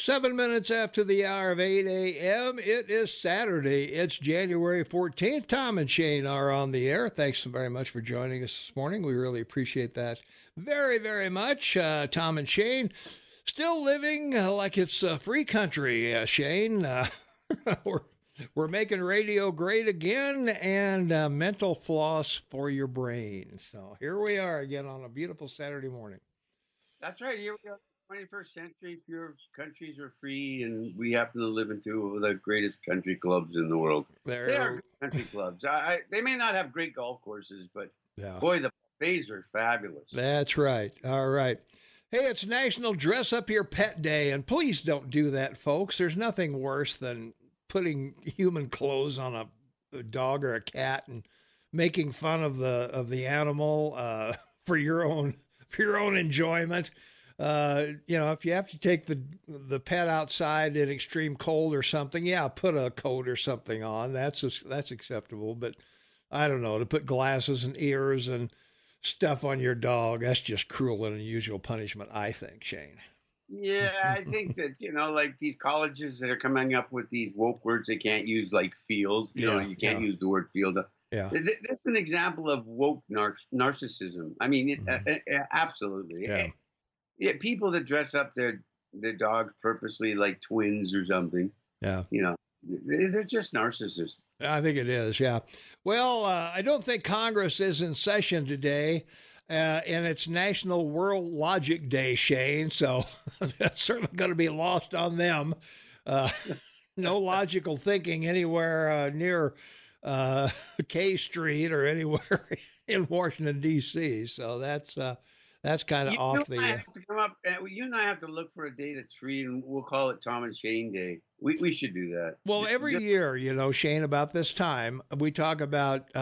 7 minutes after the hour of 8 a.m. It is Saturday. It's January 14th. Tom and Shane are on the air. Thanks very much for joining us this morning. We really appreciate that very, very much. Tom and Shane still living like it's a free country, Shane. We're making radio great again and mental floss for your brain. So here we are again on a beautiful Saturday morning. That's right. Here we are. 21st century, pure countries are free, and we happen to live in two of the greatest country clubs in the world. They are good country clubs. They may not have great golf courses, but boy, the buffets are fabulous. That's right. All right. Hey, it's National Dress Up Your Pet Day, and please don't do that, folks. There's nothing worse than putting human clothes on a dog or a cat and making fun of the animal for your own enjoyment. If you have to take the pet outside in extreme cold or something, put a coat or something on. That's acceptable. But I don't know, to put glasses and ears and stuff on your dog, that's just cruel and unusual punishment, I think, Shane. Yeah, I think that, like these colleges that are coming up with these woke words they can't use, like field. You can't use the word field. Yeah. That's an example of woke narcissism. I mean, absolutely. Yeah. Yeah, people that dress up their dogs purposely like twins or something. Yeah. They're just narcissists. I think it is, yeah. Well, I don't think Congress is in session today, and it's National World Logic Day, Shane, so that's certainly going to be lost on them. No logical thinking anywhere near K Street or anywhere in Washington, D.C., so that's kind of off the. You and I have to look for a day that's free, and we'll call it Tom and Shane Day. We should do that. Well, every year, Shane, about this time, we talk about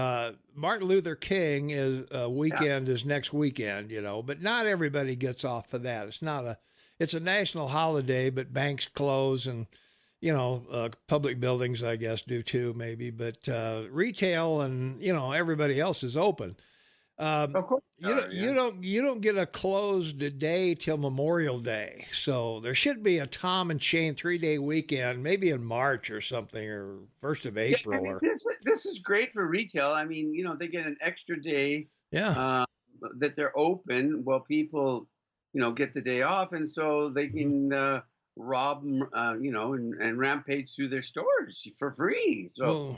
Martin Luther King is next weekend, but not everybody gets off for that. It's a national holiday, but banks close and, public buildings, I guess, do too, maybe, but retail and, everybody else is open. Of course, you don't get a closed day till Memorial Day, so there should be a Tom and Shane 3-day weekend, maybe in March or something, or 1st of April. This is great for retail. I mean, they get an extra day. Yeah. That they're open while people, get the day off, and so they can rob, and rampage through their stores for free. So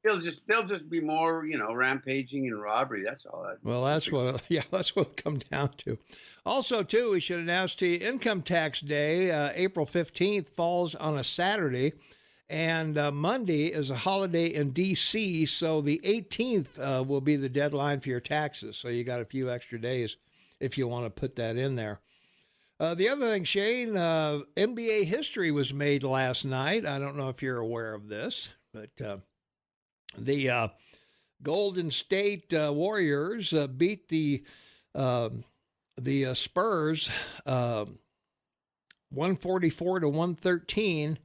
They'll just be more, rampaging and robbery. That's all. That's what it comes down to. Also, too, we should announce to you Income Tax Day, April 15th, falls on a Saturday, and Monday is a holiday in D.C., so the 18th will be the deadline for your taxes. So you got a few extra days if you want to put that in there. The other thing, Shane, NBA history was made last night. I don't know if you're aware of this, but the Golden State Warriors beat the Spurs 144-113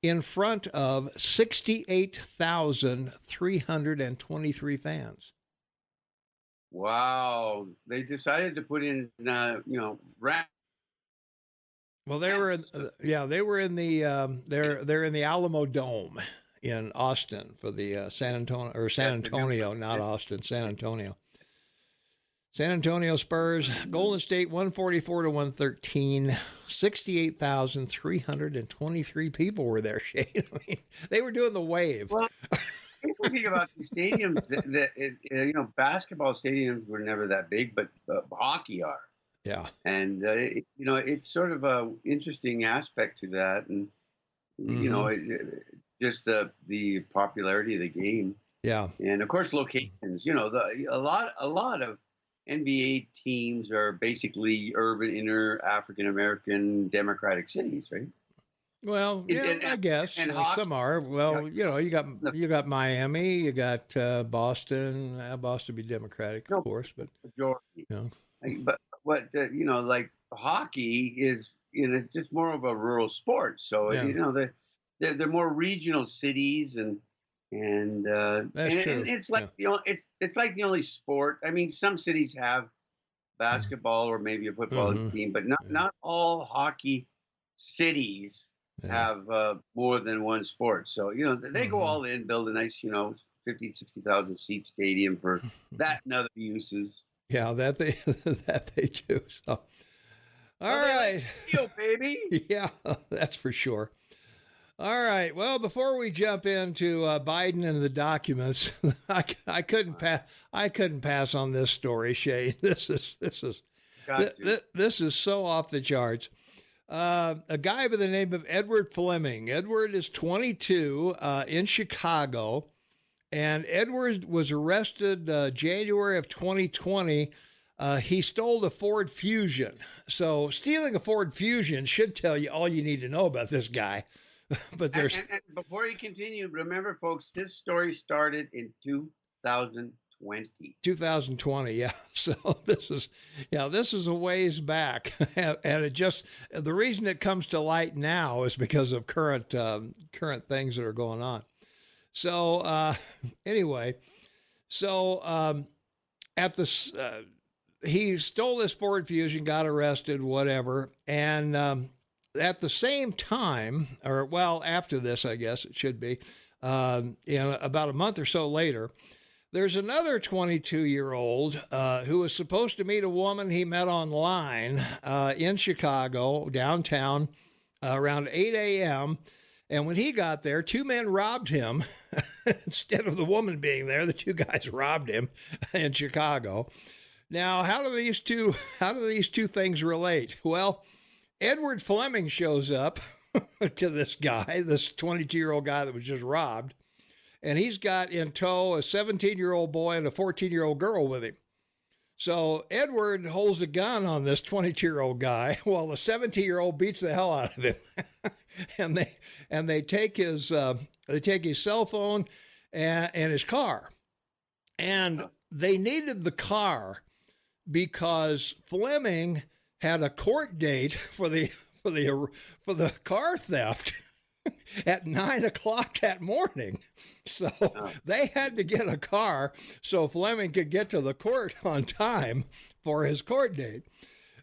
in front of 68,323 fans. Wow! They decided to put in, Well, they were in the Alamo Dome in Austin for the San Antonio, not Austin, San Antonio. San Antonio Spurs, Golden State 144-113, 68,323 people were there, Shane. I mean, they were doing the wave. Well, people think about the stadiums, basketball stadiums were never that big, but hockey are. Yeah. And, it's sort of a interesting aspect to that. And, just the popularity of the game. Yeah. And of course, locations, a lot of NBA teams are basically urban, inner African-American democratic cities, right? Well, yeah, I guess some are. Well, you got Miami, you got Boston. Boston be Democratic, of course, but majority. But what like hockey is, just more of a rural sport. So they're more regional cities, and it's like it's like the only sport. I mean, some cities have basketball or maybe a football team, but not all hockey cities Yeah. have more than one sport. So, they go all in, build a nice, 50, 60,000 seat stadium for that and other uses. Yeah, that they that they do. So, all right, baby. Yeah, that's for sure. All right. Well, before we jump into Biden and the documents, I couldn't pass on this story, Shay. This is so off the charts. A guy by the name of Edward Fleming. Edward is 22 in Chicago, and Edward was arrested January of 2020. He stole a Ford Fusion. So stealing a Ford Fusion should tell you all you need to know about this guy. But there's and before you continue, remember, folks, this story started in 2020. 2020, yeah. So this is a ways back, and it just the reason it comes to light now is because of current things that are going on. So anyway, at this he stole this Ford Fusion, got arrested, whatever, and at the same time, or well, after this, I guess it should be, about a month or so later, there's another 22-year-old who was supposed to meet a woman he met online in Chicago, downtown, around 8 a.m., and when he got there, two men robbed him. Instead of the woman being there, the two guys robbed him in Chicago. Now, how do these two things relate? Well, Edward Fleming shows up to this guy, this 22-year-old guy that was just robbed, and he's got in tow a 17-year-old boy and a 14-year-old girl with him. So Edward holds a gun on this 22-year-old guy while the 17-year-old beats the hell out of him. and they take his cell phone and his car. And they needed the car because Fleming had a court date for the car theft at 9:00 that morning. So they had to get a car so Fleming could get to the court on time for his court date.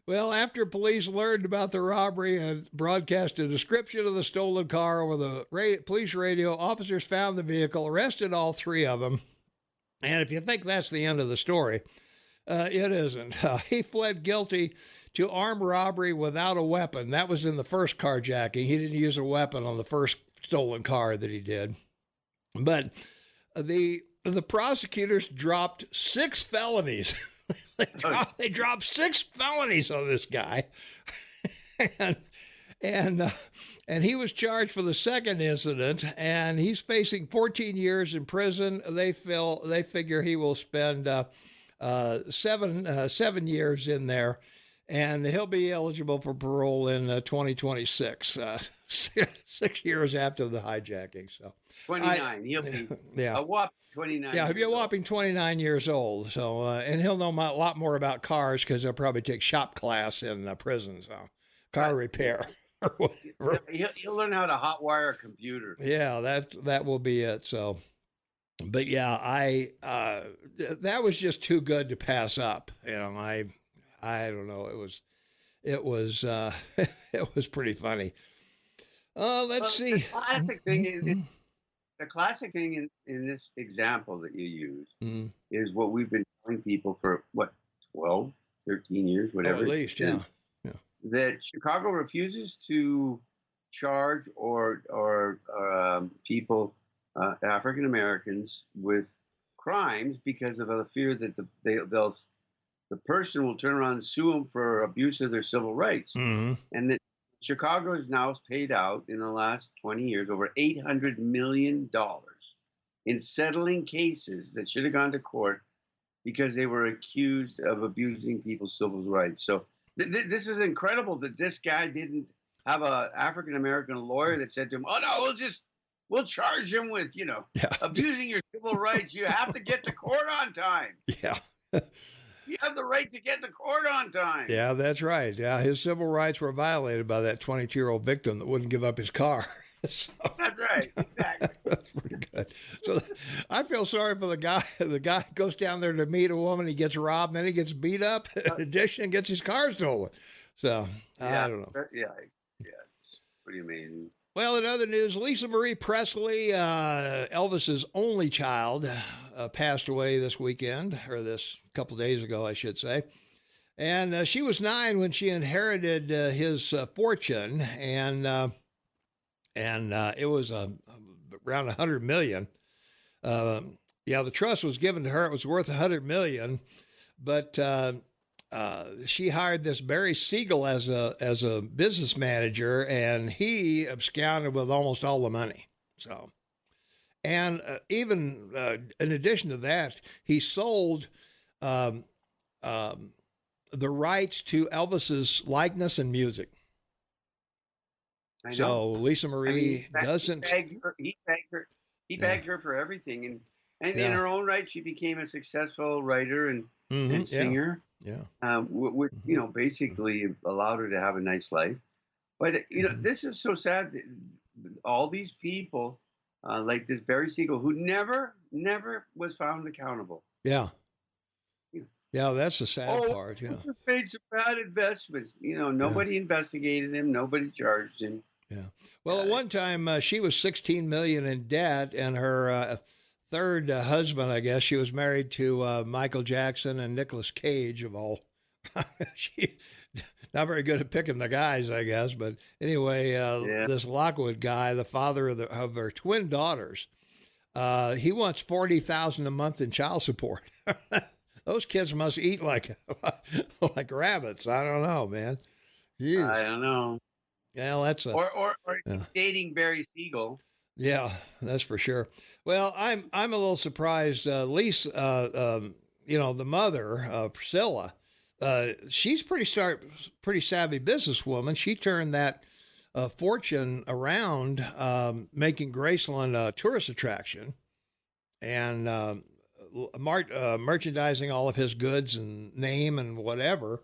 Well, after police learned about the robbery and broadcast a description of the stolen car over the police radio, officers found the vehicle, arrested all three of them. And if you think that's the end of the story, it isn't. He pled guilty to armed robbery without a weapon. That was in the first carjacking. He didn't use a weapon on the first stolen car that he did. But the prosecutors dropped 6 felonies. They dropped 6 felonies on this guy. and he was charged for the second incident, and he's facing 14 years in prison. They figure he will spend 7 years in there, and he'll be eligible for parole in 2026, 6 years after the hijacking. So 29. He'll be a whopping 29. Yeah, he'll be a whopping 29 years old. So and he'll know a lot more about cars because he'll probably take shop class in prison. So car repair. He'll learn how to hotwire a computer. Yeah, that will be it. So, but yeah, that was just too good to pass up. I don't know. It was it was pretty funny. Let's see. The classic thing in this example that you used is what we've been telling people for 12, 13 years, whatever. At least, yeah. That Chicago refuses to charge or people, African Americans, with crimes because of the fear that the person will turn around and sue them for abuse of their civil rights. And that Chicago has now paid out in the last 20 years over $800 million in settling cases that should have gone to court because they were accused of abusing people's civil rights. So this is incredible that this guy didn't have a African American lawyer that said to him, "Oh no, we'll charge him with abusing your civil rights. You have to get to court on time." Yeah. You have the right to get to court on time. Yeah, that's right. Yeah, his civil rights were violated by that 22-year-old victim that wouldn't give up his car. So, that's right. Exactly. That's pretty good. So I feel sorry for the guy. The guy goes down there to meet a woman. He gets robbed, and then he gets beat up. In addition, gets his car stolen. So I don't know. Yeah. pretty amazing. Well, in other news, Lisa Marie Presley, Elvis's only child, passed away this weekend, or this couple days ago, I should say. And she was 9 when she inherited his fortune, and it was around $100 million. The trust was given to her; it was worth $100 million, but she hired this Barry Siegel as a business manager, and he absconded with almost all the money. So, and even in addition to that, he sold the rights to Elvis's likeness and music. I know. So Lisa Marie doesn't. He begged her for everything, and in her own right, she became a successful writer and singer. Which basically allowed her to have a nice life. But this is so sad. All these people, like this Barry Siegel, who never was found accountable. Yeah, that's the sad part. Yeah, he made some bad investments. Nobody investigated him. Nobody charged him. Yeah. Well, at one time she was $16 million in debt, and her third husband, I guess, she was married to Michael Jackson and Nicolas Cage of all. She not very good at picking the guys, I guess. But anyway, this Lockwood guy, the father of her twin daughters, he wants $40,000 a month in child support. Those kids must eat like rabbits. I don't know, man. Jeez. I don't know. Well, that's or dating Barry Siegel. Yeah, that's for sure. Well, I'm a little surprised. Lisa, the mother, Priscilla, she's pretty savvy businesswoman. She turned that fortune around, making Graceland a tourist attraction, and merchandising all of his goods and name and whatever.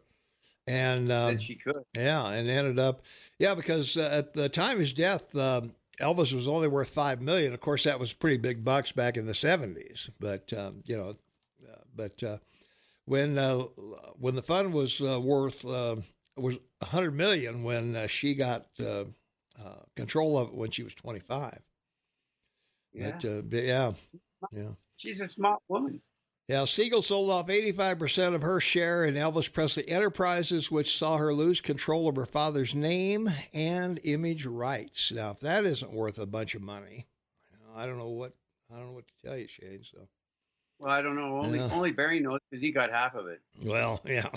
And that she could. Yeah, and ended up, because at the time of his death, Elvis was only worth $5 million. Of course, that was pretty big bucks back in the 70s. But when the fund was worth was $100 million when she got control of it when she was 25. Yeah. But, she's a smart woman. Yeah, Siegel sold off 85% of her share in Elvis Presley Enterprises, which saw her lose control of her father's name and image rights. Now, if that isn't worth a bunch of money, I don't know what to tell you, Shane. So, well, I don't know. Only Barry knows because he got half of it. Well, yeah.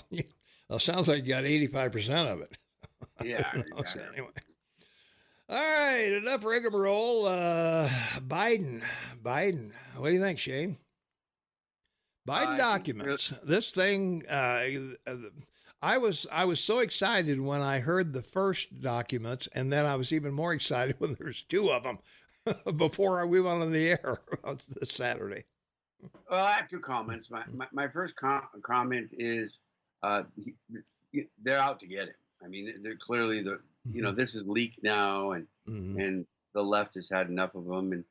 Well, sounds like you got 85% of it. Yeah. So anyway. All right, enough rigmarole. Biden. What do you think, Shane? Biden documents. This thing, I was so excited when I heard the first documents, and then I was even more excited when there's 2 of them before we went on the air this Saturday. Well, I have 2 comments. My first comment is they're out to get him. I mean, they're clearly this is leaked now, and and the left has had enough of them, and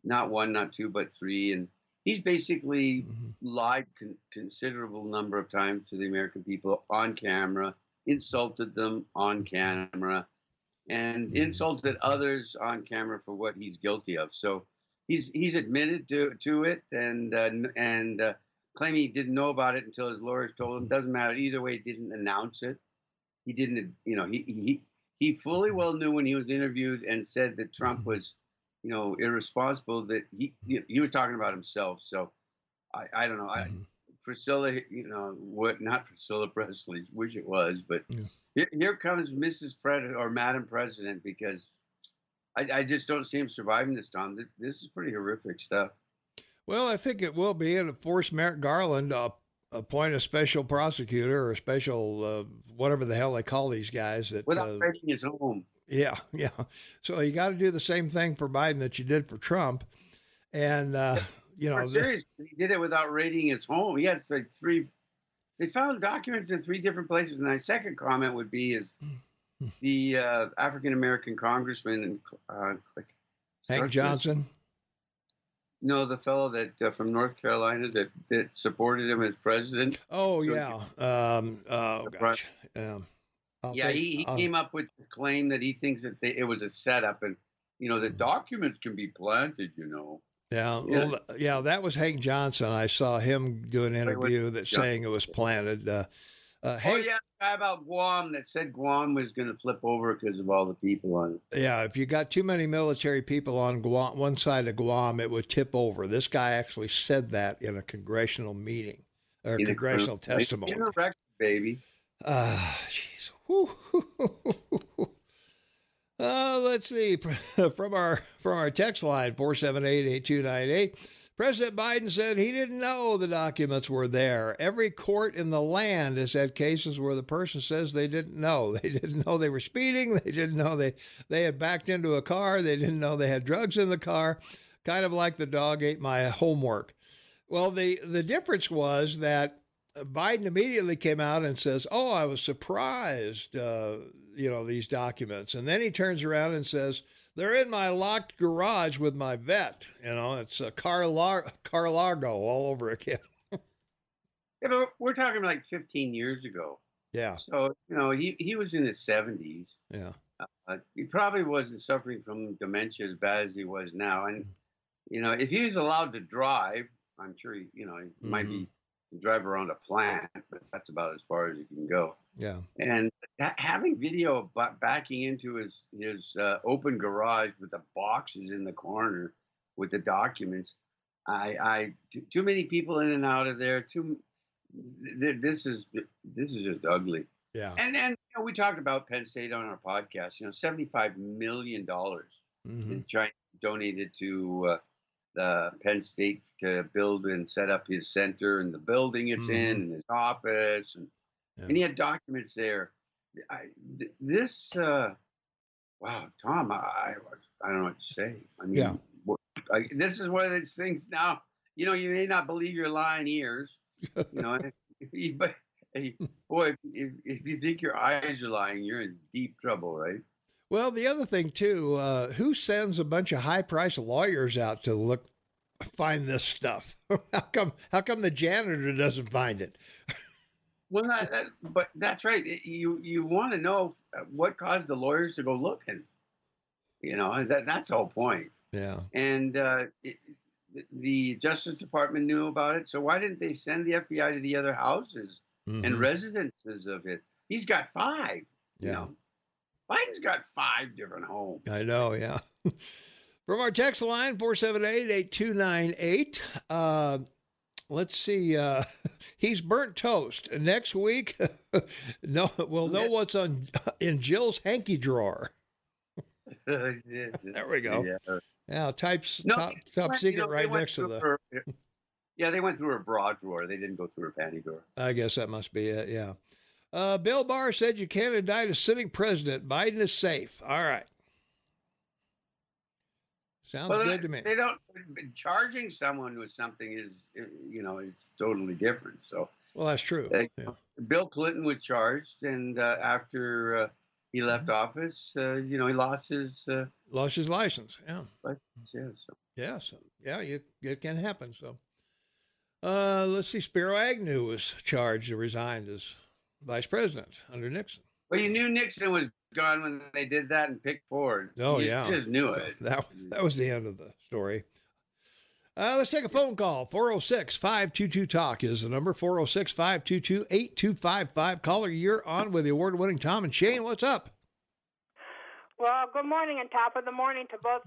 not 1, not 2, but 3, and he's basically lied considerable number of times to the American people on camera, insulted them on camera, and insulted others on camera for what he's guilty of. So he's admitted to it and claiming he didn't know about it until his lawyers told him. Doesn't matter either way. He didn't announce it. He didn't. He fully well knew when he was interviewed and said that Trump was irresponsible, that he was talking about himself. So I don't know. Priscilla, not Priscilla Presley, wish it was, but here comes Mrs. President or Madam President, because I just don't see him surviving this, Tom. This is pretty horrific stuff. Well, I think it will be, and force Merrick Garland to appoint a special prosecutor or a special whatever the hell they call these guys. Without raiding his home. Yeah. So you got to do the same thing for Biden that you did for Trump. And, seriously, he did it without raiding his home. He had like 3, they found documents in 3 different places. And my second comment would be is the African-American congressman, Hank Johnson. No, the fellow that from North Carolina that supported him as president. Oh, yeah. Gosh. He came up with the claim that he thinks that it was a setup, and the documents can be planted. Yeah, well, yeah, that was Hank Johnson. I saw him do an interview that's saying it was planted. Hank, the guy about Guam that said Guam was going to flip over because of all the people on it. Yeah, if you got too many military people on Guam, one side of Guam, it would tip over. This guy actually said that in a congressional meeting or congressional testimony. In a record, baby. Jeez. Let's see. From our text line 478-8298, President Biden said he didn't know the documents were there. Every court in the land has had cases where the person says they didn't know. They didn't know they were speeding. They didn't know they had backed into a car. They didn't know they had drugs in the car. Kind of like the dog ate my homework. Well, the difference was that Biden immediately came out and says, "Oh, I was surprised, these documents." And then he turns around and says, "They're in my locked garage with my vet." It's a Car-Largo all over again. Yeah, but we're talking like 15 years ago. Yeah. So, he was in his 70s. Yeah. He probably wasn't suffering from dementia as bad as he was now. And, if he was allowed to drive, I'm sure, he might be drive around a plant, but that's about as far as you can go. Yeah. And having video backing into his open garage with the boxes in the corner with the documents, too many people in and out of there. This is just ugly. Yeah. And we talked about Penn State on our podcast. $75 million China donated to the Penn State to build and set up his center and the building it's in and his office, and he had documents there. Wow, Tom, I don't know what to say. I mean, this is one of those things now. You may not believe your lying ears, but boy, if you think your eyes are lying, you're in deep trouble, right? Well, the other thing too, who sends a bunch of high-priced lawyers out to find this stuff? How come the janitor doesn't find it? Well, but that's right. You want to know what caused the lawyers to go looking. That's the whole point. Yeah. And the Justice Department knew about it, so why didn't they send the FBI to the other houses and residences of it? He's got 5. Biden's got 5 different homes. I know, yeah. From our text line, 478-8298, let's see, he's burnt toast. Next week, we'll know what's in Jill's hanky drawer. There we go. Yeah, top secret right next to the... Yeah, they went through her bra drawer. They didn't go through her panty drawer. I guess that must be it, yeah. Bill Barr said you can't indict a sitting president. Biden is safe. All right. Sounds good to me. They don't. Charging someone with something is totally different. So. Well, that's true. Bill Clinton was charged, and after he left office, he lost his license. Yeah. It can happen. So, let's see. Spiro Agnew was charged and resigned as vice president under Nixon. Well, you knew Nixon was gone when they did that and picked Ford. Oh, you just knew it. That was the end of the story. Let's take a phone call. 406-522-TALK is the number. 406-522-8255. Caller, you're on with the award-winning Tom and Shane. What's up? Well, good morning and top of the morning to both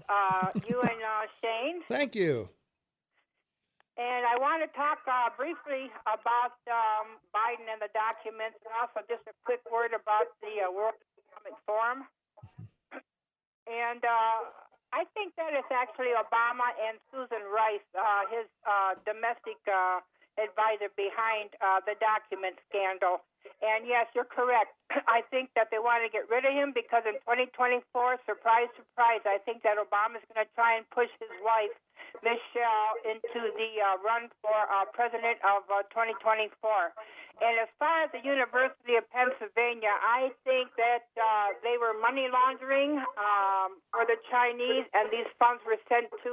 you and Shane. Thank you. And I want to talk briefly about Biden and the documents, and also just a quick word about the World Economic Forum. And I think that it's actually Obama and Susan Rice, his domestic advisor behind the document scandal. And yes, you're correct. I think that they want to get rid of him because in 2024, surprise, surprise, I think that Obama's going to try and push his wife, Michelle, into the run for president of 2024. And as far as the University of Pennsylvania, I think that they were money laundering for the Chinese, and these funds were sent to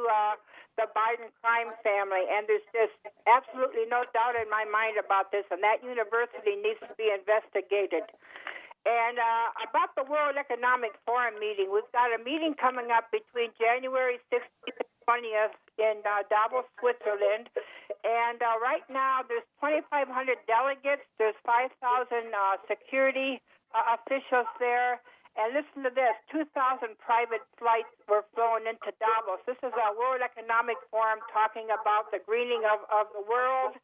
the Biden crime family. And there's just absolutely no doubt in my mind about this, and that university needs to be investigated. And about the World Economic Forum meeting, we've got a meeting coming up between January 16th and 20th in Davos, Switzerland. And right now, there's 2,500 delegates. There's 5,000 security officials there. And listen to this, 2,000 private flights were flown into Davos. This is a World Economic Forum talking about the greening of the world.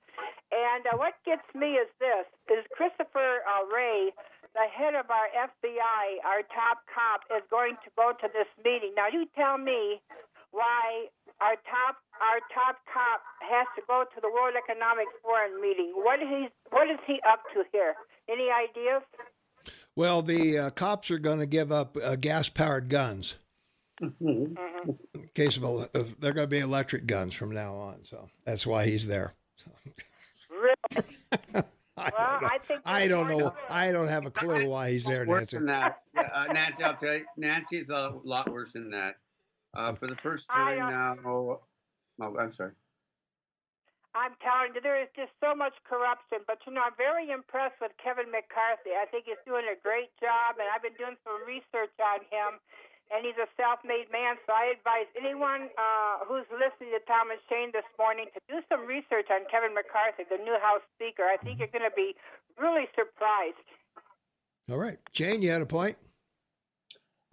And what gets me is this, is Christopher Wray, the head of our FBI, our top cop, is going to go to this meeting. Now, you tell me why our top cop has to go to the World Economic Forum meeting. What is he up to here? Any ideas? Well, the cops are going to give up gas-powered guns. In case of they're going to be electric guns from now on. So that's why he's there. So. Really? I don't know. I don't have a clue why he's there, Worse Nancy. than that. Yeah, Nancy, I'll tell you. Nancy is a lot worse than that. For the first time now. Oh, I'm sorry. I'm telling you, there is just so much corruption. But, I'm very impressed with Kevin McCarthy. I think he's doing a great job, and I've been doing some research on him, and he's a self-made man. So I advise anyone who's listening to Tom and Shane this morning to do some research on Kevin McCarthy, the new House Speaker. I think you're going to be really surprised. All right. Jane, you had a point?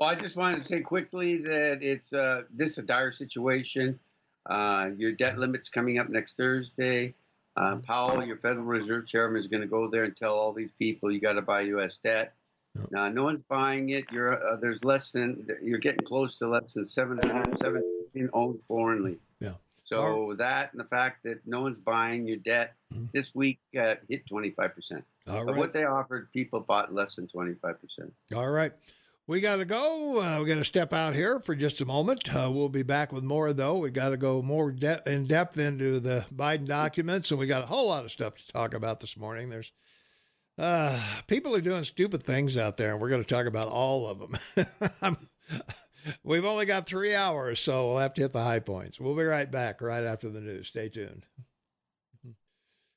Well, I just wanted to say quickly that this is a dire situation. Your debt limit's coming up next Thursday. Powell, your Federal Reserve Chairman, is going to go there and tell all these people you got to buy U.S. debt. No one's buying it. You're getting close to less than 717 owned foreignly. Yeah. So that and the fact that no one's buying your debt this week hit 25%. All right. What they offered, people bought less than 25%. All right. We got to go. We got to step out here for just a moment. We'll be back with more, though. We got to go more in depth into the Biden documents, and we got a whole lot of stuff to talk about this morning. There's people are doing stupid things out there, and we're going to talk about all of them. We've only got 3 hours, so we'll have to hit the high points. We'll be right back right after the news. Stay tuned.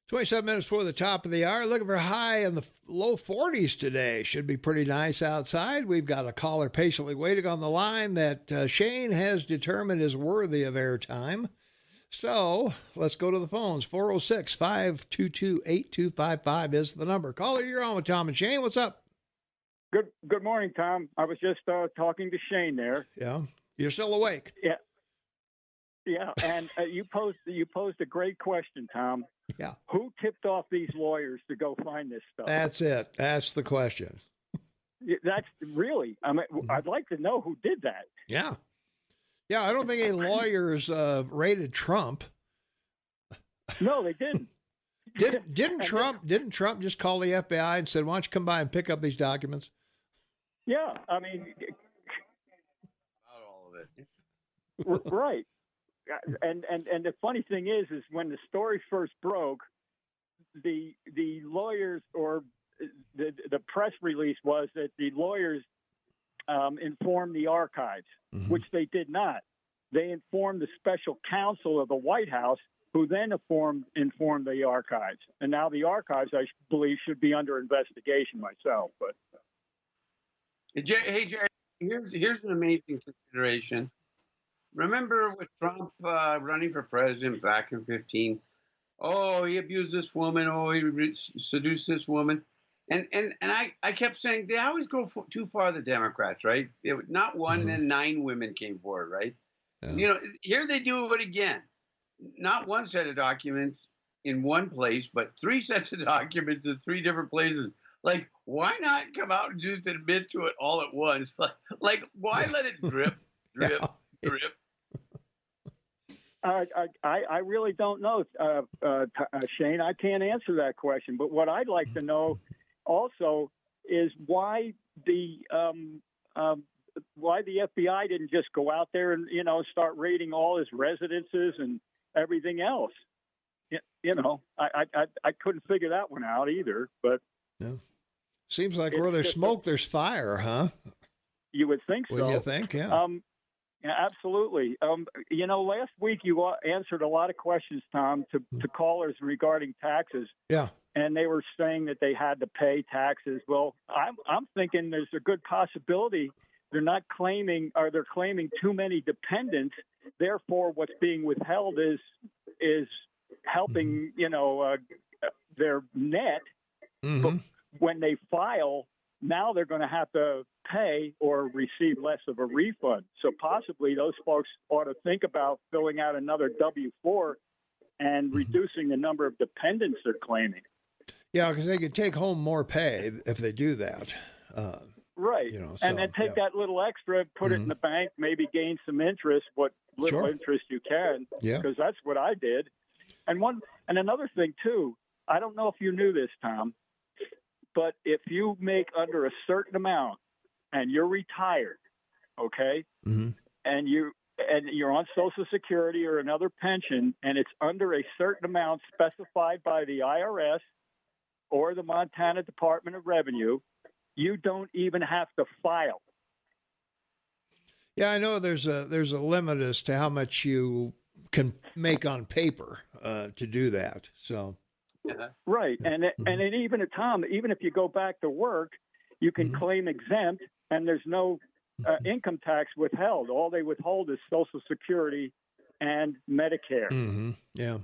27 minutes before the top of the hour. Looking for high in the low 40s today. Should be pretty nice outside. We've got a caller patiently waiting on the line that Shane has determined is worthy of airtime. So let's go to the phones. 406-522-8255 is the number. Caller, you're on with Tom and Shane. What's up? Good morning, Tom. I was just talking to Shane there. Yeah. You're still awake. Yeah. Yeah, and you posed a great question, Tom. Yeah. Who tipped off these lawyers to go find this stuff? That's it. That's the question. That's really. I mean, I'd like to know who did that. Yeah. Yeah, I don't think any lawyers raided Trump. No, they didn't. Didn't Trump just call the FBI and said, "Why don't you come by and pick up these documents?" Yeah, I mean, about all of it. Right. And the funny thing is when the story first broke, the lawyers or the press release was that the lawyers informed the archives, which they did not. They informed the special counsel of the White House, who then informed the archives. And now the archives, I believe, should be under investigation myself. But hey, Jerry, here's an amazing consideration. Remember with Trump running for president back in 2015? Oh, he abused this woman. Oh, he seduced this woman. And I kept saying they always go too far, the Democrats, right? Not one, then 9 women came forward, right? Yeah. Here they do it again. Not one set of documents in one place, but 3 sets of documents in 3 different places. Like, why not come out and just admit to it all at once? Like why let it drip, drip, drip? I really don't know, Shane. I can't answer that question. But what I'd like to know also is why the FBI didn't just go out there and start raiding all his residences and everything else. I couldn't figure that one out either. But yeah. Seems like where there's smoke, there's fire, huh? You would think so. Wouldn't you think? Yeah. Yeah, absolutely. Last week you answered a lot of questions, Tom, to callers regarding taxes. Yeah. and they were saying that they had to pay taxes. Well, I'm thinking there's a good possibility they're not claiming, or they're claiming too many dependents. Therefore, what's being withheld is helping, their net. But when they file, now they're going to have to pay or receive less of a refund. So possibly those folks ought to think about filling out another W-4 and reducing the number of dependents they're claiming. Yeah, because they could take home more pay if they do that. Right. And then take that little extra, put it in the bank, maybe gain some interest, what little interest you can, because that's what I did. And another thing, too, I don't know if you knew this, Tom, but if you make under a certain amount and you're retired, okay, and you're on Social Security or another pension, and it's under a certain amount specified by the IRS or the Montana Department of Revenue, you don't even have to file. Yeah, I know there's a limit as to how much you can make on paper to do that. So, right, and even if you go back to work, you can claim exempt, and there's no income tax withheld. All they withhold is Social Security and Medicare. Yeah.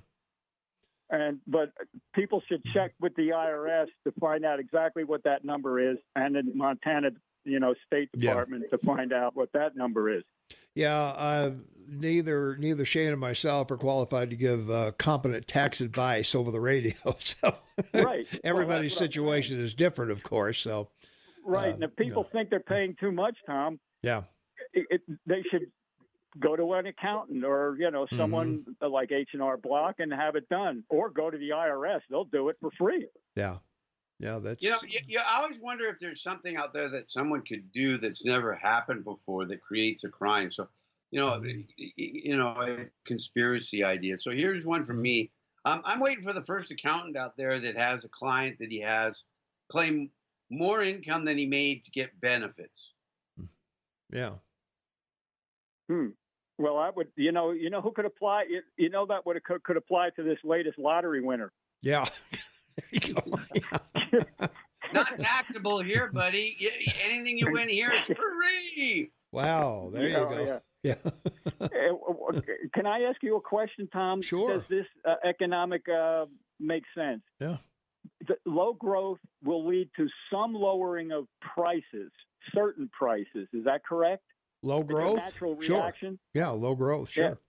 But people should check with the IRS to find out exactly what that number is, and the Montana, State Department to find out what that number is. Yeah, neither Shane or myself are qualified to give competent tax advice over the radio. So, right, everybody's situation is different, of course. So, right, and if people think they're paying too much, Tom, they should go to an accountant or someone like H&R Block and have it done, or go to the IRS. They'll do it for free. Yeah, that's you I always wonder if there's something out there that someone could do that's never happened before that creates a crime. So a conspiracy idea. So here's one from me. I'm waiting for the first accountant out there that has a client that he has claim more income than he made to get benefits. Yeah. Well, I would, who could apply? That could apply to this latest lottery winner. Yeah. There you go. Yeah. Not taxable here, buddy. Anything you win here is free. Wow. There you go. Yeah. Can I ask you a question, Tom? Sure. Does this economic make sense? Yeah. The low growth will lead to some lowering of prices, certain prices. Is that correct? Low growth? Natural reaction? Sure. Yeah, low growth, sure.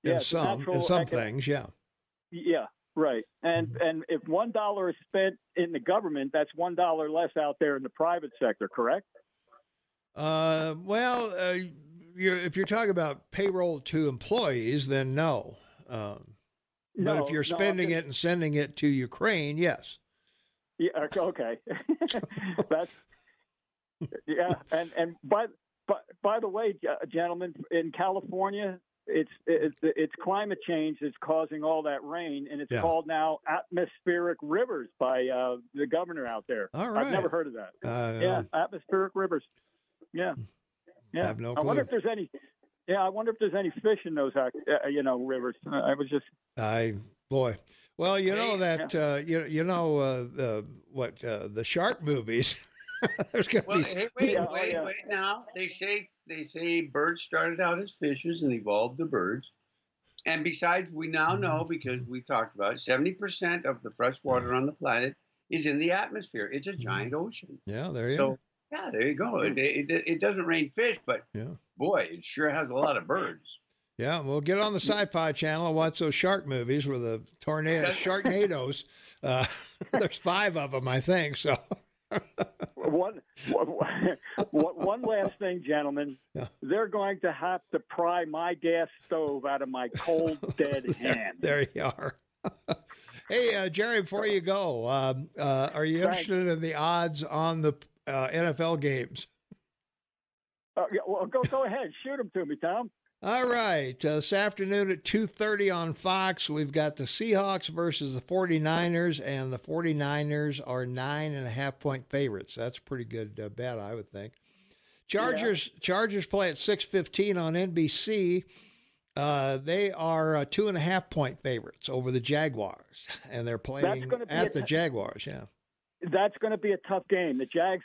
Yeah. In some things, yeah. Yeah, right. And if $1 is spent in the government, that's $1 less out there in the private sector, correct? If you're talking about payroll to employees, then no. But if you're spending it and sending it to Ukraine, yes. Yeah. Okay. That's and by the way, gentlemen, in California, it's climate change that's causing all that rain, and it's called now atmospheric rivers by the governor out there. All right. I've never heard of that. Atmospheric rivers. Yeah. I have no clue. I wonder if there's any. Yeah, I wonder if there's any fish in those, rivers. I was just. Boy. Well, the shark movies. There's gonna be. Wait now. They say birds started out as fishes and evolved to birds. And besides, we now know, because we talked about it, 70% of the fresh water on the planet is in the atmosphere. It's a giant ocean. Yeah, there you go. Yeah, there you go. It doesn't rain fish, but boy, it sure has a lot of birds. Yeah, well, get on the Sci-Fi Channel and watch those shark movies where the sharknadoes. There's 5 of them, I think. So. One last thing, gentlemen. Yeah. They're going to have to pry my gas stove out of my cold, dead hand. There you are. Hey, Jerry, before you go, are you interested in the odds on the NFL games? Well, go ahead. Shoot them to me, Tom. All right. This afternoon at 2:30 on Fox, we've got the Seahawks versus the 49ers, and the 49ers are 9.5-point favorites. That's a pretty good bet, I would think. Chargers play at 6:15 on NBC. They are 2.5-point favorites over the Jaguars, and they're playing at the Jaguars. Yeah, that's going to be a tough game. The Jags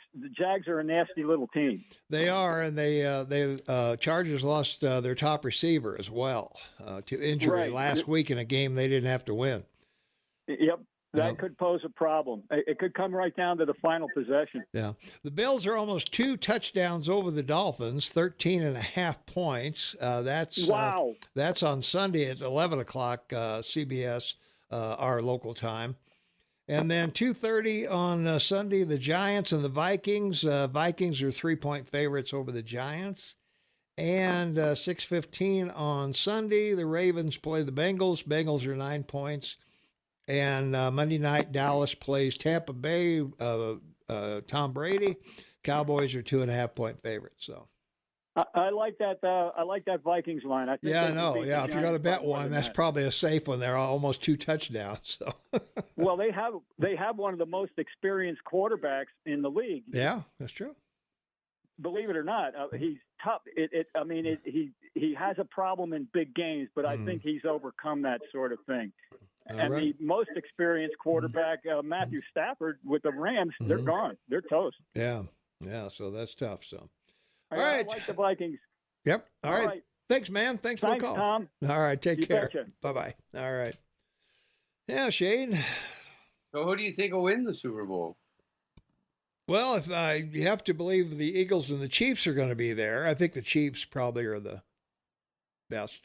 are a nasty little team. They are, and they Chargers lost their top receiver as well to injury last week in a game they didn't have to win. Yep. That could pose a problem. It could come right down to the final possession. Yeah. The Bills are almost 2 touchdowns over the Dolphins, 13.5 points. Wow. That's on Sunday at 11 o'clock CBS, our local time. And then 2:30 on Sunday, the Giants and the Vikings. Vikings are 3-point favorites over the Giants. And 6:15 on Sunday, the Ravens play the Bengals. Bengals are 9 points. And Monday night, Dallas plays Tampa Bay, Tom Brady. Cowboys are 2.5-point favorites. So I like that. I like that Vikings line. I think I know. Yeah, if you're going to bet one, that's probably a safe one. They're almost 2 touchdowns. So. Well, they have one of the most experienced quarterbacks in the league. Yeah, that's true. Believe it or not, he's tough. He has a problem in big games, but I think he's overcome that sort of thing. And the most experienced quarterback, Matthew Stafford, with the Rams, they're gone. They're toast. Yeah. So that's tough. So, all right. right. I like the Vikings. Yep. All right. Thanks, man. Thanks for the call. Tom. All right. Take care. Betcha. Bye-bye. All right. Yeah, Shane. So who do you think will win the Super Bowl? Well, if you have to believe the Eagles and the Chiefs are going to be there, I think the Chiefs probably are the best.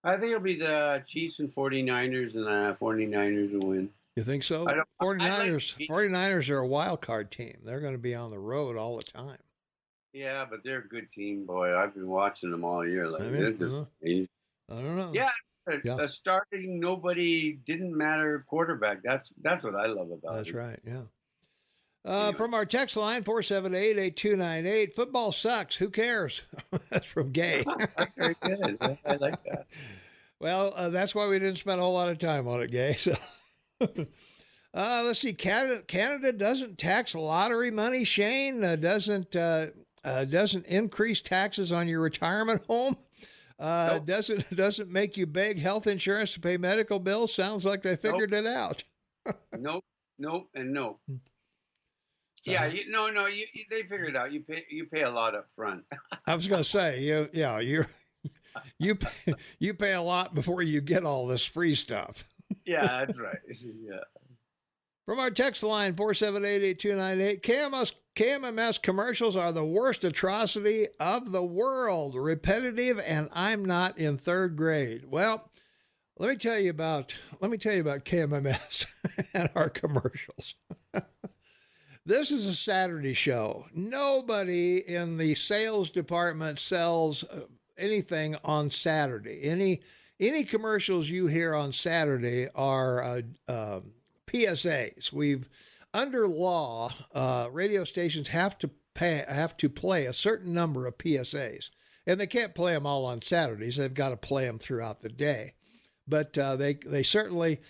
I think it'll be the Chiefs and 49ers, and the 49ers will win. You think so? 49ers are a wild card team. They're going to be on the road all the time. Yeah, but they're a good team, boy. I've been watching them all year. They're just amazing. I don't know. Yeah, a starting nobody didn't matter quarterback. That's what I love about it. That's right. Yeah. From our text line, 478-8298, football sucks. Who cares? That's from Gay. Very good. I like that. Well, that's why we didn't spend a whole lot of time on it, Gay. So, let's see. Canada doesn't tax lottery money. Shane doesn't increase taxes on your retirement home. Nope. Doesn't make you beg health insurance to pay medical bills. Sounds like they figured it out. Nope, and nope. Yeah, they figured it out. You pay a lot up front. I was going to say, you pay a lot before you get all this free stuff. Yeah, that's right. Yeah. From our text line, 478-8298, KMMS commercials are the worst atrocity of the world. Repetitive, and I'm not in 3rd grade. Well, let me tell you about KMMS and our commercials. This is a Saturday show. Nobody in the sales department sells anything on Saturday. Any commercials you hear on Saturday are PSAs. Under law, radio stations have to play a certain number of PSAs, and they can't play them all on Saturdays. They've got to play them throughout the day. But they certainly,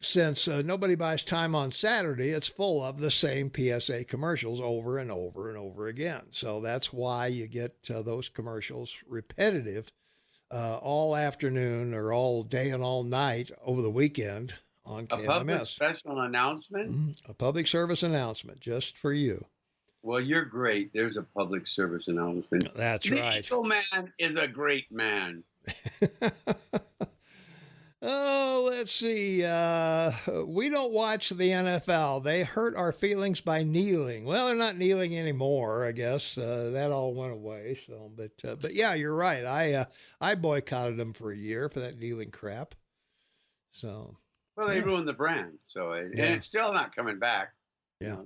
since nobody buys time on Saturday, it's full of the same PSA commercials over and over and over again. So that's why you get those commercials repetitive all afternoon or all day and all night over the weekend on KMMS. A public special announcement? A public service announcement just for you. Well, you're great. There's a public service announcement. That's right. The Eagle Man is a great man. Oh, let's see. We don't watch the NFL. They hurt our feelings by kneeling. Well, they're not kneeling anymore, I guess. That all went away. So, but yeah, you're right. I boycotted them for a year for that kneeling crap. So. Well, they ruined the brand. So, and it's still not coming back. Yeah.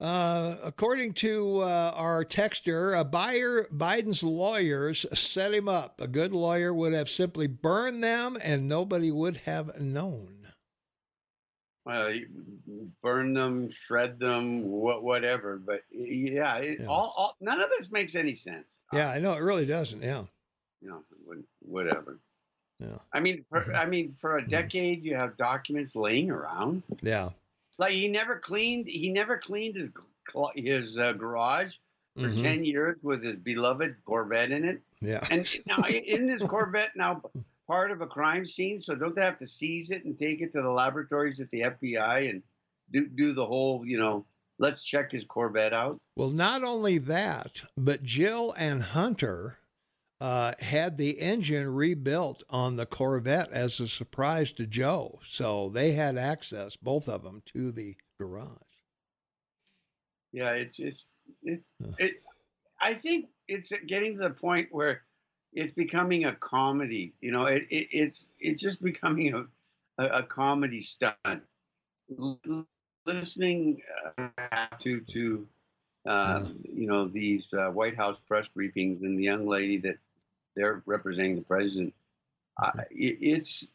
According to our texter, Biden's lawyers set him up. A good lawyer would have simply burned them and nobody would have known. Well, burn them, shred them, whatever. But all none of this makes any sense. Yeah, I know it really doesn't. Yeah. Whatever. Yeah. I mean, for a decade, you have documents laying around. Yeah. Like he never cleaned his garage for 10 years with his beloved Corvette in it. Yeah. And now, isn't this Corvette now part of a crime scene? So don't they have to seize it and take it to the laboratories at the FBI and do the whole, let's check his Corvette out? Well, not only that, but Jill and Hunter had the engine rebuilt on the Corvette as a surprise to Joe. So they had access, both of them, to the garage. Yeah, I think it's getting to the point where it's becoming a comedy. It's just becoming a comedy stunt. Listening to these White House press briefings and the young lady that they're representing the president, it's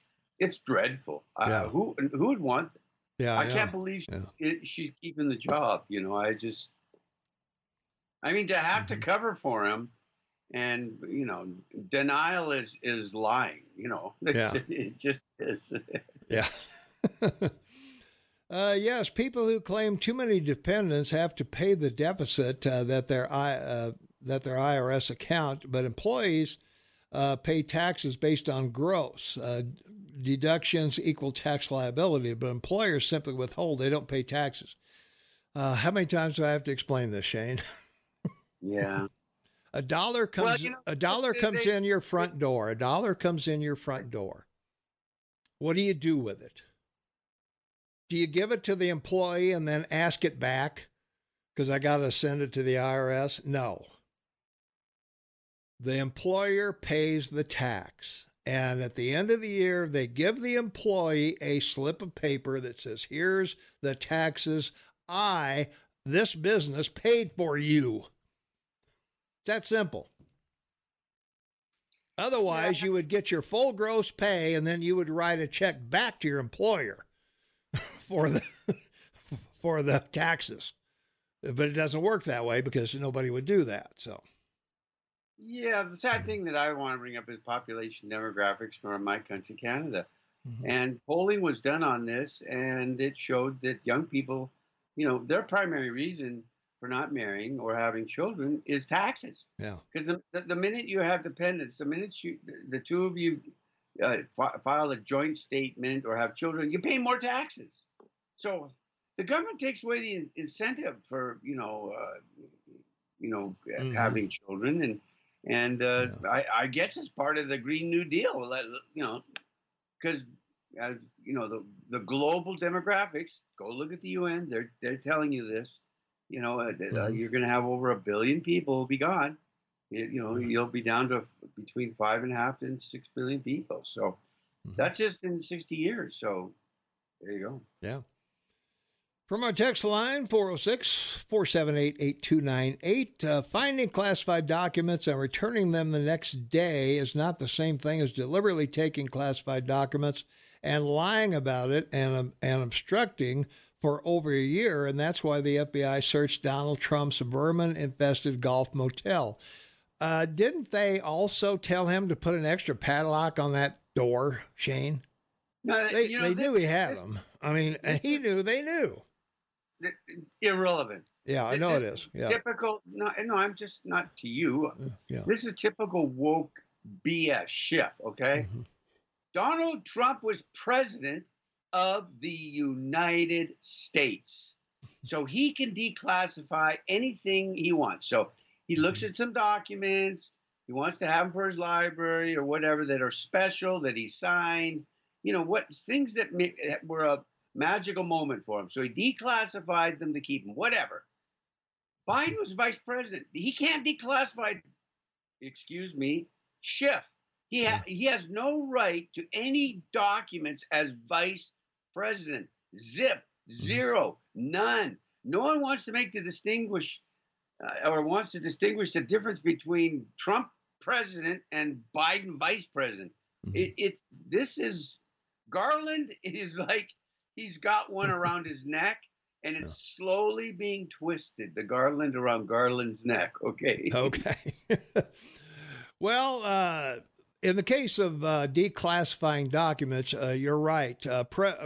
dreadful. Yeah. Who would want? Yeah, I can't believe she's keeping the job. To have to cover for him, and denial is lying. It just is. Yeah. Yes, people who claim too many dependents have to pay the deficit that their IRS account, but employees pay taxes based on gross. Deductions equal tax liability, but employers simply withhold. They don't pay taxes. How many times do I have to explain this, Shane? Yeah. A dollar comes in your front door. A dollar comes in your front door. What do you do with it? Do you give it to the employee and then ask it back because I got to send it to the IRS? No. The employer pays the tax. And at the end of the year, they give the employee a slip of paper that says, here's the taxes this business paid for you. It's that simple. Otherwise, you would get your full gross pay and then you would write a check back to your employer for the taxes. But it doesn't work that way because nobody would do that. So. Yeah, the sad thing that I want to bring up is population demographics from my country, Canada. Mm-hmm. And polling was done on this, and it showed that young people, their primary reason for not marrying or having children is taxes. Yeah. Because the minute you have dependents, the minute the two of you file a joint statement or have children, you pay more taxes. So the government takes away the incentive for, having children. And I guess it's part of the Green New Deal, because the global demographics. Go look at the UN; they're telling you this. You're going to have over 1 billion people will be gone. You'll be down to between 5.5 and 6 billion people. So that's just in 60 years. So there you go. Yeah. From our text line, 406-478-8298, finding classified documents and returning them the next day is not the same thing as deliberately taking classified documents and lying about it and obstructing for over a year, and that's why the FBI searched Donald Trump's vermin-infested golf motel. Didn't they also tell him to put an extra padlock on that door, Shane? No, they knew he had them. I mean, and he knew they knew. Irrelevant. Yeah, I know it is. Yeah. Typical. No, I'm just not to you. Yeah. This is typical woke BS Schiff. Okay. Mm-hmm. Donald Trump was president of the United States, so he can declassify anything he wants. So he looks at some documents. He wants to have them for his library or whatever that are special that he signed. What things that were a magical moment for him. So he declassified them to keep them, whatever. Biden was vice president. He can't declassify, Schiff. He has no right to any documents as vice president. Zip, zero, none. No one wants to make the distinguish the difference between Trump president and Biden vice president. Mm-hmm. This is Garland is like he's got one around his neck, and it's slowly being twisted. The Garland around Garland's neck. Okay. Okay. Well, in the case of declassifying documents, you're right.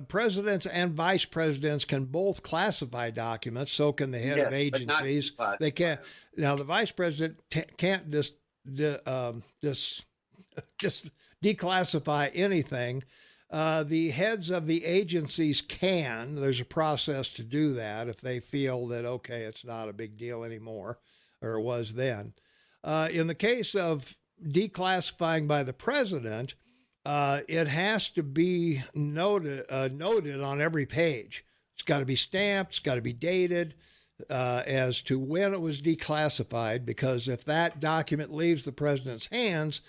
Presidents and vice presidents can both classify documents. So can the head of agencies. They can't. Now, the vice president can't just declassify anything. The heads of the agencies can. There's a process to do that if they feel that, okay, it's not a big deal anymore, or it was then. In the case of declassifying by the president, it has to be noted on every page. It's got to be stamped. It's got to be dated as to when it was declassified, because if that document leaves the president's hands,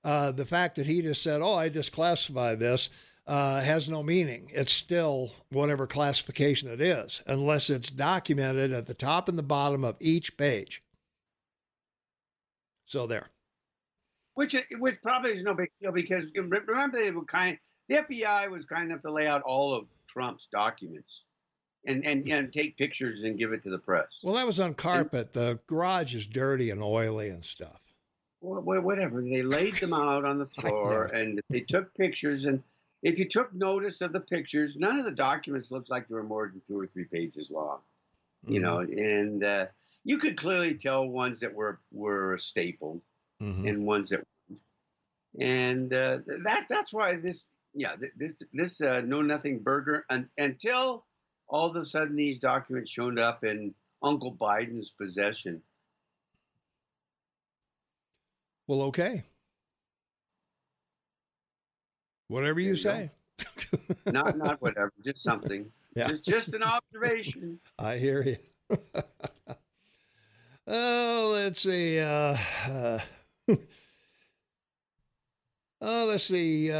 the fact that he just said, oh, I disclassify this, has no meaning. It's still whatever classification it is, unless it's documented at the top and the bottom of each page. So there. Which probably is no big deal, because remember the FBI was kind enough to lay out all of Trump's documents and take pictures and give it to the press. Well, that was on carpet. The garage is dirty and oily and stuff. Well, whatever. They laid them out on the floor and they took pictures. And if you took notice of the pictures, none of the documents looked like they were more than 2 or 3 pages long. You know, and you could clearly tell ones that were stapled. And ones that weren't. And that's why this know nothing burger until all of a sudden these documents showed up in Uncle Biden's possession. Well, okay. Whatever you say. Not whatever, just something. Yeah. Just an observation. I hear you. Oh, let's see. Let's see.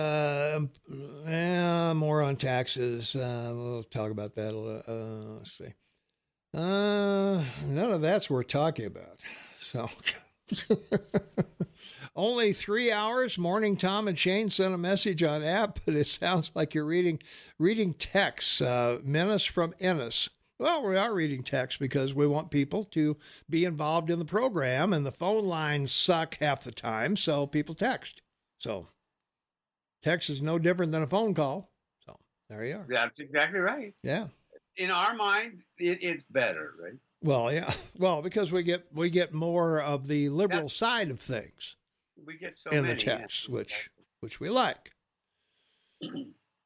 More on taxes. We'll talk about that. Let's see. None of that's worth talking about. So, only 3 hours. Morning, Tom and Shane sent a message on app, but it sounds like you're reading texts. Menace from Ennis. Well, we are reading text because we want people to be involved in the program, and the phone lines suck half the time, so people text. So text is no different than a phone call. So there you are. That's exactly right. Yeah. In our mind, it's better, right? Well, yeah. Well, because we get more of the liberal side of things. We get so in many, the text, which we like.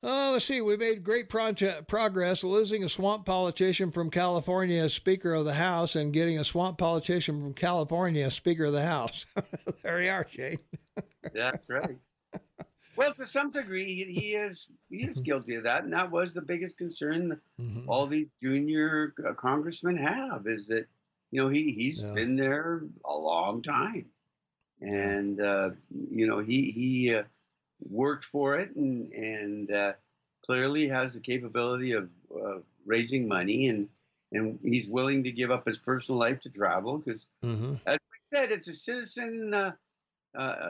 Let's see. We made great progress losing a swamp politician from California as Speaker of the House and getting a swamp politician from California as Speaker of the House. There you are, Shane. That's right. Well, to some degree, he is guilty of that, and that was the biggest concern all these junior congressmen have, is that he's been there a long time, and he worked for it and clearly has the capability of raising money, and he's willing to give up his personal life to travel because, as we said, it's a citizen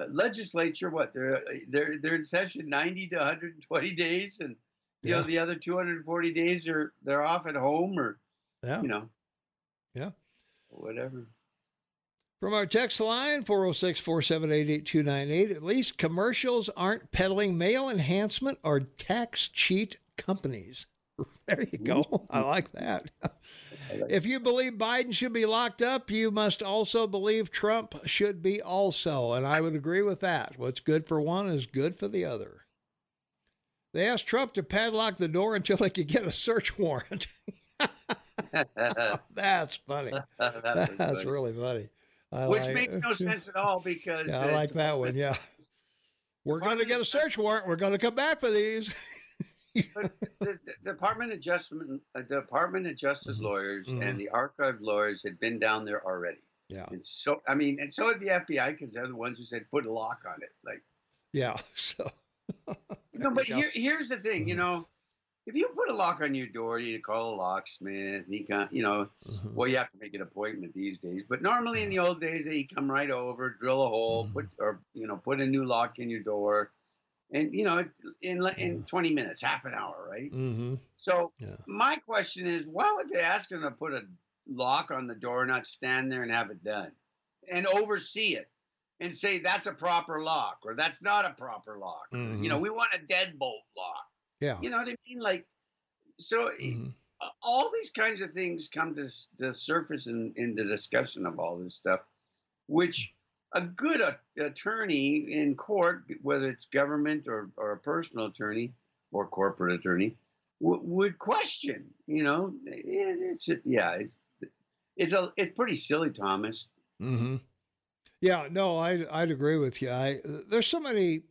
legislature. What they're in session 90 to 120 days, and the other 240 days they're off at home or whatever. From our text line, 406-478-8298, at least commercials aren't peddling mail enhancement or tax cheat companies. There you go. I like that. If you believe Biden should be locked up, you must also believe Trump should be also. And I would agree with that. What's good for one is good for the other. They asked Trump to padlock the door until they could get a search warrant. That's funny. That's really funny. Which makes no sense at all because... Yeah, I like that one, yeah. We're going to get a search warrant. We're going to come back for these. But the Department of Justice lawyers and the archive lawyers had been down there already. Yeah. And so had the FBI, because they're the ones who said put a lock on it. Yeah. So. But here's the thing, if you put a lock on your door, you call a locksmith. He can, well, you have to make an appointment these days. But normally in the old days, they come right over, drill a hole, put a new lock in your door, and in 20 minutes, half an hour, right? So my question is, why would they ask them to put a lock on the door, not stand there and have it done, and oversee it? and say that's a proper lock or that's not a proper lock. Mm-hmm. You know, we want a deadbolt lock. Yeah. You know what I mean? Like, so all these kinds of things come to the surface in the discussion of all this stuff, which a good attorney in court, whether it's government or a personal attorney or corporate attorney, would question. You know, it's pretty silly, Thomas. Mm-hmm. Yeah, no, I'd agree with you. There's so many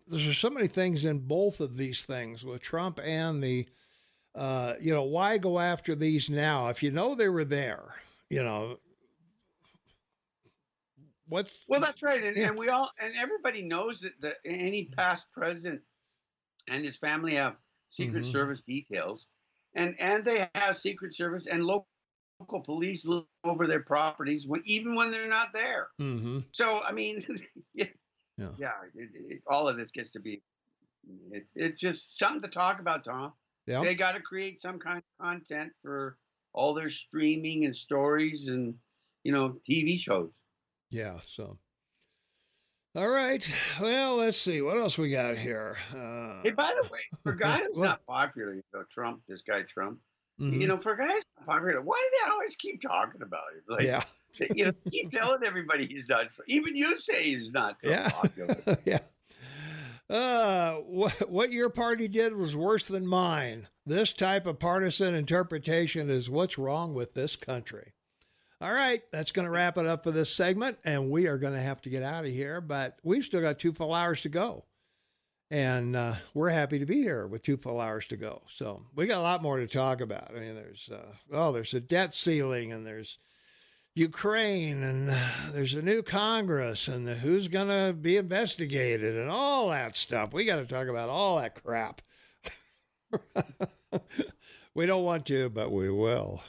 things in both of these things with Trump and the, why go after these now if you know they were there? You know, what's well, that's right, and everybody knows that any past president and his family have Secret Service details, and they have Secret Service and local police look over their properties even when they're not there. Mm-hmm. So I mean, all of this gets to be it's just something to talk about, Tom. Yeah. They got to create some kind of content for all their streaming and stories and TV shows. Yeah. So. All right. Well, let's see what else we got here. Hey, by the way, for a guy who's not popular, Trump, this guy Trump. Mm-hmm. For guys not popular, why do they always keep talking about him? Like, keep telling everybody he's not. Even you say he's not so popular. Yeah. What your party did was worse than mine. This type of partisan interpretation is what's wrong with this country. All right, that's going to wrap it up for this segment, and we are going to have to get out of here, but we've still got 2 full hours to go. And we're happy to be here with 2 full hours to go. So we got a lot more to talk about. I mean, there's a debt ceiling, and there's Ukraine, and there's a new Congress, and who's going to be investigated, and all that stuff. We got to talk about all that crap. We don't want to, but we will.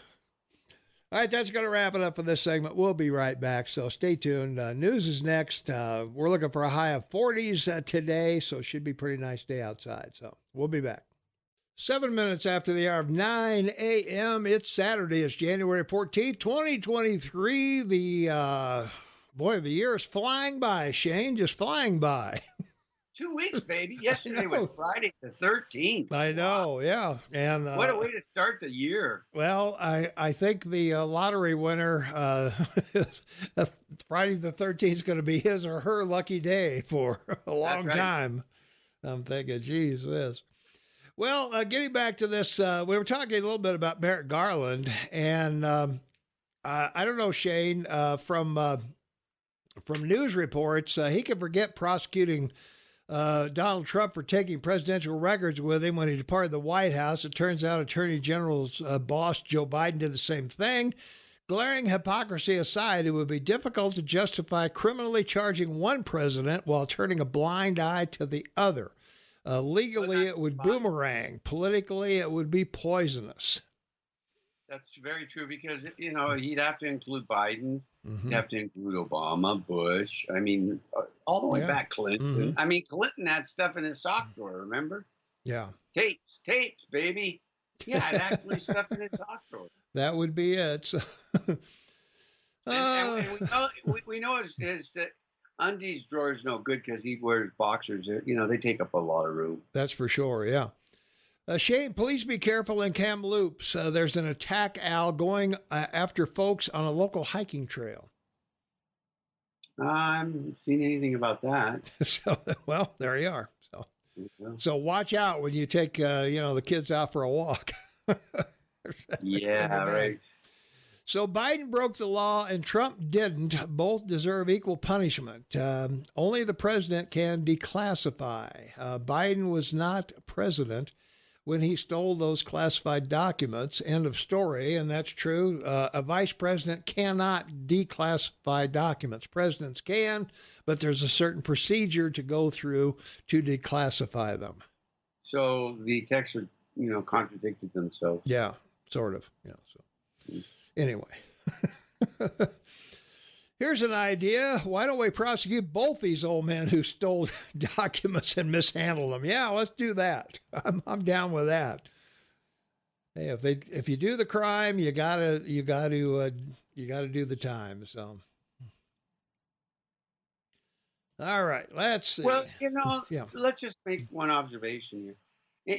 All right, that's going to wrap it up for this segment. We'll be right back, so stay tuned. News is next. We're looking for a high of 40s today, so it should be a pretty nice day outside. So we'll be back. 7 minutes after the hour of 9 a.m., it's Saturday. It's January 14th, 2023. The year is flying by, Shane, just flying by. 2 weeks, baby. Yesterday was Friday the 13th. I know, wow. Yeah. And what a way to start the year. Well, I think the lottery winner, Friday the 13th is going to be his or her lucky day for a long time. I'm thinking, geez whiz. Well, getting back to this, we were talking a little bit about Merrick Garland, and I don't know, Shane, from news reports, he could forget prosecuting Donald Trump for taking presidential records with him when he departed the White House. It turns out Attorney General's boss, Joe Biden, did the same thing. Glaring hypocrisy aside, it would be difficult to justify criminally charging one president while turning a blind eye to the other. Legally, it would boomerang. Politically, it would be poisonous. That's very true because, he'd have to include Biden. He'd have to include Obama, Bush. I mean, all the way back Clinton. I mean, Clinton had stuff in his sock drawer, remember? Yeah. Tapes, baby. Yeah, it actually stuff in his sock drawer. That would be it. And we know his undies drawer is no good because he wears boxers. They take up a lot of room. That's for sure, yeah. Shane, please be careful in Kamloops. There's an attack owl going after folks on a local hiking trail. I haven't seen anything about that. Well, there you are. So watch out when you take, the kids out for a walk. Yeah, right. So Biden broke the law and Trump didn't. Both deserve equal punishment. Only the president can declassify. Biden was not president when he stole those classified documents. End of story. And that's true. A vice president cannot declassify documents. Presidents can, but there's a certain procedure to go through to declassify them. So the texts are, contradicted themselves. Yeah, sort of. Yeah. So anyway, here's an idea. Why don't we prosecute both these old men who stole documents and mishandled them? Yeah, let's do that. I'm down with that. Hey, if you do the crime, you gotta do the time. So, All right, let's see. Well, Yeah. let's just make one observation here.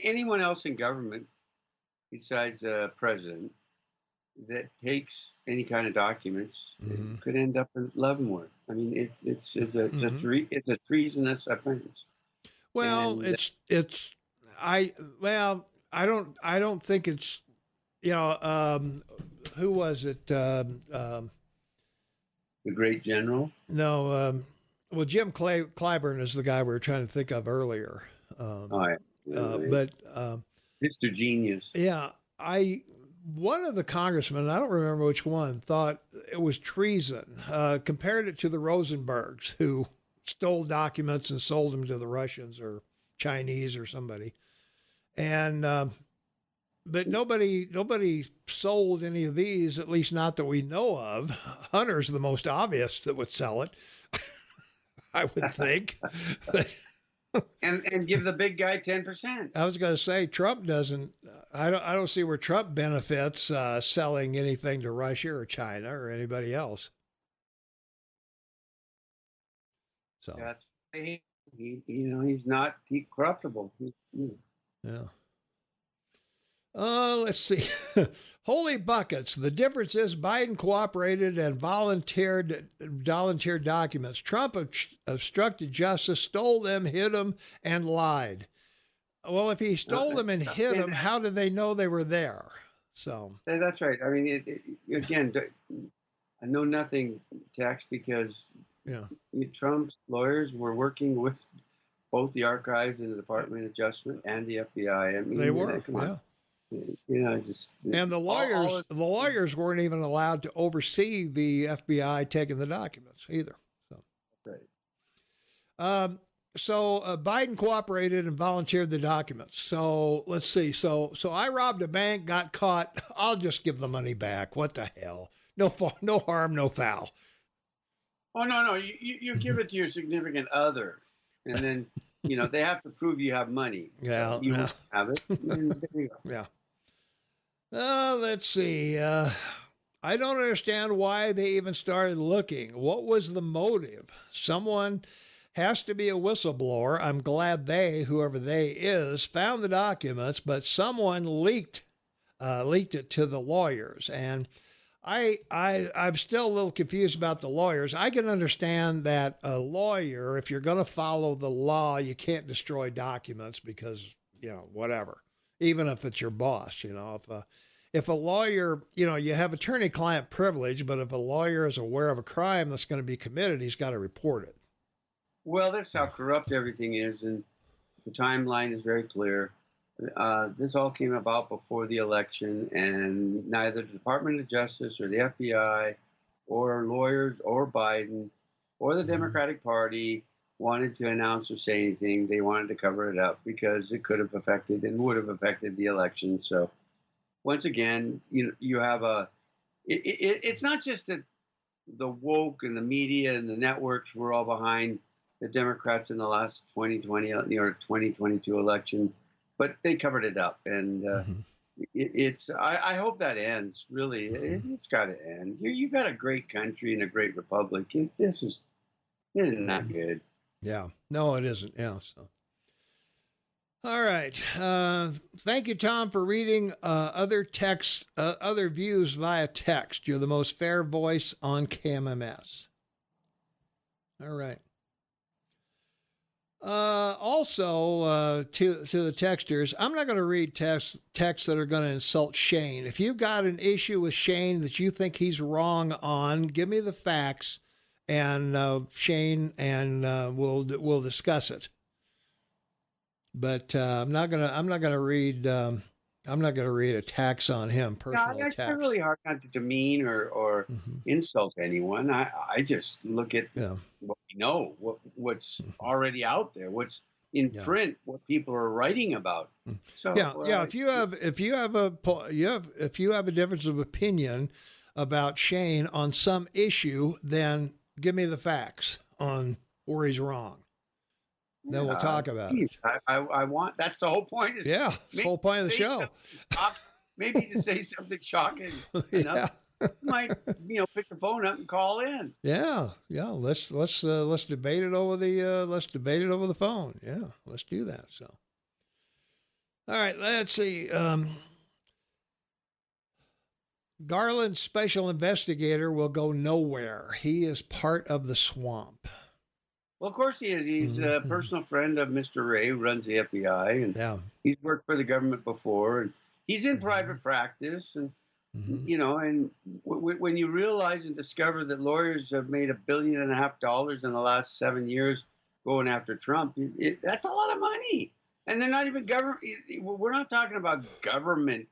Anyone else in government besides the president that takes any kind of documents could end up in Leavenworth. I mean, it's a treasonous offense. Well, And I don't think it's, who was it? the great general. No, well, Jim Clyburn is the guy we were trying to think of earlier. Yeah. But Mr. Genius. yeah, one of the congressmen, I don't remember which one, thought it was treason. Compared it to the Rosenbergs, who stole documents and sold them to the Russians or Chinese or somebody. And but nobody sold any of these, at least not that we know of. Hunter's the most obvious that would sell it, I would think. and give the big guy 10%. I was going to say Trump doesn't. I don't see where Trump benefits selling anything to Russia or China or anybody else. So That's he's not corruptible. yeah. Let's see. Holy buckets. The difference is Biden cooperated and volunteered documents. Trump obstructed justice, stole them, hid them, and lied. Well, if he stole them and hid them, how did they know they were there? So that's right. I mean, again, I know nothing, Tex, because Trump's lawyers were working with both the archives and the Department of Justice and the FBI. I mean, they were. And the lawyers weren't even allowed to oversee the FBI taking the documents either. So, right. So Biden cooperated and volunteered the documents. So let's see. So I robbed a bank, got caught. I'll just give the money back. What the hell? No harm, no foul. Oh no! You give it to your significant other, and then they have to prove you have money. Yeah, you have it. And there you go. Yeah. Let's see. I don't understand why they even started looking. What was the motive? Someone has to be a whistleblower. I'm glad whoever they is, found the documents, but someone leaked it to the lawyers. And I'm still a little confused about the lawyers. I can understand that a lawyer, if you're going to follow the law, you can't destroy documents because, whatever, even if it's your boss, if a lawyer, you have attorney-client privilege, but if a lawyer is aware of a crime that's going to be committed, he's got to report it. Well, that's how corrupt everything is, and the timeline is very clear. This all came about before the election, and neither the Department of Justice or the FBI or lawyers or Biden or the Democratic Party wanted to announce or say anything. They wanted to cover it up because it could have affected and would have affected the election. So once again, you have it's not just that the woke and the media and the networks were all behind the Democrats in the last 2020 or 2022 election, but they covered it up. And I hope that ends, really. It's got to end. You've got a great country and a great republic. This is not good. Yeah. No, it isn't. Yeah. So. All right. Thank you, Tom, for reading other views via text. You're the most fair voice on KMMS. All right. Also, to the texters, I'm not going to read texts that are going to insult Shane. If you've got an issue with Shane that you think he's wrong on, give me the facts, and Shane and we'll discuss it. But I'm not gonna read attacks on him, personal attacks. It's really hard not to demean or insult anyone. I just look at what we know, what's already out there, what's in print, what people are writing about. So if you have a difference of opinion about Shane on some issue, then give me the facts on where he's wrong. Then we'll talk about it. I want. That's the whole point. That's the whole point of the show. Maybe to say something shocking. might, pick the phone up and call in. Yeah. Let's debate it over the phone. Yeah, let's do that. So, all right, let's see. Garland's special investigator will go nowhere. He is part of the swamp. Well, of course he is. He's a personal friend of Mr. Ray, who runs the FBI, and he's worked for the government before, and he's in private practice, and and when you realize and discover that lawyers have made $1.5 billion in the last 7 years going after Trump, that's a lot of money, and they're not even government. We're not talking about government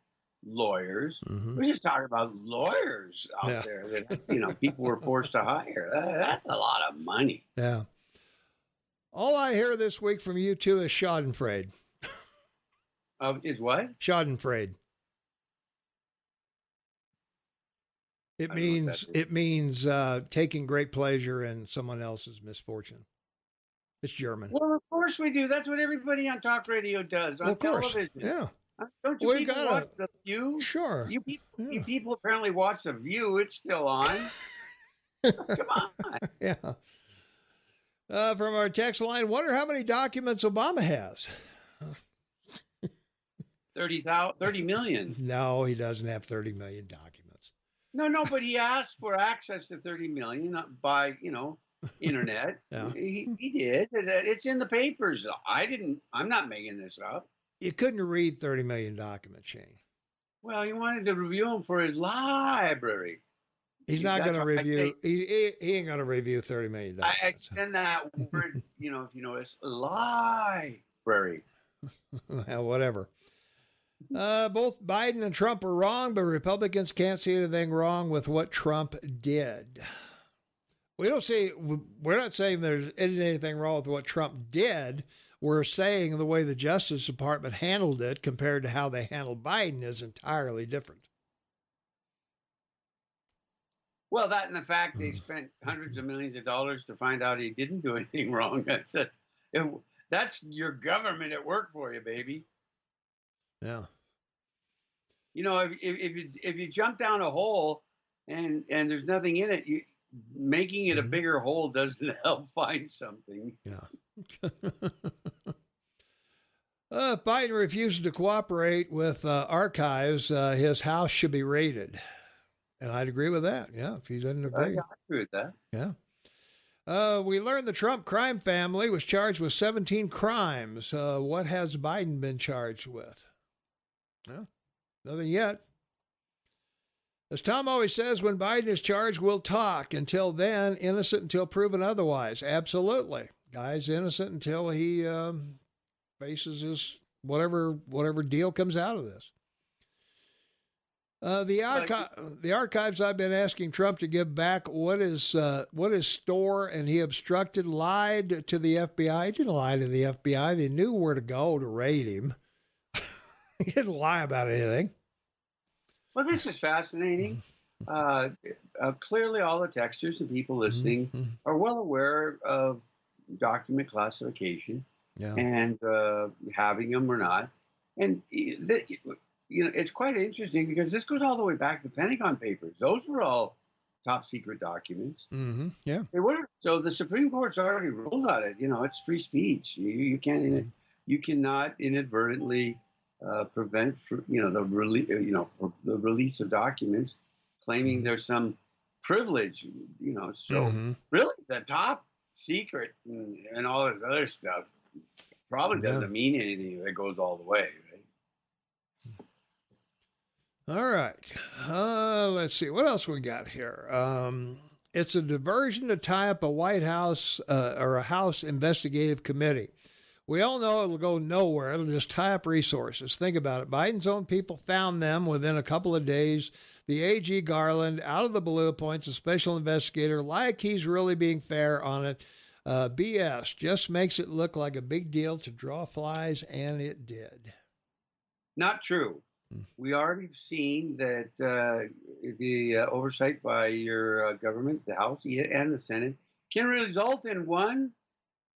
lawyers. We're just talking about lawyers out there that people were forced to hire. That's a lot of money. Yeah. All I hear this week from you two is schadenfreude. Is what? Schadenfreude. It means taking great pleasure in someone else's misfortune. It's German. Well, of course we do. That's what everybody on talk radio does on television. Yeah. Don't you people watch The View? Sure. You people apparently watch The View. It's still on. Come on. Yeah. From our text line, wonder how many documents Obama has. 30 million. No, he doesn't have 30 million documents. No, but he asked for access to 30 million by, internet. Yeah. He did. It's in the papers. I'm not making this up. You couldn't read 30 million documents, Shane. Well, he wanted to review them for his library. He's not going to review. He ain't going to review 30 million documents. I extend that word, if you notice, library. Well, whatever. Both Biden and Trump are wrong, but Republicans can't see anything wrong with what Trump did. We're not saying there's anything wrong with what Trump did. We're saying the way the Justice Department handled it compared to how they handled Biden is entirely different. Well, that and the fact they spent hundreds of millions of dollars to find out he didn't do anything wrong. That's your government at work for you, baby. Yeah. If you jump down a hole and there's nothing in it, making it a bigger hole doesn't help find something. Yeah. Biden refuses to cooperate with archives. His house should be raided. And I'd agree with that. Yeah, if he doesn't agree. I agree with that. Yeah. We learned the Trump crime family was charged with 17 crimes. What has Biden been charged with? Well, nothing yet. As Tom always says, when Biden is charged, we'll talk. Until then, innocent until proven otherwise. Absolutely. Guy's innocent until he faces his whatever deal comes out of this. The archives I've been asking Trump to give back. What is store? And he obstructed, lied to the FBI. He didn't lie to the FBI. They knew where to go to raid him. He didn't lie about anything. Well, this is fascinating. Clearly, all the texters and people listening are well aware of document classification and having them or not. And it's quite interesting because this goes all the way back to the Pentagon Papers. Those were all top secret documents. Mm-hmm. Yeah, they were. So the Supreme Court's already ruled on it. It's free speech. You cannot inadvertently prevent the release of documents, claiming there's some privilege. So really, the top secret and all this other stuff probably doesn't mean anything if it goes all the way. All right. Let's see. What else we got here? It's a diversion to tie up a White House or a House investigative committee. We all know it'll go nowhere. It'll just tie up resources. Think about it. Biden's own people found them within a couple of days. The AG Garland, out of the blue, appoints a special investigator like he's really being fair on it. BS. Just makes it look like a big deal to draw flies, and it did. Not true. We already seen that the oversight by your government, the House and the Senate, can result in 1,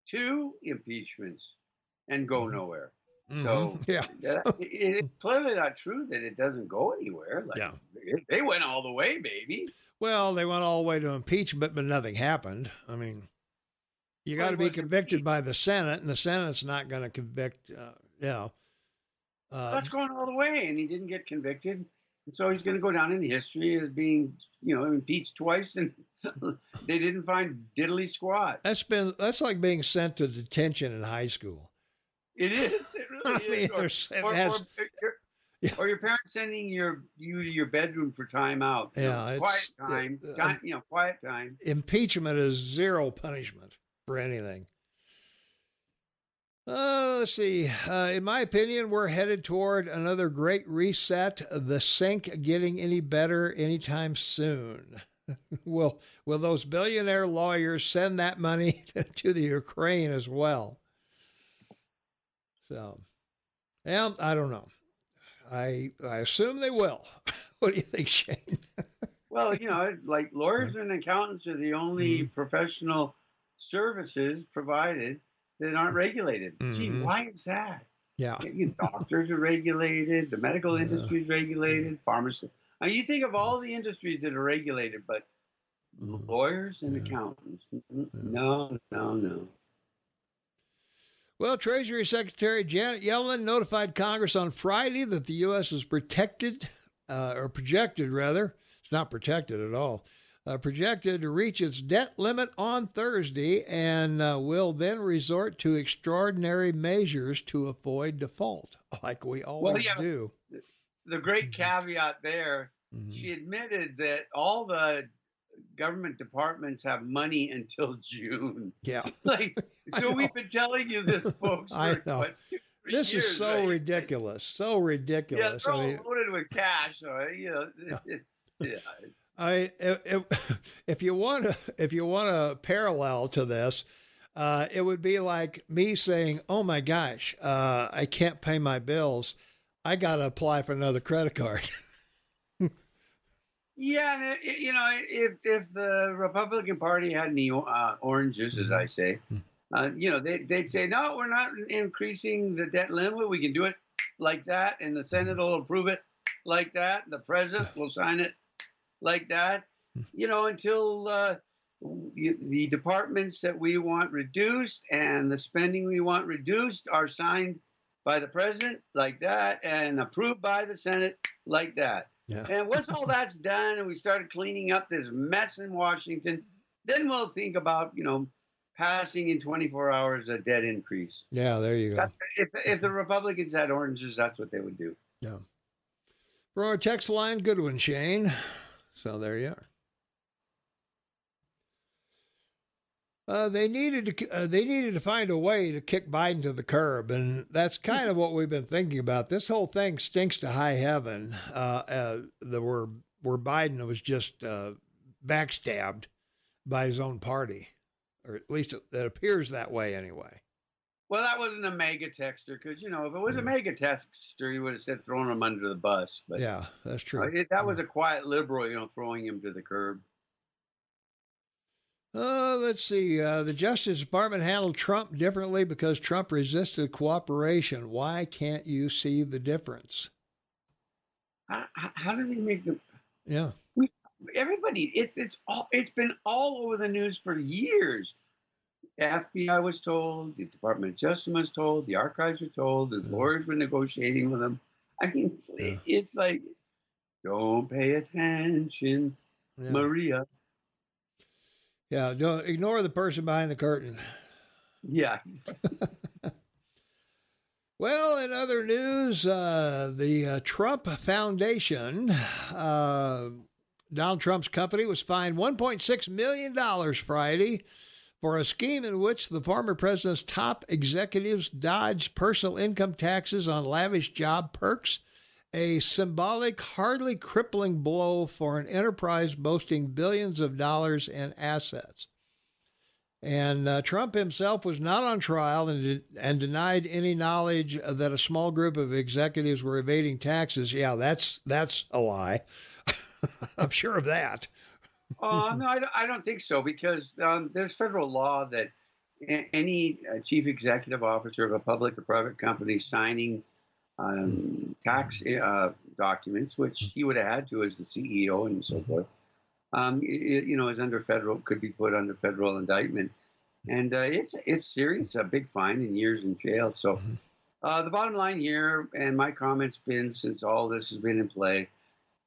2 impeachments and go nowhere. So yeah, it's clearly not true that it doesn't go anywhere. Like, yeah. they went all the way, baby. Well, they went all the way to impeachment, but nothing happened. I mean, you got to be convicted by the Senate, and the Senate's not going to convict. That's going all the way, and he didn't get convicted, and so he's going to go down in history as being, impeached twice, and they didn't find diddly squat. That's like being sent to detention in high school. It is. It really is. Or your parents sending you to your bedroom for time out. Quiet time. Quiet time. Impeachment is zero punishment for anything. Let's see. In my opinion, we're headed toward another great reset. The sink getting any better anytime soon. Will those billionaire lawyers send that money to the Ukraine as well? So, yeah, I don't know. I assume they will. What do you think, Shane? Well, like lawyers and accountants are the only professional services provided that aren't regulated. Gee, why is that? Yeah. Doctors are regulated. The medical industry is regulated. Pharmacists. Now, you think of all the industries that are regulated, but lawyers and accountants, no. Well, Treasury Secretary Janet Yellen notified Congress on Friday that the U.S. is projected, it's not protected at all, projected to reach its debt limit on Thursday and will then resort to extraordinary measures to avoid default, like we always do. The great caveat there, she admitted that all the government departments have money until June. Yeah. We've been telling you this, folks, for I know. What, 2-3 this years, is so right? ridiculous. So ridiculous. Yeah, they're all loaded with cash. So, if you want a parallel to this, it would be like me saying, "Oh my gosh, I can't pay my bills. I got to apply for another credit card." Yeah, if the Republican Party had any oranges, as I say, they'd say, no, we're not increasing the debt limit. We can do it like that, and the Senate will approve it like that. The president will sign it like that. Until the departments that we want reduced and the spending we want reduced are signed by the president like that and approved by the Senate like that. Yeah. And once all that's done and we started cleaning up this mess in Washington, then we'll think about, passing in 24 hours a debt increase. Yeah, there you go. If the Republicans had oranges, that's what they would do. Yeah. For our text line, good one, Shane. So there you are. They needed to find a way to kick Biden to the curb, and that's kind of what we've been thinking about. This whole thing stinks to high heaven. Where Biden was just backstabbed by his own party, or at least it appears that way anyway. Well, that wasn't a mega texter, because if it was a mega texter, he would have said throwing him under the bus. But yeah, that's true. That was a quiet liberal, throwing him to the curb. Let's see. The Justice Department handled Trump differently because Trump resisted cooperation. Why can't you see the difference? How do they make the? Yeah. Everybody, it's been all over the news for years. The FBI was told, the Department of Justice was told, the archives were told, the lawyers were negotiating with them. I mean, it's like, don't pay attention, Maria. Yeah, don't ignore the person behind the curtain. Yeah. Well, in other news, the Trump Foundation, Donald Trump's company, was fined $1.6 million Friday for a scheme in which the former president's top executives dodged personal income taxes on lavish job perks, a symbolic, hardly crippling blow for an enterprise boasting billions of dollars in assets. And Trump himself was not on trial and denied any knowledge that a small group of executives were evading taxes. Yeah, that's a lie. I'm sure of that. No, I don't think so, because there's federal law that any chief executive officer of a public or private company signing tax documents, which he would have had to as the CEO and so forth, is under could be put under federal indictment. And it's serious, a big fine and years in jail. So the bottom line here, and my comments been since all this has been in play,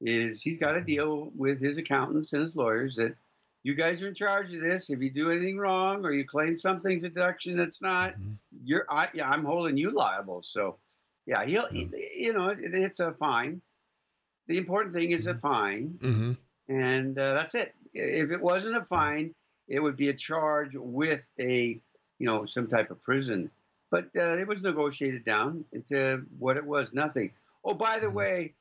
is he's got to deal with his accountants and his lawyers that you guys are in charge of this. If you do anything wrong or you claim something's a deduction that's not, I'm holding you liable. So, yeah, it's a fine. The important thing is a fine, and that's it. If it wasn't a fine, it would be a charge with some type of prison. But it was negotiated down into what it was, nothing. Oh, by the way,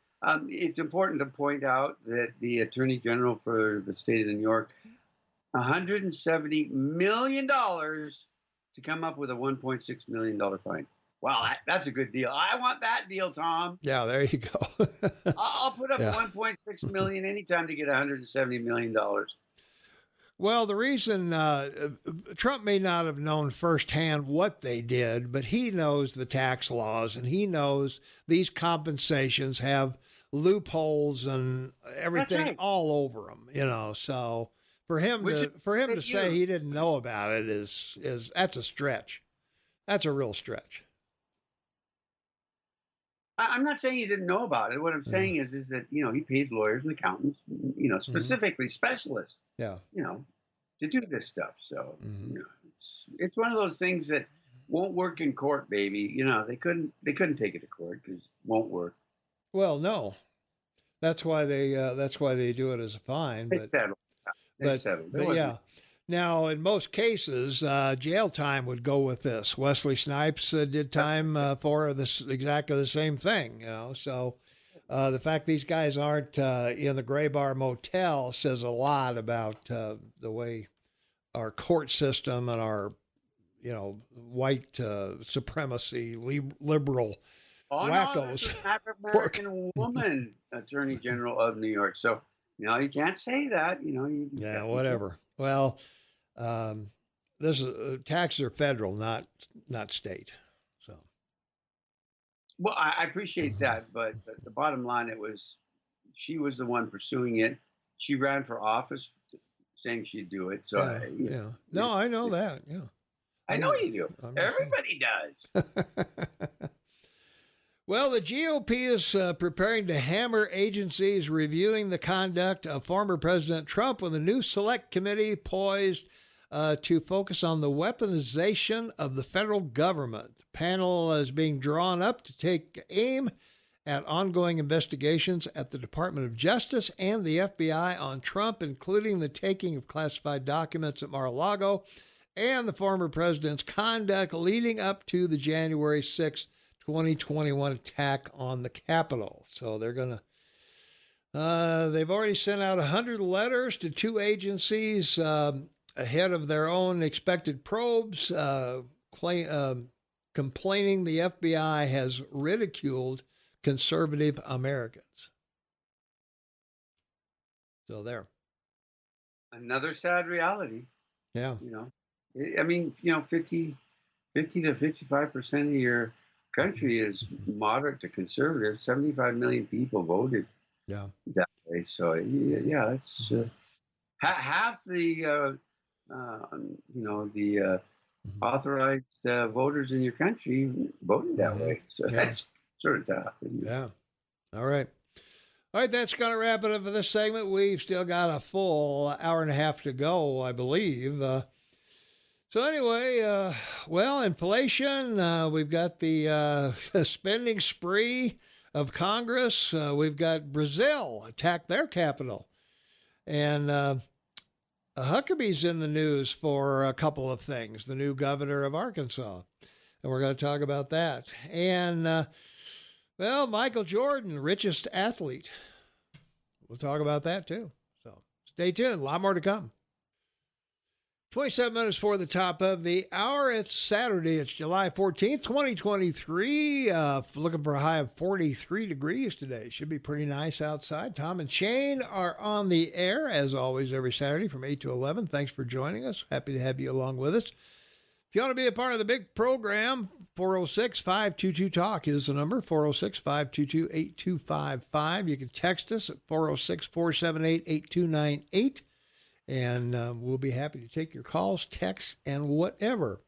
it's important to point out that the Attorney General for the state of New York, $170 million to come up with a $1.6 million fine. Wow, that's a good deal. I want that deal, Tom. Yeah, there you go. I'll put up $1.6 million anytime to get $170 million. Well, the reason Trump may not have known firsthand what they did, but he knows the tax laws and he knows these compensations have loopholes and everything all over them, So for him to say he didn't know about it is that's a stretch. That's a real stretch. I'm not saying he didn't know about it. What I'm saying is that, he pays lawyers and accountants, specifically specialists, to do this stuff. So, it's one of those things that won't work in court, baby. They couldn't take it to court because it won't work. Well, no, that's why they do it as a fine. They settle. But yeah. Now, in most cases, jail time would go with this. Wesley Snipes did time for this exactly the same thing, So the fact these guys aren't in the Gray Bar Motel says a lot about the way our court system and our, white supremacy, liberal wackos. No, African American woman Attorney General of New York. So, you can't say that. Yeah, whatever. Well, this is taxes are federal, not state. So, well, I appreciate that, but the bottom line, she was the one pursuing it. She ran for office, saying she'd do it. So, no, I know that. Yeah, I know you do. Everybody does. Well, the GOP is preparing to hammer agencies reviewing the conduct of former President Trump with a new select committee poised to focus on the weaponization of the federal government. The panel is being drawn up to take aim at ongoing investigations at the Department of Justice and the FBI on Trump, including the taking of classified documents at Mar-a-Lago and the former president's conduct leading up to the January 6th 2021 attack on the Capitol. So they're going to, they've already sent out 100 letters to two agencies ahead of their own expected probes, complaining the FBI has ridiculed conservative Americans. So there. Another sad reality. Yeah. 50 to 55% of your country is moderate to conservative. 75 million people voted that way. So it's half the authorized voters in your country voted that way. So that's sort of tough. Yeah. All right, that's going to wrap it up for this segment. We've still got a full hour and a half to go, I believe. So anyway, inflation, we've got the spending spree of Congress. We've got Brazil attack their capital. And Huckabee's in the news for a couple of things, the new governor of Arkansas. And we're going to talk about that. And, Michael Jordan, richest athlete. We'll talk about that too. So stay tuned. A lot more to come. 27 minutes for the top of the hour. It's Saturday. It's July 14th, 2023. Looking for a high of 43 degrees today. Should be pretty nice outside. Tom and Shane are on the air, as always, every Saturday from 8 to 11. Thanks for joining us. Happy to have you along with us. If you want to be a part of the big program, 406-522-TALK is the number, 406-522-8255. You can text us at 406-478-8298, and we'll be happy to take your calls, texts, and whatever.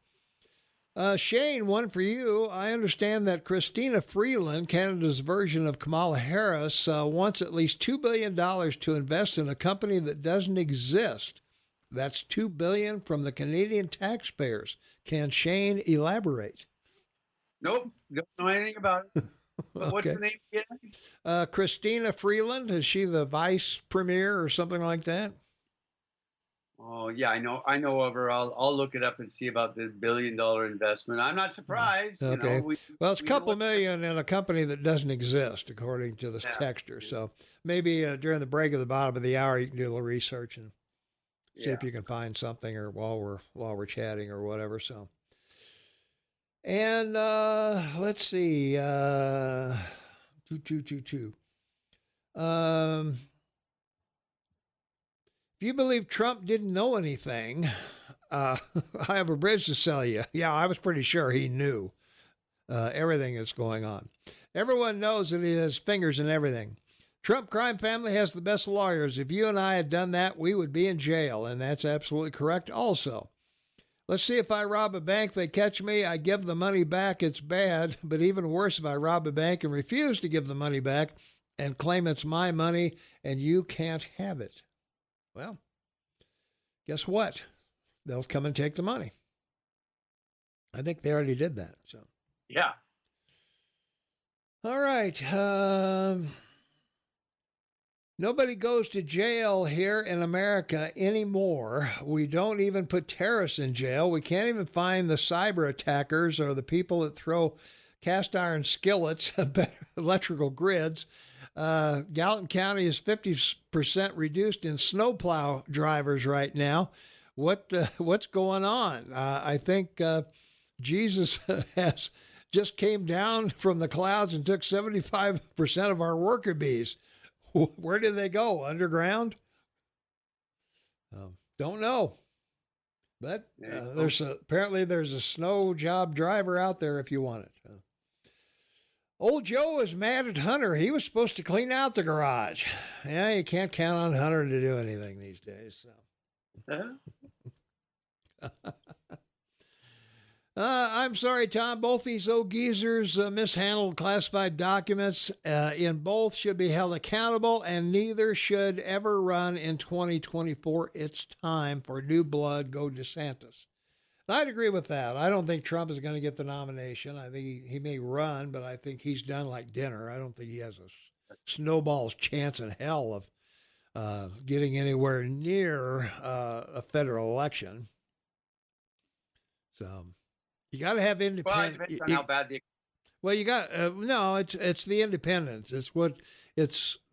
Shane, one for you. I understand that Christina Freeland, Canada's version of Kamala Harris, wants at least $2 billion to invest in a company that doesn't exist. That's $2 billion from the Canadian taxpayers. Can Shane elaborate? Nope, don't know anything about it. Okay. What's the name again? Christina Freeland. Is she the vice premier or something like that? Oh yeah, I know of her. I'll look it up and see about the $1 billion investment. I'm not surprised. Okay. Well, it's a couple know million in a company that doesn't exist, according to this texter. So maybe during the break at the bottom of the hour, you can do a little research and see if you can find something, or while we're chatting or whatever. So, and let's see, 2222. If you believe Trump didn't know anything, I have a bridge to sell you. Yeah, I was pretty sure he knew everything that's going on. Everyone knows that he has fingers in everything. Trump crime family has the best lawyers. If you and I had done that, we would be in jail, and that's absolutely correct also. Let's see, if I rob a bank, they catch me, I give the money back, it's bad. But even worse, if I rob a bank and refuse to give the money back and claim it's my money and you can't have it. Well, guess what? They'll come and take the money. I think they already did that. So, yeah. All right. Nobody goes to jail here in America anymore. We don't even put terrorists in jail. We can't even find the cyber attackers or the people that throw cast iron skillets at electrical grids. Gallatin County is 50% reduced in snowplow drivers right now. What's going on? I think Jesus has just came down from the clouds and took 75% of our worker bees. Where did they go? Underground? Don't know. But apparently there's a snow job driver out there if you want it. Old Joe is mad at Hunter. He was supposed to clean out the garage. Yeah, you can't count on Hunter to do anything these days. So. I'm sorry, Tom. Both these old geezers mishandled classified documents. In both should be held accountable, and neither should ever run in 2024. It's time for new blood. Go DeSantis. I'd agree with that. I don't think Trump is going to get the nomination. I think he may run, but I think he's done like dinner. I don't think he has a snowball's chance in hell of getting anywhere near a federal election. So you got to have independent. Well, it depends on how bad the. Well, you got no. It's the independents. It's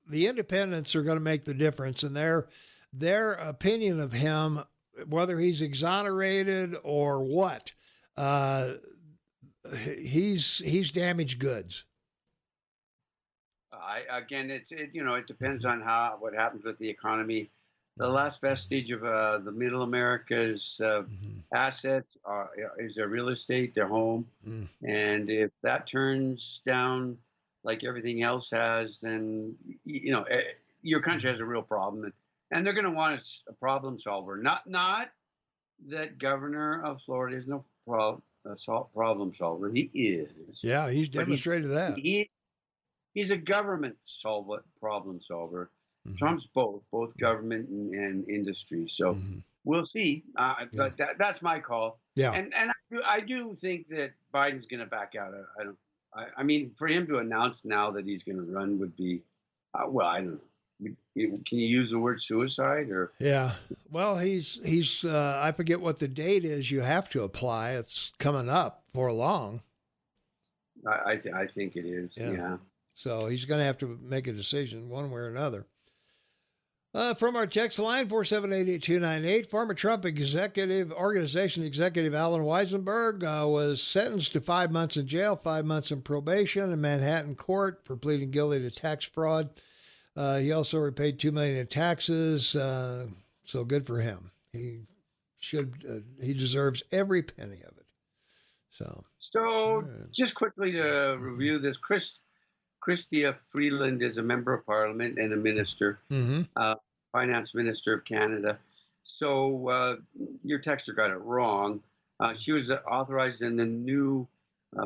the independents are going to make the difference, and their opinion of him, whether he's exonerated or what, he's damaged goods. It depends on what happens with the economy. The last vestige of the Middle America's assets is their real estate, their home, and if that turns down like everything else has, then your country has a real problem. And they're going to want a problem solver. Not that governor of Florida is no problem solver. He is. Yeah, he's demonstrated that. He's a government problem solver. Mm-hmm. Trump's both government and industry. So we'll see. But that's my call. Yeah. And I do think that Biden's going to back out. I mean, for him to announce now that he's going to run would be, I don't know. Can you use the word suicide or? Yeah. Well, he's I forget what the date is. You have to apply. It's coming up for long. I think it is. Yeah. So he's going to have to make a decision one way or another. From our text line, 4788298, former Trump organization executive Alan Weisenberg was sentenced to 5 months in jail, 5 months in probation in Manhattan court for pleading guilty to tax fraud. He also repaid $2 million in taxes, so good for him. He deserves every penny of it. So just quickly to review this, Chrystia Freeland is a member of Parliament and a minister, finance minister of Canada. So your texter got it wrong. She was authorized in the new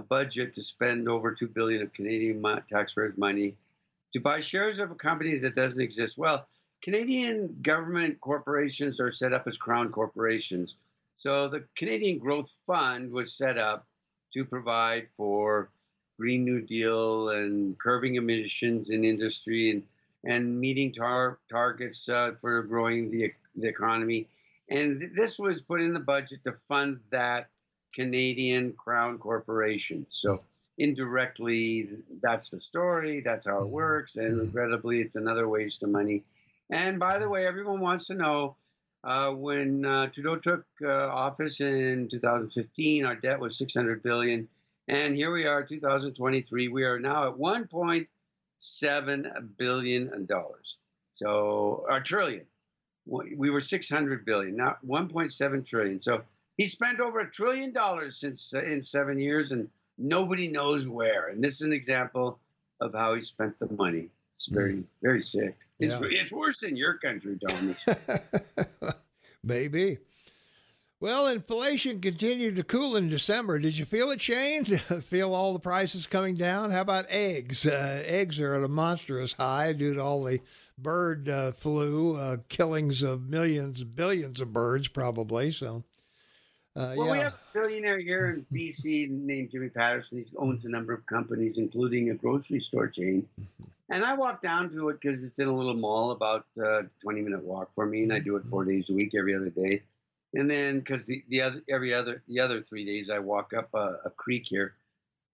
budget to spend over $2 billion of Canadian taxpayers' money to buy shares of a company that doesn't exist. Well, Canadian government corporations are set up as crown corporations. So the Canadian Growth Fund was set up to provide for Green New Deal and curbing emissions in industry and meeting targets for growing the economy. And this was put in the budget to fund that Canadian Crown Corporation. So indirectly, that's the story. That's how it works. And regrettably, it's another waste of money. And by the way, everyone wants to know, when Trudeau took office in 2015, our debt was $600 billion. And here we are, 2023. We are now at $1.7 billion. So, a trillion. We were 600 billion, now 1.7 trillion. So he spent over $1 trillion since in 7 years, and nobody knows where. And this is an example of how he spent the money. It's very, very sick. It's worse than your country, Thomas. Maybe. Well, inflation continued to cool in December. Did you feel it, Shane? Feel all the prices coming down? How about eggs? Eggs are at a monstrous high due to all the bird flu, killings of millions, billions of birds, probably. So, well, we have a billionaire here in BC named Jimmy Patterson. He owns a number of companies, including a grocery store chain. And I walk down to it because it's in a little mall, about a 20-minute walk for me, and I do it 4 days a week, every other day. And then, because the other 3 days, I walk up a creek here.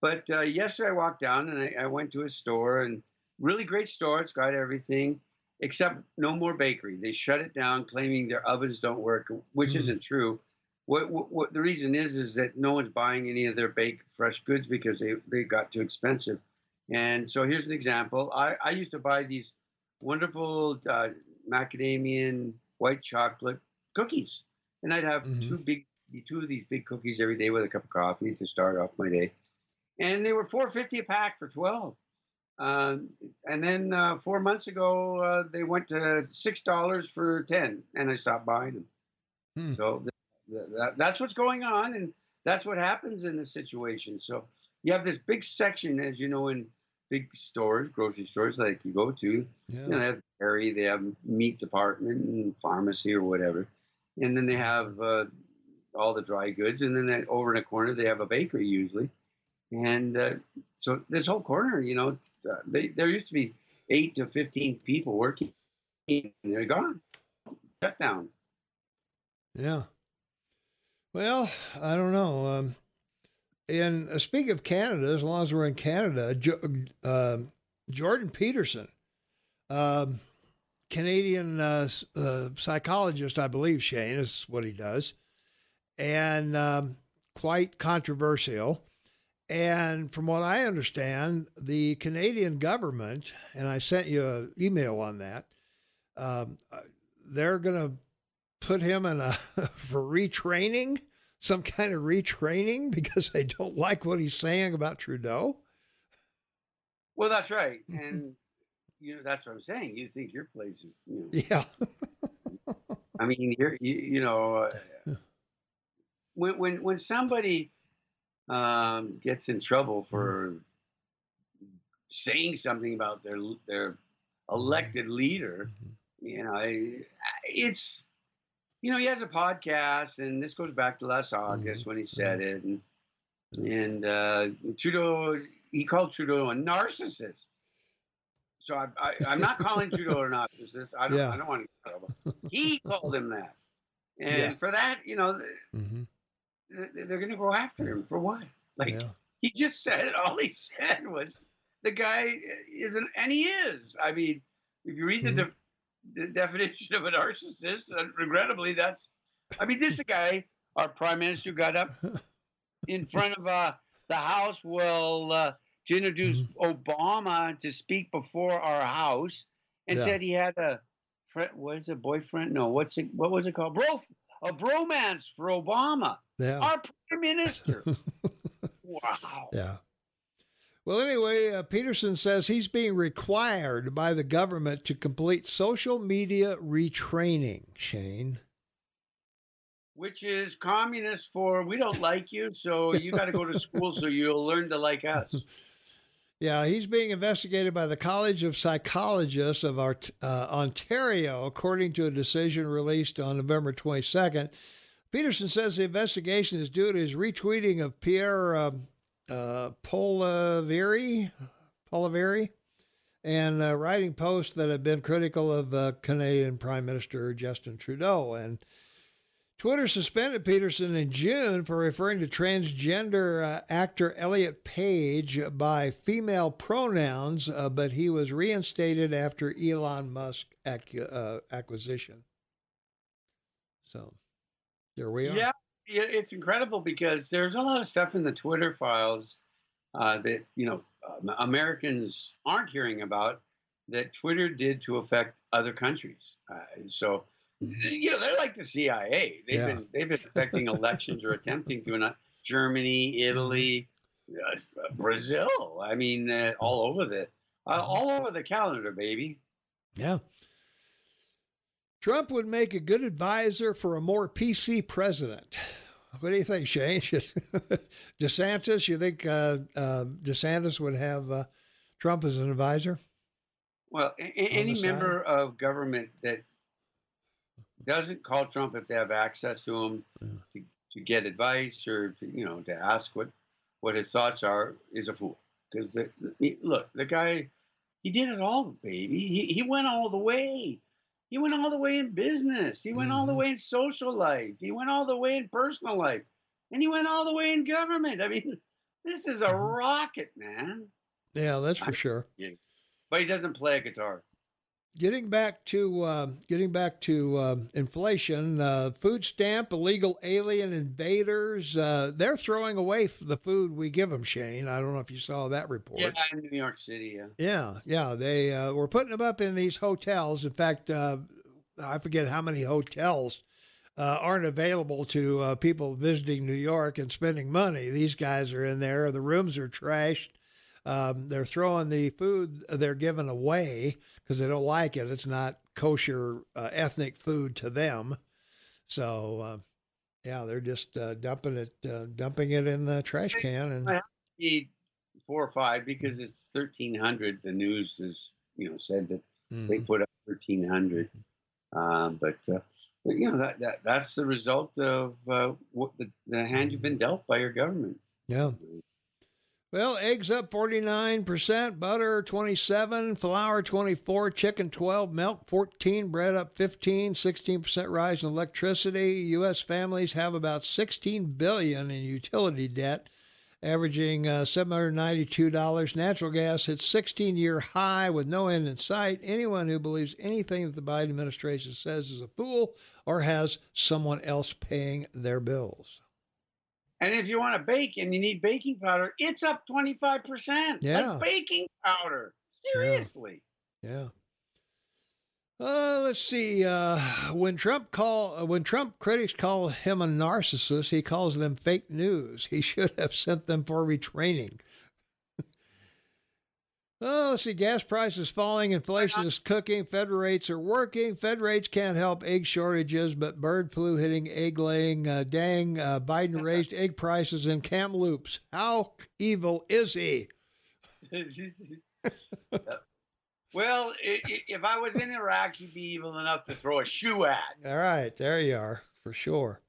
But yesterday, I walked down and I went to a store, and really great store. It's got everything except no more bakery. They shut it down, claiming their ovens don't work, which isn't true. What the reason is that no one's buying any of their baked fresh goods because they got too expensive. And so here's an example. I used to buy these wonderful macadamian white chocolate cookies. And I'd have two of these big cookies every day with a cup of coffee to start off my day. And they were $4.50 a pack for 12. And then 4 months ago, they went to $6 for 10, and I stopped buying them. So that's what's going on, and that's what happens in this situation. So you have this big section, as you know, in big stores, grocery stores like you go to. You know, they have dairy, they have meat department and pharmacy or whatever. And then they have all the dry goods. And then over in a corner, they have a bakery usually. And so this whole corner, you know, there used to be 8 to 15 people working, and they're gone. Shut down. Yeah. Well, I don't know. And speaking of Canada, as long as we're in Canada, Jordan Peterson, Canadian psychologist, I believe, Shane, is what he does, and quite controversial. And from what I understand, the Canadian government, and I sent you an email on that, they're going to put him in for retraining, some kind of retraining, because they don't like what he's saying about Trudeau. Well, that's right. And, you know, that's what I'm saying. You think your place is, you know. Yeah. I mean, you know, when somebody gets in trouble for saying something about their elected leader, you know, it's, you know, he has a podcast, and this goes back to last August when he said it, and Trudeau, he called Trudeau a narcissist. So I'm not calling Trudeau a narcissist. I don't want to get trouble. He called him that, and for that, you know, they're going to go after him for what? Like he just said it. All he said was the guy isn't, and he is. I mean, if you read the definition of a narcissist, regrettably, that's, I mean, this guy, our prime minister, got up in front of the House, to introduce Obama to speak before our House, and said he had a boyfriend? No, what was it called? A bromance for Obama. Our prime minister. Wow. Yeah. Well, anyway, Peterson says he's being required by the government to complete social media retraining, Shane. Which is communist for we don't like you, so you got to go to school so you'll learn to like us. Yeah, he's being investigated by the College of Psychologists of Ontario, according to a decision released on November 22nd. Peterson says the investigation is due to his retweeting of Pierre Poilievre and writing posts that have been critical of Canadian Prime Minister Justin Trudeau. And Twitter suspended Peterson in June for referring to transgender actor Elliot Page by female pronouns, but he was reinstated after Elon Musk acquisition. So there we are. Yeah, it's incredible because there's a lot of stuff in the Twitter files that, Americans aren't hearing about that Twitter did to affect other countries. They're like the CIA. They've been affecting elections or attempting to in Germany, Italy, Brazil. I mean, all over the calendar, baby. Yeah. Trump would make a good advisor for a more PC president. What do you think, Shane? DeSantis, you think DeSantis would have Trump as an advisor? Well, any member of government that doesn't call Trump if they have access to him to get advice or to ask what his thoughts are is a fool. Because the guy, he did it all, baby. He went all the way. He went all the way in business. He went all the way in social life. He went all the way in personal life. And he went all the way in government. I mean, this is a rocket, man. Yeah, that's for sure. But he doesn't play a guitar. Getting back to inflation, food stamp, illegal alien invaders, they're throwing away the food we give them, Shane. I don't know if you saw that report. Yeah, in New York City, yeah. Yeah, they were putting them up in these hotels. In fact, I forget how many hotels aren't available to people visiting New York and spending money. These guys are in there. The rooms are trashed. They're throwing the food they're giving away because they don't like it. It's not kosher ethnic food to them. So, they're just dumping it in the trash can. And I need 4 or 5 because it's 1,300. The news has said that they put up 1,300. That's the result of what the hand you've been dealt by your government. Yeah. Well, eggs up 49%, butter 27%, flour 24%, chicken 12%, milk 14%, bread up 15%, 16% rise in electricity. U.S. families have about $16 billion in utility debt, averaging $792. Natural gas hits 16-year high with no end in sight. Anyone who believes anything that the Biden administration says is a fool or has someone else paying And their bills. if you want to bake and you need baking powder, it's up 25%. Yeah. Like baking powder. Seriously. Yeah. Let's see. When Trump critics call him a narcissist, he calls them fake news. He should have sent them for retraining. Let's see. Gas prices falling. Inflation is cooking. Fed rates are working. Fed rates can't help egg shortages, but bird flu hitting egg laying. Biden raised egg prices in Kamloops. How evil is he? Well, if I was in Iraq, he'd be evil enough to throw a shoe at. All right. There you are, for sure.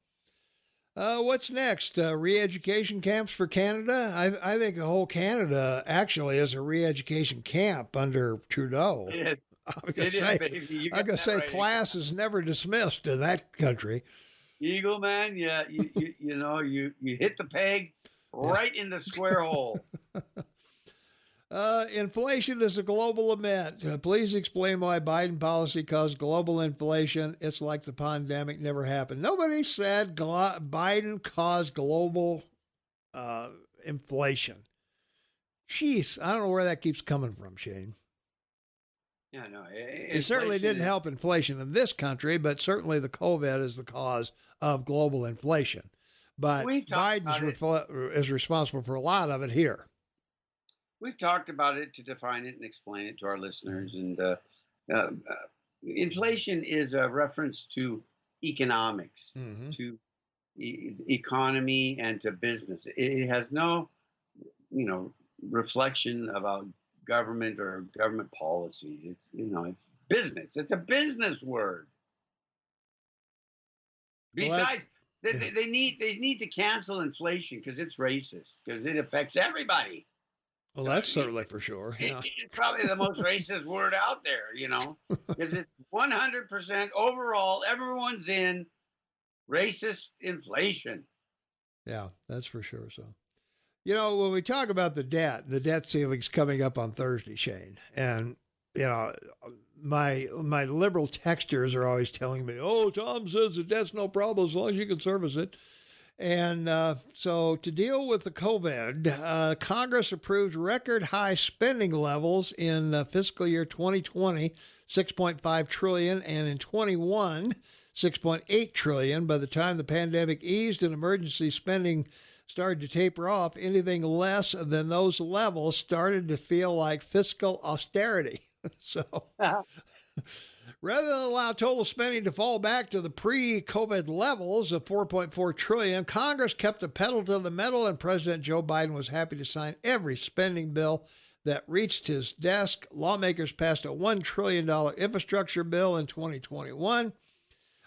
What's next? Re-education camps for Canada? I think the whole Canada actually is a re-education camp under Trudeau. It is, baby. I'm going to say class is never dismissed in that country. Eagle, man, yeah, you hit the peg right in the square hole. Inflation is a global event. Please explain why Biden policy caused global inflation. It's like the pandemic never happened. Nobody said Biden caused global inflation. Jeez, I don't know where that keeps coming from, Shane. Yeah, no. It certainly didn't help inflation in this country, but certainly the COVID is the cause of global inflation. but is responsible for a lot of it here. We've talked about it to define it and explain it to our listeners. And inflation is a reference to economics, to economy, and to business. It has no, reflection about government or government policy. It's business. It's a business word. Besides, they need to cancel inflation because it's racist, because it affects everybody. Well, that's certainly for sure. Yeah. It's probably the most racist word out there, because it's 100% overall. Everyone's in racist inflation. Yeah, that's for sure. So, when we talk about the debt ceiling's coming up on Thursday, Shane, and my liberal texters are always telling me, "Oh, Tom says the debt's no problem as long as you can service it." And so to deal with the COVID, Congress approved record high spending levels in fiscal year 2020, $6.5 trillion, and in 21, $6.8 trillion. By the time the pandemic eased and emergency spending started to taper off, anything less than those levels started to feel like fiscal austerity. So rather than allow total spending to fall back to the pre-COVID levels of $4.4 trillion, Congress kept the pedal to the metal, and President Joe Biden was happy to sign every spending bill that reached his desk. Lawmakers passed a $1 trillion infrastructure bill in 2021,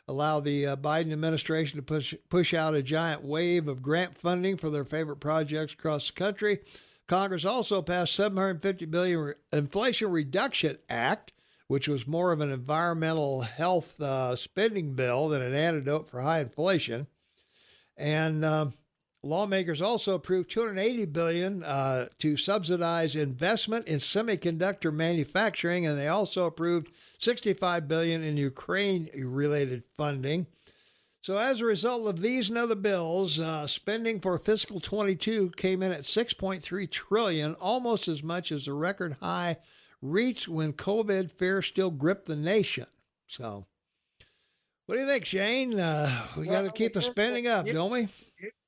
allow the Biden administration to push out a giant wave of grant funding for their favorite projects across the country. Congress also passed $750 billion Inflation Reduction Act, which was more of an environmental health spending bill than an antidote for high inflation. And lawmakers also approved $280 billion to subsidize investment in semiconductor manufacturing, and they also approved $65 billion in Ukraine-related funding. So as a result of these and other bills, spending for fiscal 22 came in at $6.3 trillion, almost as much as the record high reached when COVID fear still gripped the nation. So what do you think, Shane? We got to keep the spending up, don't we?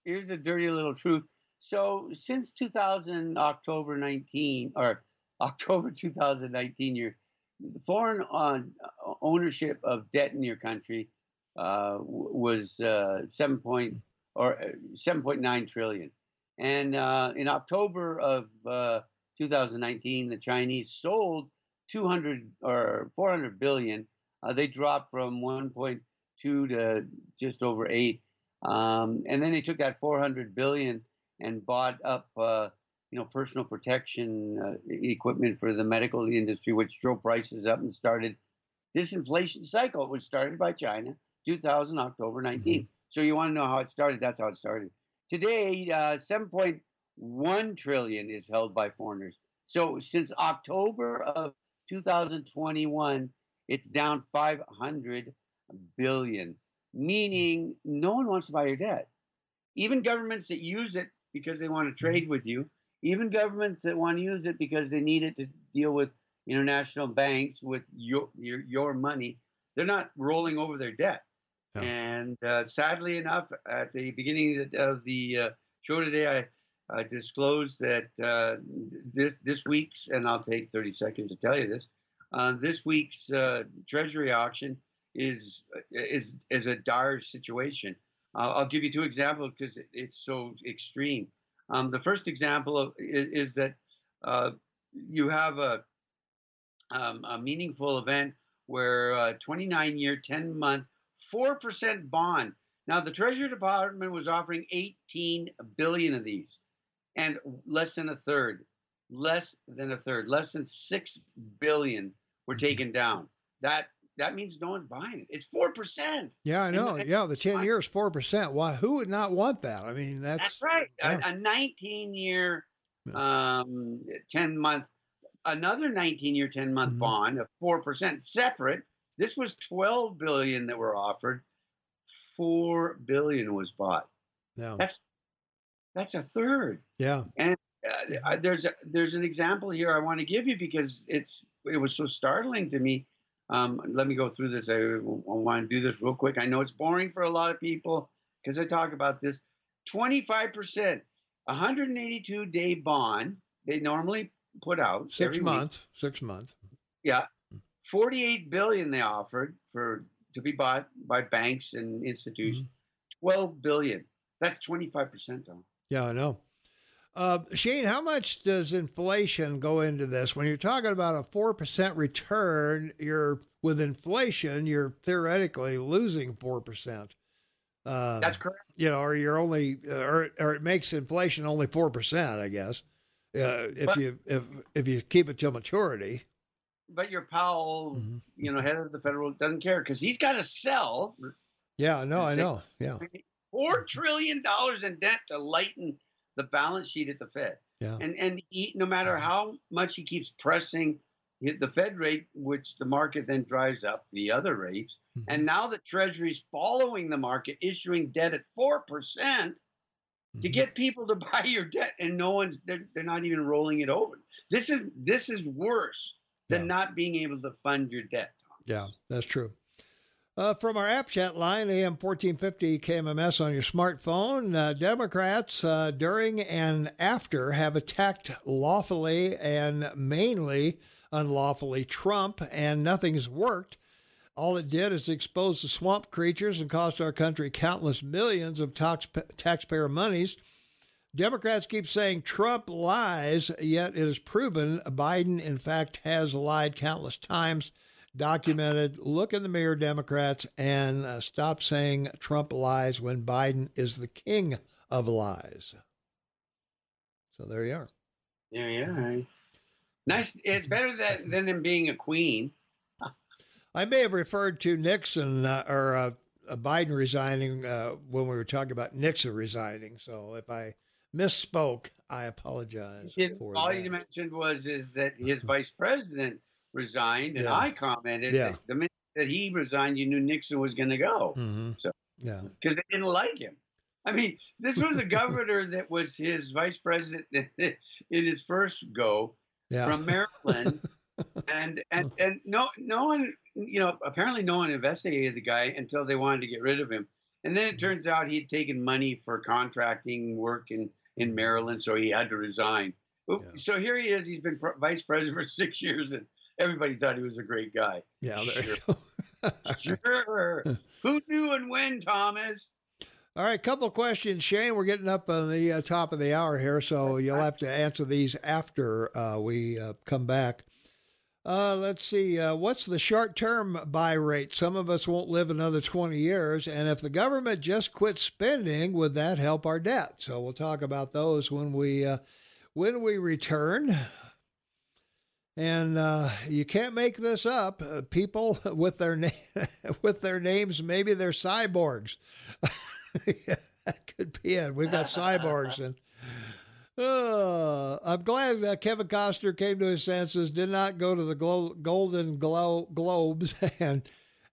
Here's the dirty little truth. So since October 2019, the foreign ownership of debt in your country was 7.9 trillion. And in October of 2019, the Chinese sold 400 billion. They dropped from 1.2 to just over 8. And then they took that 400 billion and bought up, personal protection equipment for the medical industry, which drove prices up and started this inflation cycle. It was started by China, October 19. So you want to know how it started? That's how it started. Today, 7.1 trillion is held by foreigners. So since October of 2021, it's down 500 billion, meaning no one wants to buy your debt. Even governments that use it because they want to trade with you, even governments that want to use it because they need it to deal with international banks with your money, they're not rolling over their debt. No. And sadly enough, at the beginning of the show today, I disclosed that this week's, and I'll take 30 seconds to tell you this week's Treasury auction is a dire situation. I'll give you two examples because it's so extreme. The first example is that you have a meaningful event where 29-year, 10-month, 4% bond. Now, the Treasury Department was offering 18 billion of these, and less than 6 billion were taken down. That means no one's buying it. It's 4%. Yeah, I know. Yeah, the 10 years, 4%. Why? Who would not want that? I mean, that's right. Yeah. A 19-year, 10-month, another 19-year, 10-month bond of 4%, separate. This was 12 billion that were offered. 4 billion was bought. Yeah. That's a third. Yeah. And there's an example here I want to give you because it was so startling to me. Let me go through this. I want to do this real quick. I know it's boring for a lot of people because I talk about this. 25%. 182-day bond they normally put out 6 months. 6 months. Yeah, $48 billion they offered to be bought by banks and institutions. $12 billion. That's 25%, though. Yeah, I know. Shane, how much does inflation go into this? When you're talking about a 4% return, with inflation, you're theoretically losing 4%. That's correct. Or you're only, or it makes inflation only 4%, I guess. If you keep it till maturity. But your Powell, head of the Federal, doesn't care because he's got to sell. Yeah, no, I know. Yeah, $4 trillion in debt to lighten the balance sheet at the Fed. Yeah, and he, no matter how much he keeps pressing the Fed rate, which the market then drives up the other rates, and now the Treasury's following the market, issuing debt at 4%. To get people to buy your debt, and they're not even rolling it over. This is worse than not being able to fund your debt. Yeah, that's true. From our app chat line, AM 1450 KMMS on your smartphone, Democrats during and after have attacked lawfully and mainly unlawfully Trump, and nothing's worked. All it did is expose the swamp creatures and cost our country countless millions of taxpayer monies. Democrats keep saying Trump lies, yet it is proven Biden, in fact, has lied countless times. Documented. Look in the mirror, Democrats, and stop saying Trump lies when Biden is the king of lies. So there you are. Yeah. Nice. It's better than him being a queen. I may have referred to Nixon or Biden resigning when we were talking about Nixon resigning. So if I misspoke, I apologize for all that. you mentioned is that his vice president resigned, and I commented that the minute that he resigned, you knew Nixon was going to go. So, because they didn't like him. I mean, this was a governor that was his vice president in his first go from Maryland. And no one, apparently no one investigated the guy until they wanted to get rid of him. And then it turns out he'd taken money for contracting work in Maryland, so he had to resign. So here he is. He's been vice president for 6 years, and everybody thought he was a great guy. Yeah, sure. Who knew and when, Thomas? All right, couple of questions, Shane. We're getting up on the top of the hour here, so you'll have to answer these after we come back. Let's see. What's the short-term buy rate? Some of us won't live another 20 years. And if the government just quit spending, would that help our debt? So we'll talk about those when we return. And you can't make this up. People with their names, maybe they're cyborgs. That could be it. We've got cyborgs and. I'm glad Kevin Costner came to his senses, did not go to the Golden Globes,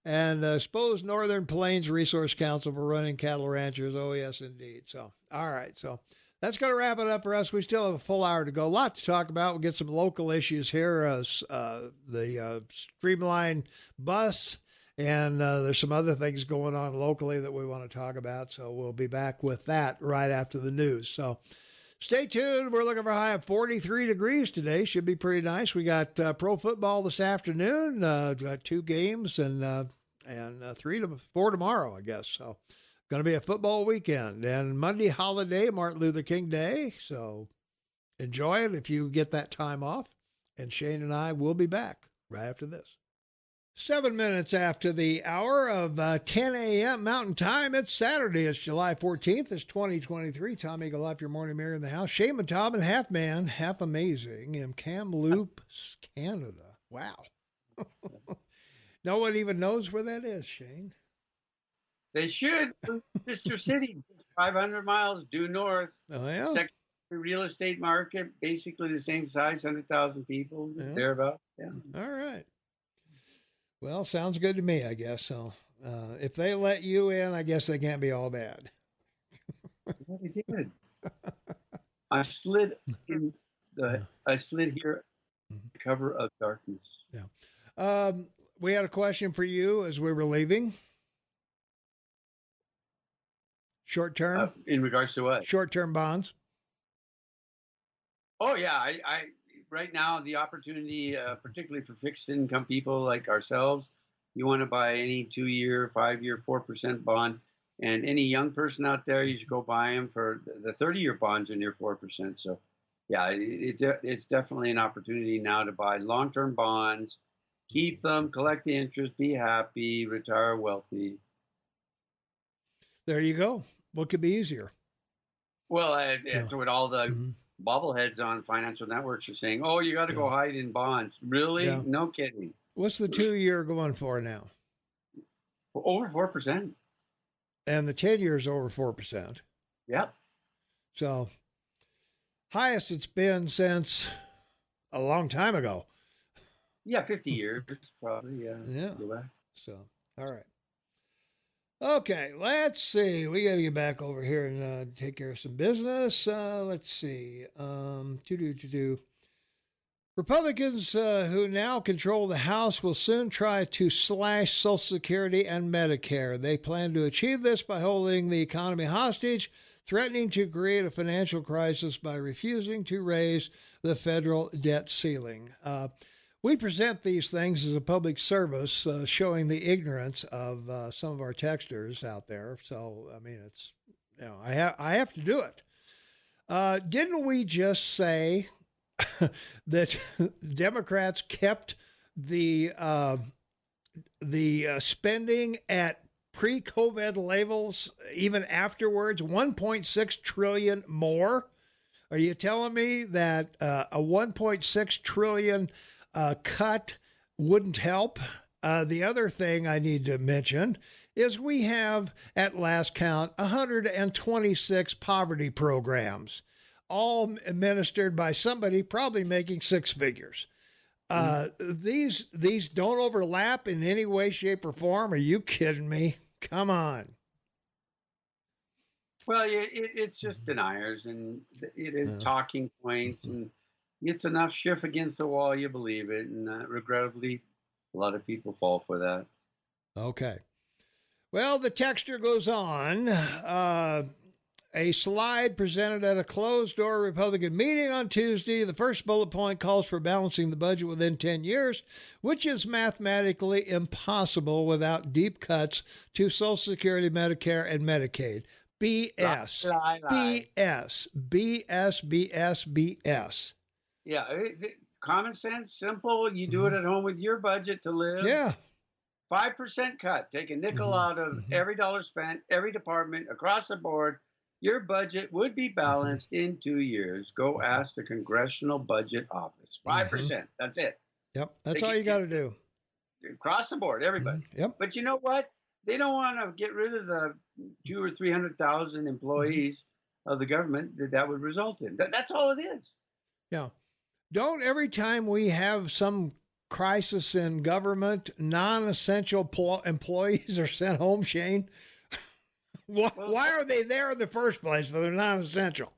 and suppose Northern Plains Resource Council for running cattle ranchers. Oh, yes, indeed. So, all right. So that's going to wrap it up for us. We still have a full hour to go. A lot to talk about. We'll get some local issues here, the Streamline bus, and there's some other things going on locally that we want to talk about. So we'll be back with that right after the news. So stay tuned. We're looking for a high of 43 degrees today. Should be pretty nice. We got pro football this afternoon. Got 2 games and 3 to 4 tomorrow, I guess. So going to be a football weekend. And Monday holiday, Martin Luther King Day. So enjoy it if you get that time off. And Shane and I will be back right after this. 7 minutes after the hour of 10 a.m. Mountain Time. It's Saturday. It's July 14th. It's 2023. Tom Egelhoff, your morning mayor in the house. Shane Taubman, half man, half amazing, in Kamloops, Canada. Wow. No one even knows where that is, Shane. They should. Sister City, 500 miles due north. Oh, yeah. Secondary real estate market, basically the same size, 100,000 people, thereabouts. Yeah. All right. Well, sounds good to me, I guess. So if they let you in, I guess they can't be all bad. Well, they did. I slid here, cover of darkness. Yeah. We had a question for you as we were leaving. Short term? In regards to what? Short-term bonds? Oh, yeah. I right now, the opportunity, particularly for fixed income people like ourselves, you want to buy any 2-year, 5-year, 4% bond. And any young person out there, you should go buy them for the 30-year bonds are near 4%. So, yeah, it's definitely an opportunity now to buy long-term bonds, keep them, collect the interest, be happy, retire wealthy. There you go. What could be easier? Well, that's what all the Mhm. bobbleheads on financial networks are saying. Oh, you got to go Yeah. hide in bonds. Really? Yeah. No kidding. What's the 2-year going for now? Over 4%. And the 10-year is over 4%. Yep. So highest it's been since a long time ago. Yeah, 50 years probably. Yeah. Yeah. Go back. So, all right. Okay, let's see. We got to get back over here and take care of some business. Let's see. Republicans who now control the House will soon try to slash Social Security and Medicare. They plan to achieve this by holding the economy hostage, threatening to create a financial crisis by refusing to raise the federal debt ceiling. We present these things as a public service, showing the ignorance of some of our texters out there. So, I mean, it's, I have to do it. Didn't we just say that Democrats kept the spending at pre-COVID levels even afterwards? 1.6 trillion more. Are you telling me that a 1.6 trillion cut wouldn't help? The other thing I need to mention is we have, at last count, 126 poverty programs, all administered by somebody probably making six figures. These don't overlap in any way, shape, or form. Are you kidding me? Come on. Well, it's just deniers, and it is talking points, and it's enough shift against the wall, you believe it, and regrettably, a lot of people fall for that. Okay. Well, the texture goes on. A slide presented at a closed-door Republican meeting on Tuesday. The first bullet point calls for balancing the budget within 10 years, which is mathematically impossible without deep cuts to Social Security, Medicare, and Medicaid. BS. BS. BS. BS. BS. Yeah, common sense, simple. You do it at home with your budget to live. Yeah. 5% cut. Take a nickel out of every dollar spent, every department, across the board. Your budget would be balanced in 2 years. Go ask the Congressional Budget Office. 5%. That's it. Yep. That's all you got to do. Across the board, everybody. Yep. But you know what? They don't want to get rid of the 200,000 or 300,000 employees of the government that would result in. That's all it is. Yeah. Don't every time we have some crisis in government, non-essential employees are sent home, Shane? Why are they there in the first place if they're non-essential?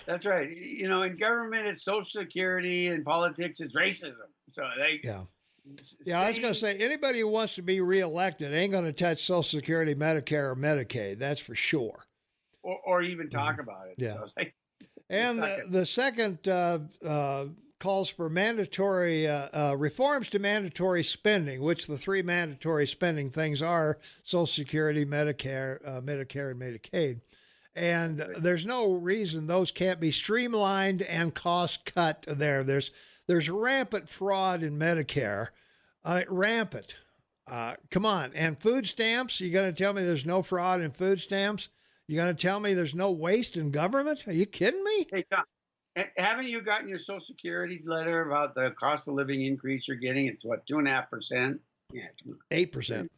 That's right. You know, in government, it's Social Security. In politics, it's racism. So they... Yeah, I was going to say, anybody who wants to be reelected ain't going to touch Social Security, Medicare, or Medicaid. That's for sure. Or even talk about it. Yeah. So it's and the second calls for mandatory reforms to mandatory spending, which the three mandatory spending things are Social Security, Medicare, and Medicaid. And there's no reason those can't be streamlined and cost cut there. There's rampant fraud in Medicare, rampant. Come on. And food stamps, you going to tell me there's no fraud in food stamps? You going to tell me there's no waste in government? Are you kidding me? Hey, Tom, haven't you gotten your Social Security letter about the cost of living increase you're getting? It's what, 2.5%? Yeah, 8%.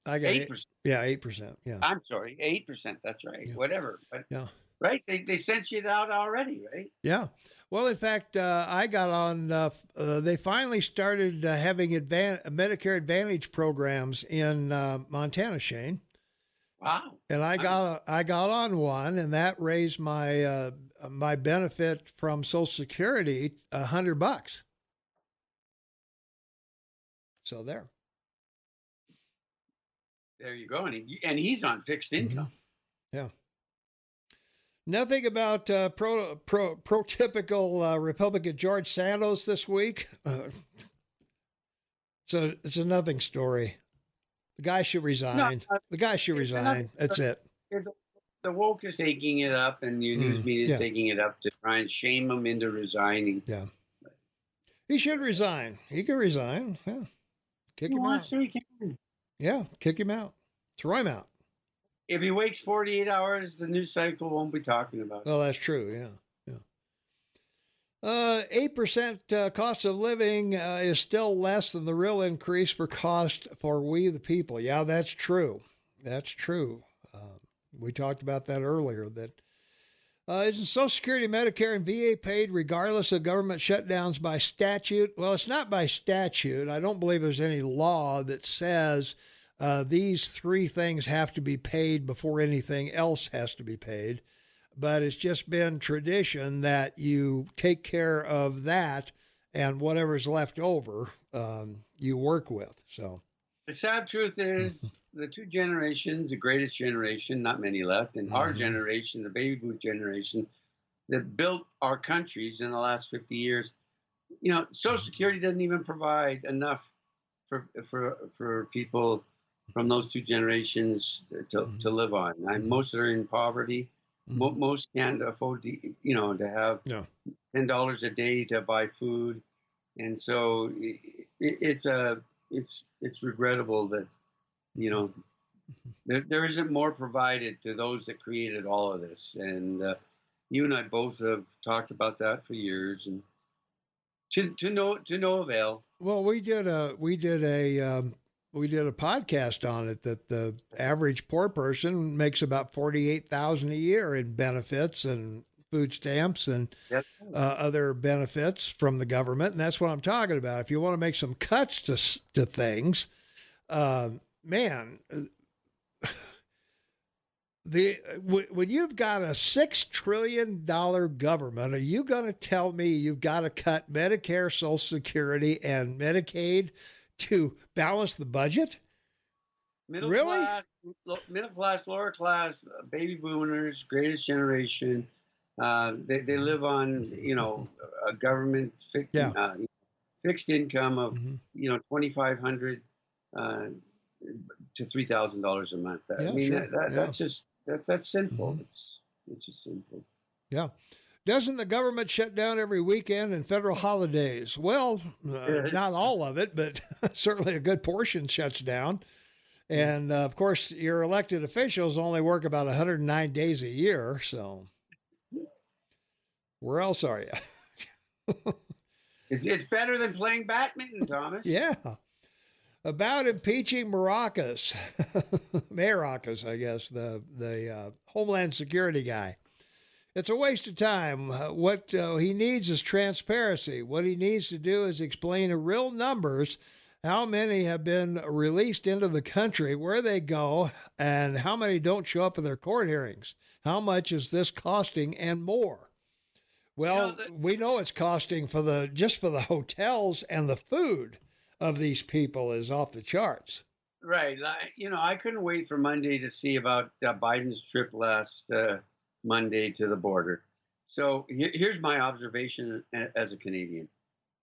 I got 8%. Yeah, 8%. Yeah. I'm sorry, 8%. That's right. Yeah. Whatever. But, yeah. Right? They sent you out already, right? Yeah. Well, in fact, I got on. They finally started having Medicare Advantage programs in Montana, Shane. Wow. And I got on one, and that raised my my benefit from Social Security $100. So there. There you go, and he's on fixed income. Yeah. Nothing about protypical Republican George Santos this week. So it's a nothing story. The guy should resign. The guy should resign. That's it. The woke is taking it up, and your news media is taking it up to try and shame him into resigning. Yeah. He should resign. He can resign. Yeah. Kick him out. He can. Yeah, kick him out. Throw him out. If he waits 48 hours, the news cycle won't be talking about it. Oh, that's true. Yeah. 8% cost of living is still less than the real increase for cost for we the people. Yeah, that's true. That's true. We talked about that earlier. That isn't Social Security, Medicare, and VA paid regardless of government shutdowns by statute? Well, it's not by statute. I don't believe there's any law that says these three things have to be paid before anything else has to be paid. But it's just been tradition that you take care of that, and whatever's left over, you work with. So the sad truth is the two generations, the greatest generation, not many left, and our generation, the baby boom generation, that built our countries in the last 50 years. Social Security doesn't even provide enough for people from those two generations to live on. And most are in poverty. Most can't afford to have $10 a day to buy food, and so it's regrettable that there isn't more provided to those that created all of this. And you and I both have talked about that for years, and to no avail. Well, we did a podcast on it that the average poor person makes about $48,000 a year in benefits and food stamps and other benefits from the government, and that's what I'm talking about. If you want to make some cuts to things, man, when you've got a $6 trillion government, are you going to tell me you've got to cut Medicare, Social Security, and Medicaid to balance the budget? Middle class, lower class, baby boomers, greatest generation. They live on a government fixed income of $2,500 to $3,000 a month. That's sinful. It's just sinful. Yeah. Doesn't the government shut down every weekend and federal holidays? Well, not all of it, but certainly a good portion shuts down. And, of course, your elected officials only work about 109 days a year. So where else are you? It's better than playing badminton, Thomas. Yeah. About impeaching Mayorkas, I guess, the Homeland Security guy. It's a waste of time. What he needs is transparency. What he needs to do is explain in real numbers how many have been released into the country, where they go, and how many don't show up in their court hearings. How much is this costing, and more? Well, we know it's costing just for the hotels, and the food of these people is off the charts. Right. I couldn't wait for Monday to see about Biden's trip last Monday to the border. So here's my observation as a Canadian.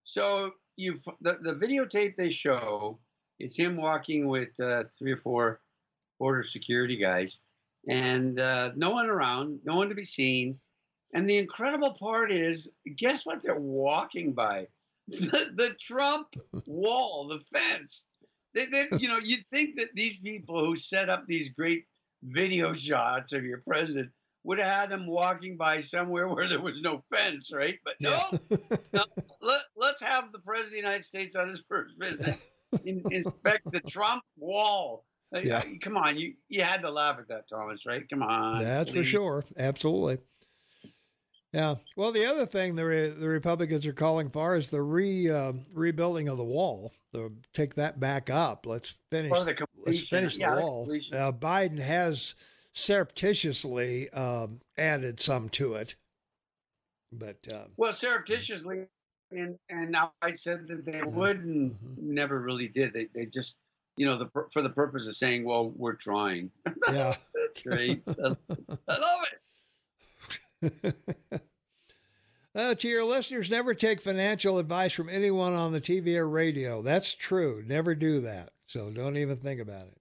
So the videotape they show is him walking with 3 or 4 border security guys, and no one around, no one to be seen. And the incredible part is, guess what they're walking by? The Trump wall, the fence. You'd think that these people who set up these great video shots of your president would have had him walking by somewhere where there was no fence, right? But no. Let's have the president of the United States on his first visit inspect the Trump wall. Yeah. Come on, you had to laugh at that, Thomas, right? Come on. That's please. For sure. Absolutely. Yeah. Well, the other thing the Republicans are calling for is the rebuilding of the wall. So take that back up. Let's finish the wall. Biden has surreptitiously added some to it, but surreptitiously, and now I said that they would, and never really did. They just for the purpose of saying, well, we're trying. Yeah, that's great. I love it. To your listeners, never take financial advice from anyone on the TV or radio. That's true. Never do that. So don't even think about it.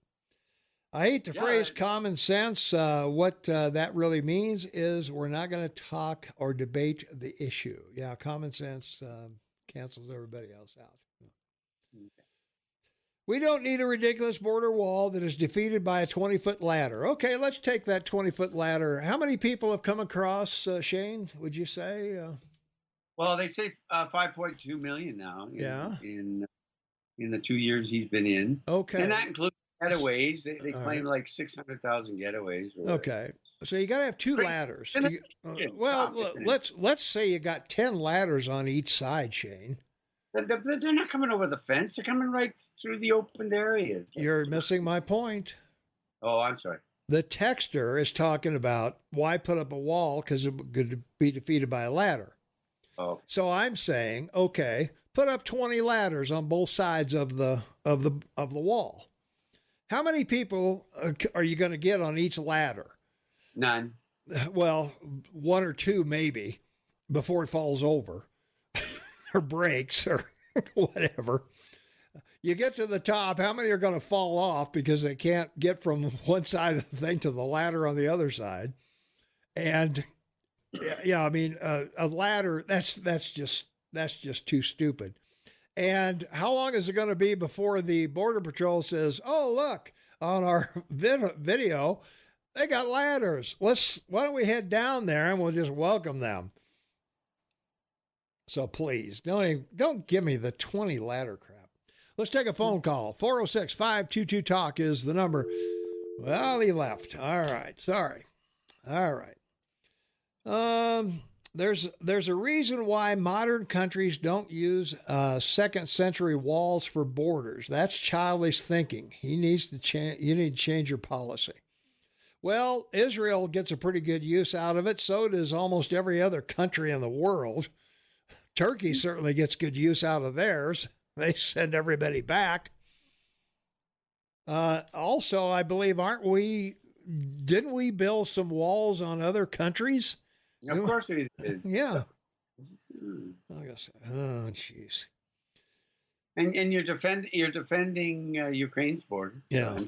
I hate the phrase common sense. What that really means is we're not going to talk or debate the issue. Yeah, common sense cancels everybody else out. Okay. We don't need a ridiculous border wall that is defeated by a 20-foot ladder. Okay, let's take that 20-foot ladder. How many people have come across, Shane, would you say? Well, they say 5.2 million now in the 2 years he's been in. Okay. And that includes getaways. They claim like 600,000 getaways. Okay. So you got to have two ladders. Let's say you got 10 ladders on each side, Shane. They're not coming over the fence. They're coming right through the opened areas. You're missing my point. Oh, I'm sorry. The texter is talking about why put up a wall because it could be defeated by a ladder. Oh. So I'm saying, okay, put up 20 ladders on both sides of the wall. How many people are you going to get on each ladder? None. Well, one or two maybe before it falls over or breaks or whatever. You get to the top, how many are going to fall off because they can't get from one side of the thing to the ladder on the other side? And yeah, I mean, a ladder, that's just too stupid. And how long is it going to be before the Border Patrol says, oh, look, on our video, they got ladders. Why don't we head down there and we'll just welcome them? So please, don't give me the 20 ladder crap. Let's take a phone call. 406-522-TALK is the number. Well, he left. All right. Sorry. All right. There's a reason why modern countries don't use second century walls for borders. That's childish thinking. You need to change your policy. Well, Israel gets a pretty good use out of it. So does almost every other country in the world. Turkey certainly gets good use out of theirs. They send everybody back. Also, I believe, didn't we build some walls on other countries? Of course we did. Yeah. I guess. Oh, jeez. And you're defending Ukraine's border. Yeah.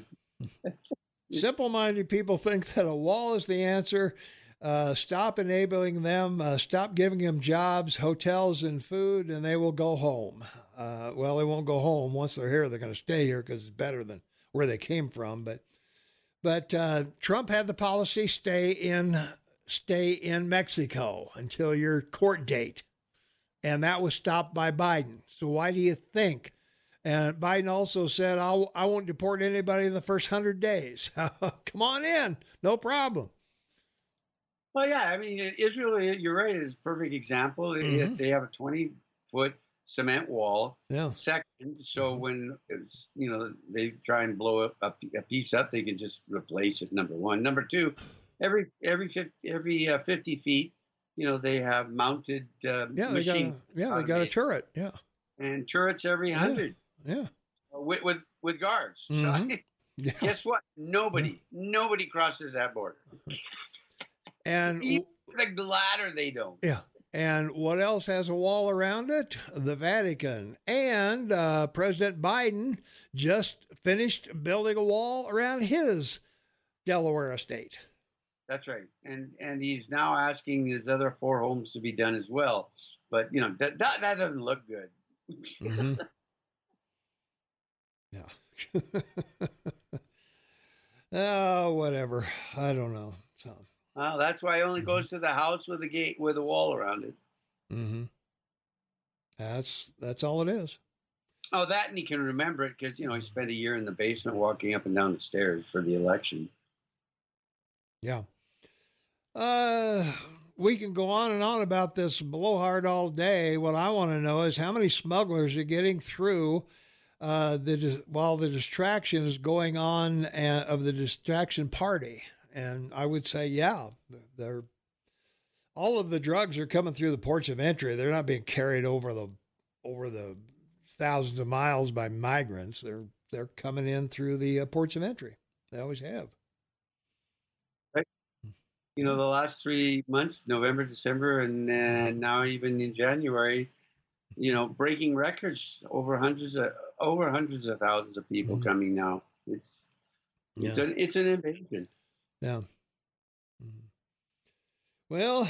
Simple-minded people think that a wall is the answer. Stop enabling them. Stop giving them jobs, hotels, and food, and they will go home. Well, they won't go home. Once they're here, they're going to stay here because it's better than where they came from. But Trump had the policy stay in Mexico until your court date. And that was stopped by Biden. So why do you think? And Biden also said, I won't deport anybody in the first 100 days. Come on in. No problem. Well, yeah, I mean, Israel, you're right, is a perfect example. Mm-hmm. They have a 20-foot cement wall. Yeah. Second, so when they try and blow a piece up, they can just replace it. Number one. Number two, every 50 feet, they have mounted machine. They got a turret. Yeah. And turrets every 100. Yeah. With guards. Mm-hmm. So, guess what? Nobody crosses that border. And even the ladder, they don't. Yeah. And what else has a wall around it? The Vatican. And President Biden just finished building a wall around his Delaware estate. That's right. And he's now asking his other 4 homes to be done as well. But, that doesn't look good. Mm-hmm. Yeah. Oh, whatever. I don't know. So. Well, that's why he only goes to the house with a gate with a wall around it. Mm-hmm. That's all it is. Oh, that, and he can remember it because, he spent a year in the basement walking up and down the stairs for the election. Yeah. We can go on and on about this blowhard all day. What I want to know is how many smugglers are getting through while the distraction is going on of the distraction party. And I would say, yeah, all of the drugs are coming through the ports of entry. They're not being carried over the thousands of miles by migrants. They're coming in through the ports of entry. They always have. Right. the last 3 months, November, December, and now even in January, breaking records over hundreds of thousands of people coming now. It's an invasion. Yeah. Well,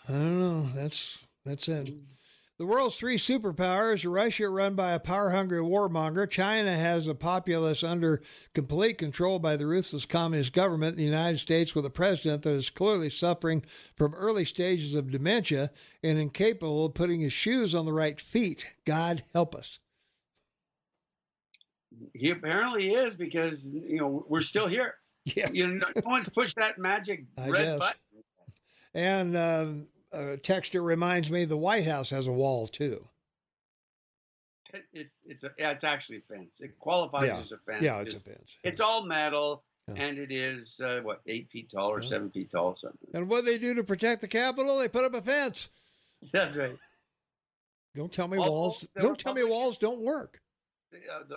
I don't know. That's it. The world's three superpowers: Russia, run by a power-hungry warmonger; China has a populace under complete control by the ruthless communist government; the United States with a president that is clearly suffering from early stages of dementia and incapable of putting his shoes on the right feet. God help us. He apparently is, because we're still here. Yeah. No one's pushed that magic red button. And Texter reminds me the White House has a wall too. It's actually a fence. It qualifies as a fence. Yeah, it's a fence. It's all metal, and it is 8 feet tall or 7 feet tall, something. And what do they do to protect the Capitol? They put up a fence. That's right. Don't tell me walls. Don't tell me walls don't work.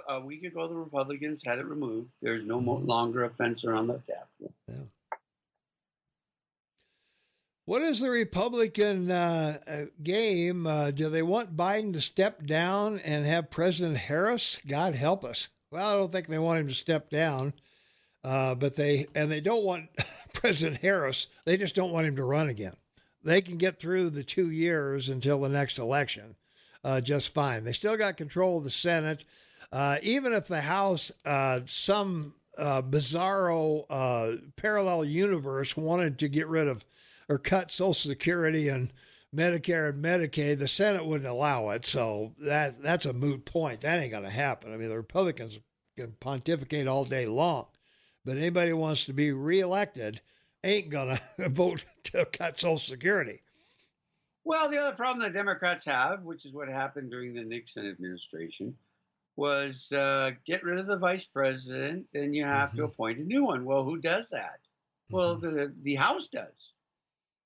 A week ago, the Republicans had it removed. There's no longer a fence around the Capitol. Yeah. What is the Republican game? Do they want Biden to step down and have President Harris? God help us. Well, I don't think they want him to step down, but they don't want President Harris. They just don't want him to run again. They can get through the 2 years until the next election just fine. They still got control of the Senate. Even if the House, some bizarro parallel universe wanted to get rid of or cut Social Security and Medicare and Medicaid, the Senate wouldn't allow it. So that's a moot point. That ain't going to happen. I mean, the Republicans can pontificate all day long, but anybody who wants to be reelected ain't going to vote to cut Social Security. Well, the other problem the Democrats have, which is what happened during the Nixon administration, was get rid of the vice president, then you have to appoint a new one. Well, who does that? Well, the House does.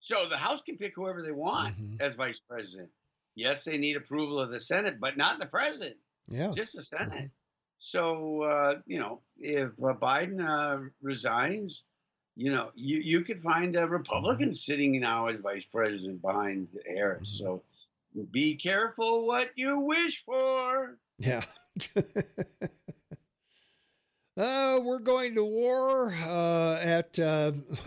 So the House can pick whoever they want as vice president. Yes, they need approval of the Senate, but not the president. Yeah, just the Senate. So if Biden resigns, you could find a Republican sitting now as vice president behind Harris. So be careful what you wish for. Yeah. We're going to war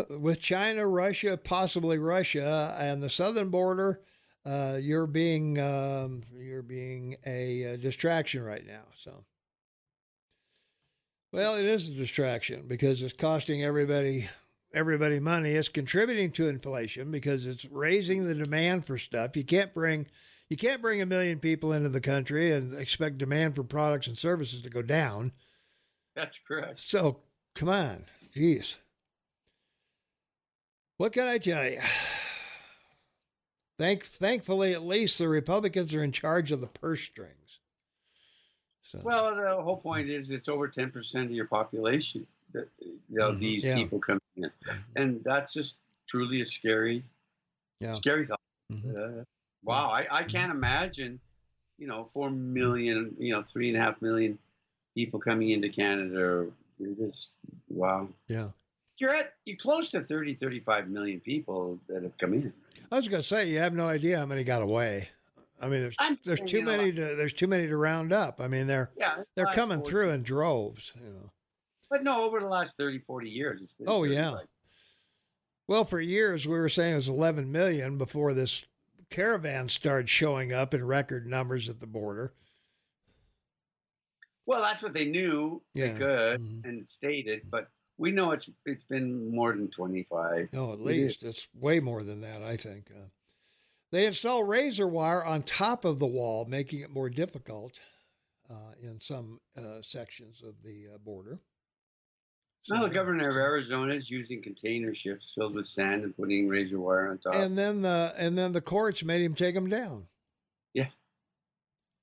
with China, Russia, possibly Russia, and the southern border. You're being a distraction right now. So, well, it is a distraction because it's costing everybody money. It's contributing to inflation because it's raising the demand for stuff. You can't bring 1 million people into the country and expect demand for products and services to go down. That's correct. So, come on. Jeez. What can I tell you? Thankfully, at least the Republicans are in charge of the purse strings. So. Well, the whole point is it's over 10% of your population that these people come in. And that's just truly a scary thought. Wow, I can't imagine, 4 million, 3.5 million people coming into Canada. Just wow. Yeah. You're close to 30, 35 million people that have come in. I was going to say, you have no idea how many got away. I mean, there's too many to round up. I mean, they're coming through in droves, But no, over the last 30, 40 years, it's been Well, for years we were saying it was 11 million before this caravan started showing up in record numbers at the border. Well, that's what they knew they could and stated, but we know it's been more than 25. No, at least it's way more than that, I think. They install razor wire on top of the wall, making it more difficult in some sections of the border. So, now the governor of Arizona is using container ships filled with sand and putting razor wire on top. And then the courts made him take them down. Yeah.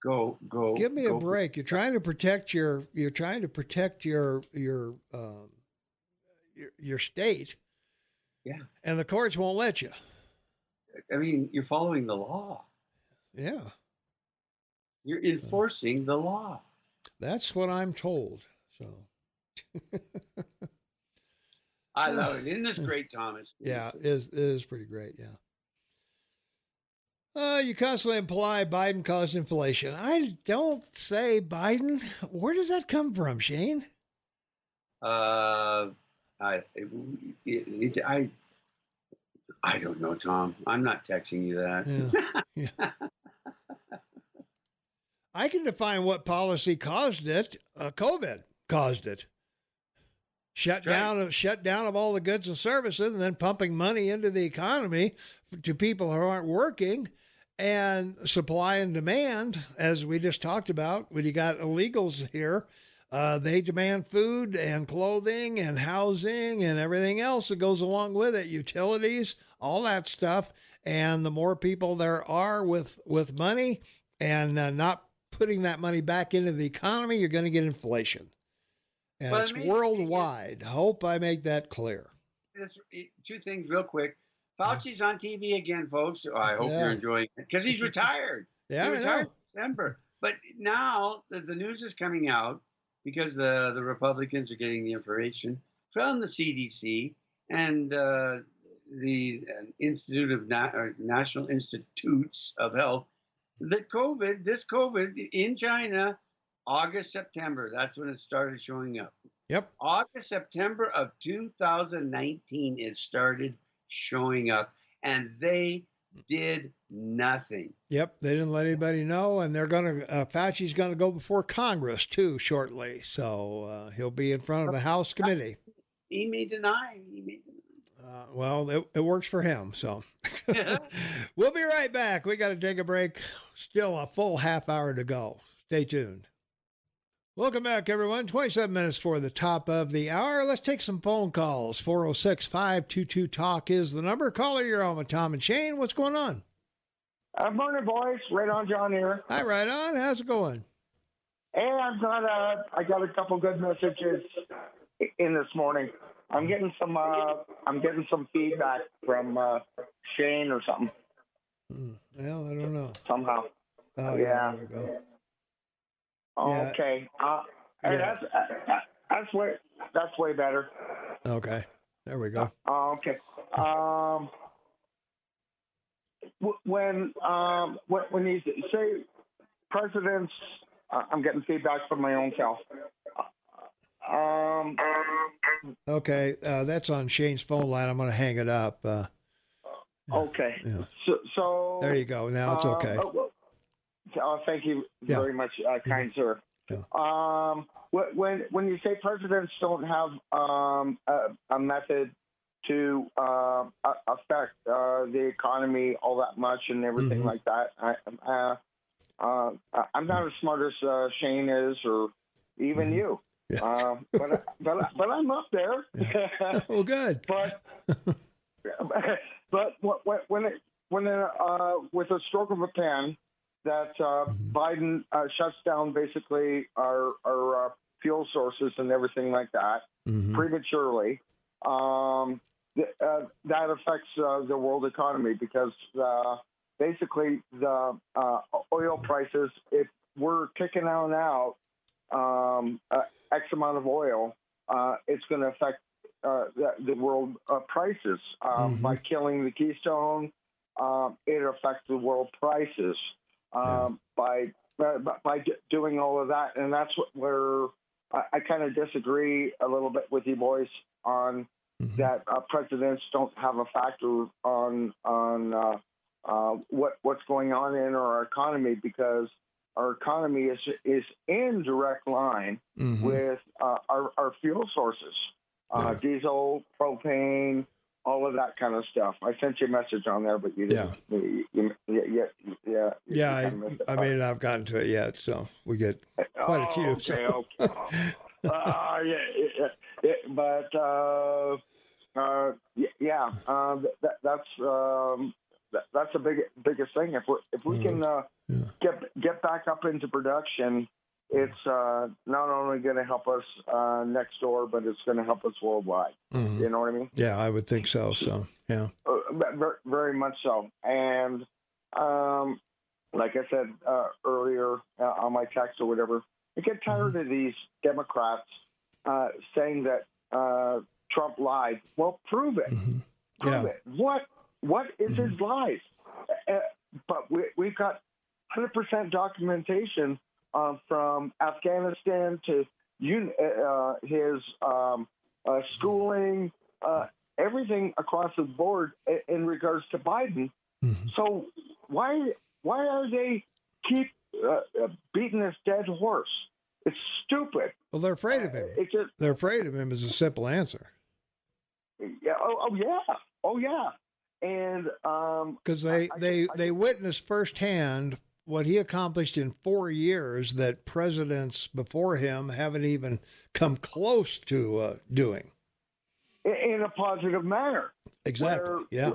Go. Give me a break. You're trying to protect your state. Yeah. And the courts won't let you. I mean, you're following the law. Yeah. You're enforcing the law. That's what I'm told. So I love it. Isn't this great, Thomas? Yeah, it is pretty great. Yeah. You constantly imply Biden caused inflation. I don't say Biden. Where does that come from, Shane? I don't know, Tom. I'm not texting you that. Yeah. Yeah. I can define what policy caused it. COVID caused it. Shut down of all the goods and services, and then pumping money into the economy to people who aren't working. And supply and demand, as we just talked about, when you got illegals here, they demand food and clothing and housing and everything else that goes along with it, utilities, all that stuff. And the more people there are with money and not putting that money back into the economy, you're going to get inflation. And it's worldwide. Hope I make that clear. Two things real quick. Fauci's on TV again, folks. Oh, I hope you're enjoying it because he's retired. Yeah, he retired in December. But now the news is coming out because the Republicans are getting the information from the CDC and the Institute of National Institutes of Health that this COVID in China, August, September, that's when it started showing up. Yep. August, September of 2019, it started showing up, and they did nothing. Yep, they didn't let anybody know, and they're going to. Fauci's going to go before Congress too shortly, so he'll be in front of a House committee. He may deny. Well, it works for him. So we'll be right back. We got to take a break. Still a full half hour to go. Stay tuned. Welcome back, everyone. 27 minutes for the top of the hour. Let's take some phone calls. 406-522-TALK is the number. Caller, you're on with Tom and Shane. What's going on? Morning, boys. Right on, John here. Hi, right on. How's it going? Hey, I got a couple good messages in this morning. I'm getting some feedback from Shane or something. Well, I don't know. Somehow. Oh, yeah. There we go. Okay. Hey, that's way better. Okay. There we go. Okay. When you say presidents, I'm getting feedback from my own self. Okay, that's on Shane's phone line. I'm going to hang it up. Okay. Yeah. So there you go. Now it's okay. Thank you very much, kind sir. Yeah. When you say presidents don't have a method to affect the economy all that much and everything like that, I'm not as smart as Shane is, or even you. Yeah. But I'm up there. Yeah. Oh, good. But when with a stroke of a pen, that Biden shuts down basically our fuel sources and everything like that prematurely, that affects the world economy because basically the oil prices, if we're kicking out X amount of oil, it's going to affect the world prices. By killing the Keystone, it affects the world prices. By doing all of that, and that's where I kind of disagree a little bit with you boys on that. Presidents don't have a factor on what's going on in our economy, because our economy is in direct line with our fuel sources, diesel, propane, all of that kind of stuff. I sent you a message on there, but you didn't. Yeah. I mean, I've gotten to it yet, so we get quite a few. That's the biggest thing. If we can get back up into production, it's not only going to help us next door, but it's going to help us worldwide. You know what I mean? Yeah, I would think so. So, yeah. Very much so. And like I said earlier on my text or whatever, I get tired of these Democrats saying that Trump lied. Well, prove it. Mm-hmm. Prove it. What is his lies? But we've got 100% documentation from Afghanistan to his schooling, everything across the board in regards to Biden. Mm-hmm. So why are they keep beating this dead horse? It's stupid. Well, they're afraid of him. They're afraid of him is a simple answer. Yeah. Oh yeah. And because they witnessed firsthand what he accomplished in 4 years that presidents before him haven't even come close to doing. In a positive manner. Exactly. Yeah.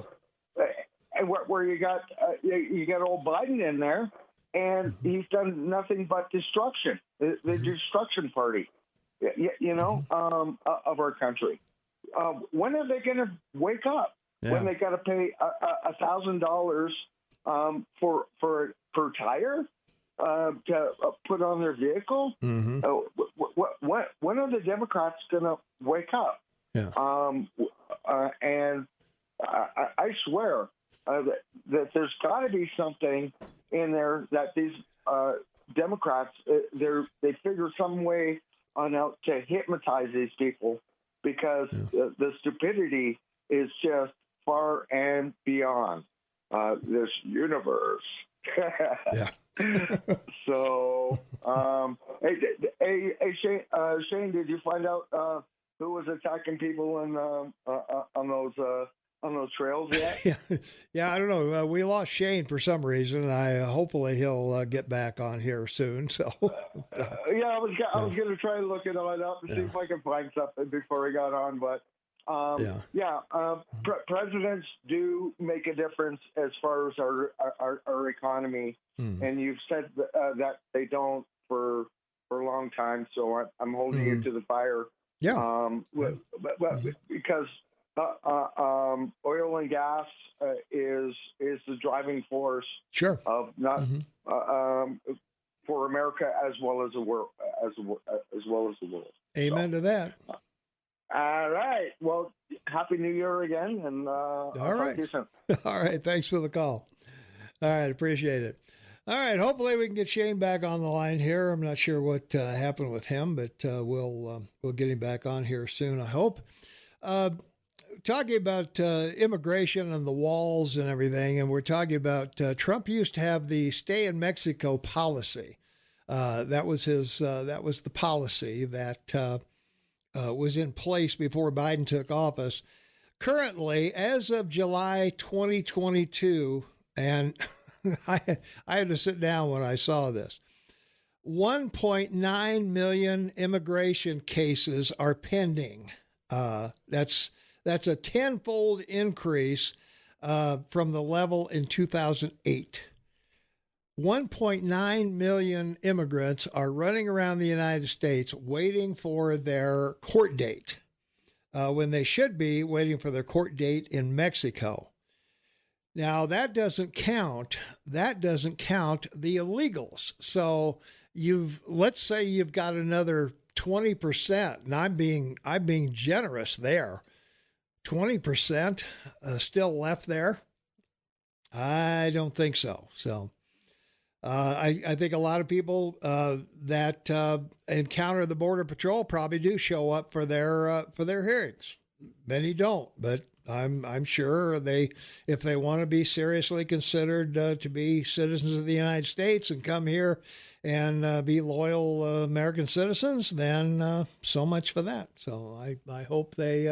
And where you got old Biden in there, and he's done nothing but destruction. The destruction party, of our country. When are they going to wake up? Yeah. When they got to pay $1,000 for tire to put on their vehicle? Mm-hmm. When are the Democrats going to wake up? Yeah. And I swear that there's got to be something in there that these Democrats they figure some way on out to hypnotize these people, because the stupidity is just far and beyond this universe. Yeah. So, hey, Shane, did you find out who was attacking people on those trails yet? Yeah, I don't know. We lost Shane for some reason. Hopefully he'll get back on here soon. So, I was going to try and look it all up and see if I can find something before we got on, but. Presidents do make a difference as far as our economy, and you've said that they don't for a long time. So I'm holding you to the fire. Yeah. But because oil and gas is the driving force. Sure. Of not for America as well as the world as well as the world. Amen to that. All right. Well, Happy New Year again, and all I'll right. talk to you soon. All right. Thanks for the call. All right. Appreciate it. All right. Hopefully we can get Shane back on the line here. I'm not sure what happened with him, but we'll get him back on here soon, I hope. Talking about immigration and the walls and everything, and we're talking about Trump used to have the stay in Mexico policy. That was the policy that was in place before Biden took office. Currently, as of July 2022, and I had to sit down when I saw this, 1.9 million immigration cases are pending. That's a tenfold increase from the level in 2008. 1.9 million immigrants are running around the United States waiting for their court date when they should be waiting for their court date in Mexico. Now, that doesn't count the illegals. So let's say you've got another 20%, and I'm being generous there. 20% still left there? I don't think so. So I think a lot of people that encounter the Border Patrol probably do show up for their hearings. Many don't, but I'm sure if they want to be seriously considered to be citizens of the United States and come here and be loyal American citizens, then so much for that. So I hope they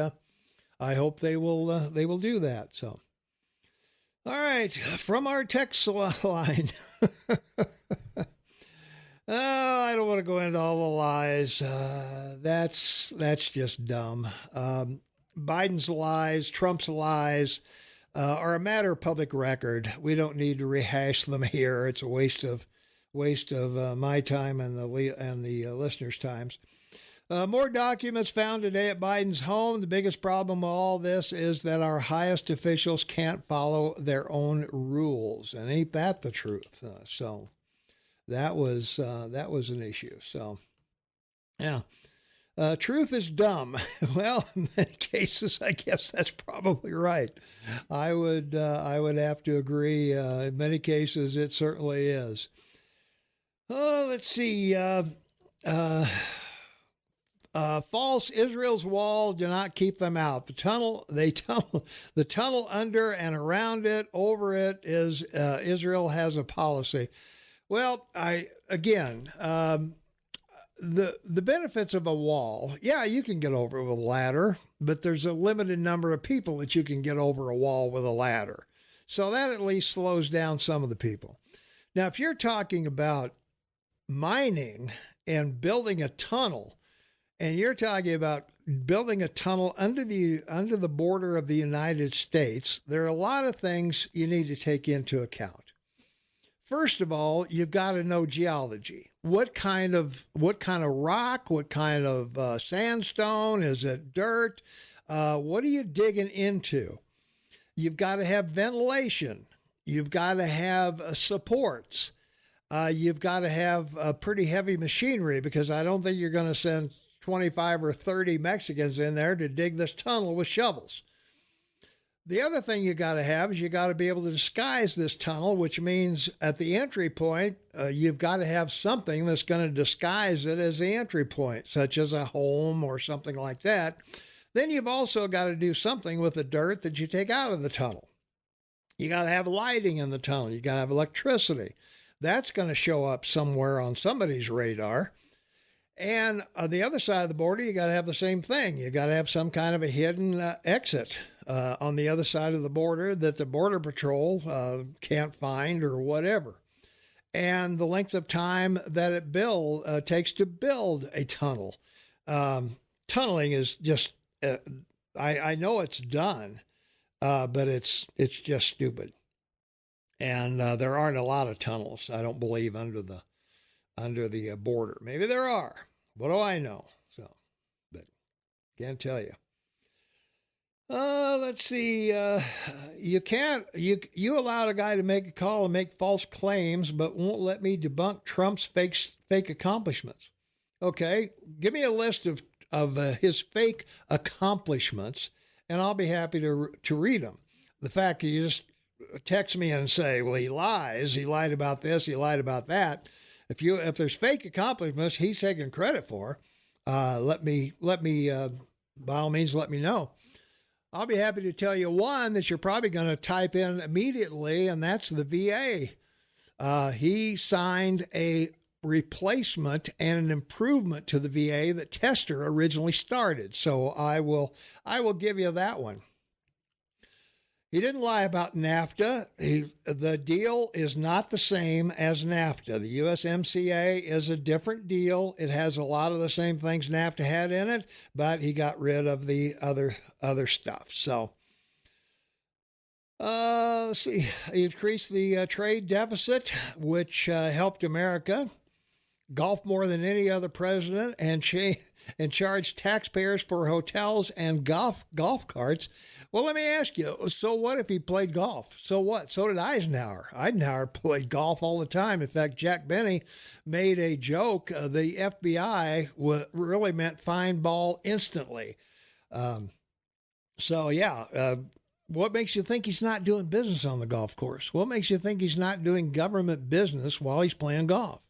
will do that. So. All right, from our text line. I don't want to go into all the lies. That's just dumb. Biden's lies, Trump's lies are a matter of public record. We don't need to rehash them here. It's a waste of my time and the listeners' times. More documents found today at Biden's home. The biggest problem with all this is that our highest officials can't follow their own rules, and ain't that the truth? So that was an issue. So, yeah. Truth is dumb. Well, in many cases, I guess that's probably right. I would have to agree. In many cases, it certainly is. Oh, let's see. False Israel's wall do not keep them out. The tunnel under and around it, over it is Israel has a policy. Well, the benefits of a wall, yeah, you can get over it with a ladder, but there's a limited number of people that you can get over a wall with a ladder. So that at least slows down some of the people. Now, if you're talking about mining and building a tunnel, and you're talking about building a tunnel under the border of the United States, there are a lot of things you need to take into account. First of all, you've got to know geology. What kind of rock? What kind of sandstone? Is it dirt? What are you digging into? You've got to have ventilation. You've got to have supports. You've got to have pretty heavy machinery, because I don't think you're going to send 25 or 30 Mexicans in there to dig this tunnel with shovels. The other thing you got to have is you got to be able to disguise this tunnel, which means at the entry point, you've got to have something that's going to disguise it as the entry point, such as a home or something like that. Then you've also got to do something with the dirt that you take out of the tunnel. You got to have lighting in the tunnel. You got to have electricity. That's going to show up somewhere on somebody's radar. And on the other side of the border, you got to have the same thing. You got to have some kind of a hidden exit on the other side of the border that the Border Patrol can't find or whatever. And the length of time that it takes to build a tunnel. Tunneling is just, I know it's done, but it's just stupid. And there aren't a lot of tunnels, I don't believe, under the border. Maybe there are. What do I know? So, but can't tell you. Let's see. You allowed a guy to make a call and make false claims, but won't let me debunk Trump's fake accomplishments. Okay, give me a list of his fake accomplishments, and I'll be happy to read them. The fact that you just text me and say, well, he lies. He lied about this. He lied about that. If there's fake accomplishments he's taking credit for, let me by all means let me know. I'll be happy to tell you one that you're probably going to type in immediately, and that's the VA. He signed a replacement and an improvement to the VA that Tester originally started. So I will give you that one. He didn't lie about NAFTA. The deal is not the same as NAFTA. The USMCA is a different deal. It has a lot of the same things NAFTA had in it, but he got rid of the other stuff. So, let's see. He increased the trade deficit, which helped America. Golf more than any other president, and charged taxpayers for hotels and golf carts. Well, let me ask you, so what if he played golf? So what? So did Eisenhower. Eisenhower played golf all the time. In fact, Jack Benny made a joke. The FBI really meant fine ball instantly. What makes you think he's not doing business on the golf course? What makes you think he's not doing government business while he's playing golf?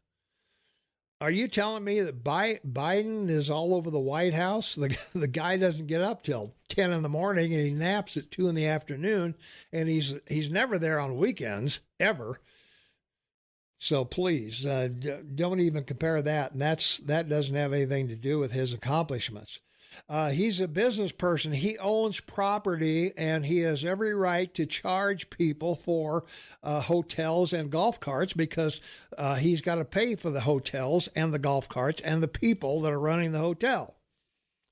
Are you telling me that Biden is all over the White House? The guy doesn't get up till 10 in the morning, and he naps at 2 in the afternoon, and he's never there on weekends, ever. So please, don't even compare that. And that doesn't have anything to do with his accomplishments. He's a business person. He owns property, and he has every right to charge people for hotels and golf carts, because he's got to pay for the hotels and the golf carts and the people that are running the hotel.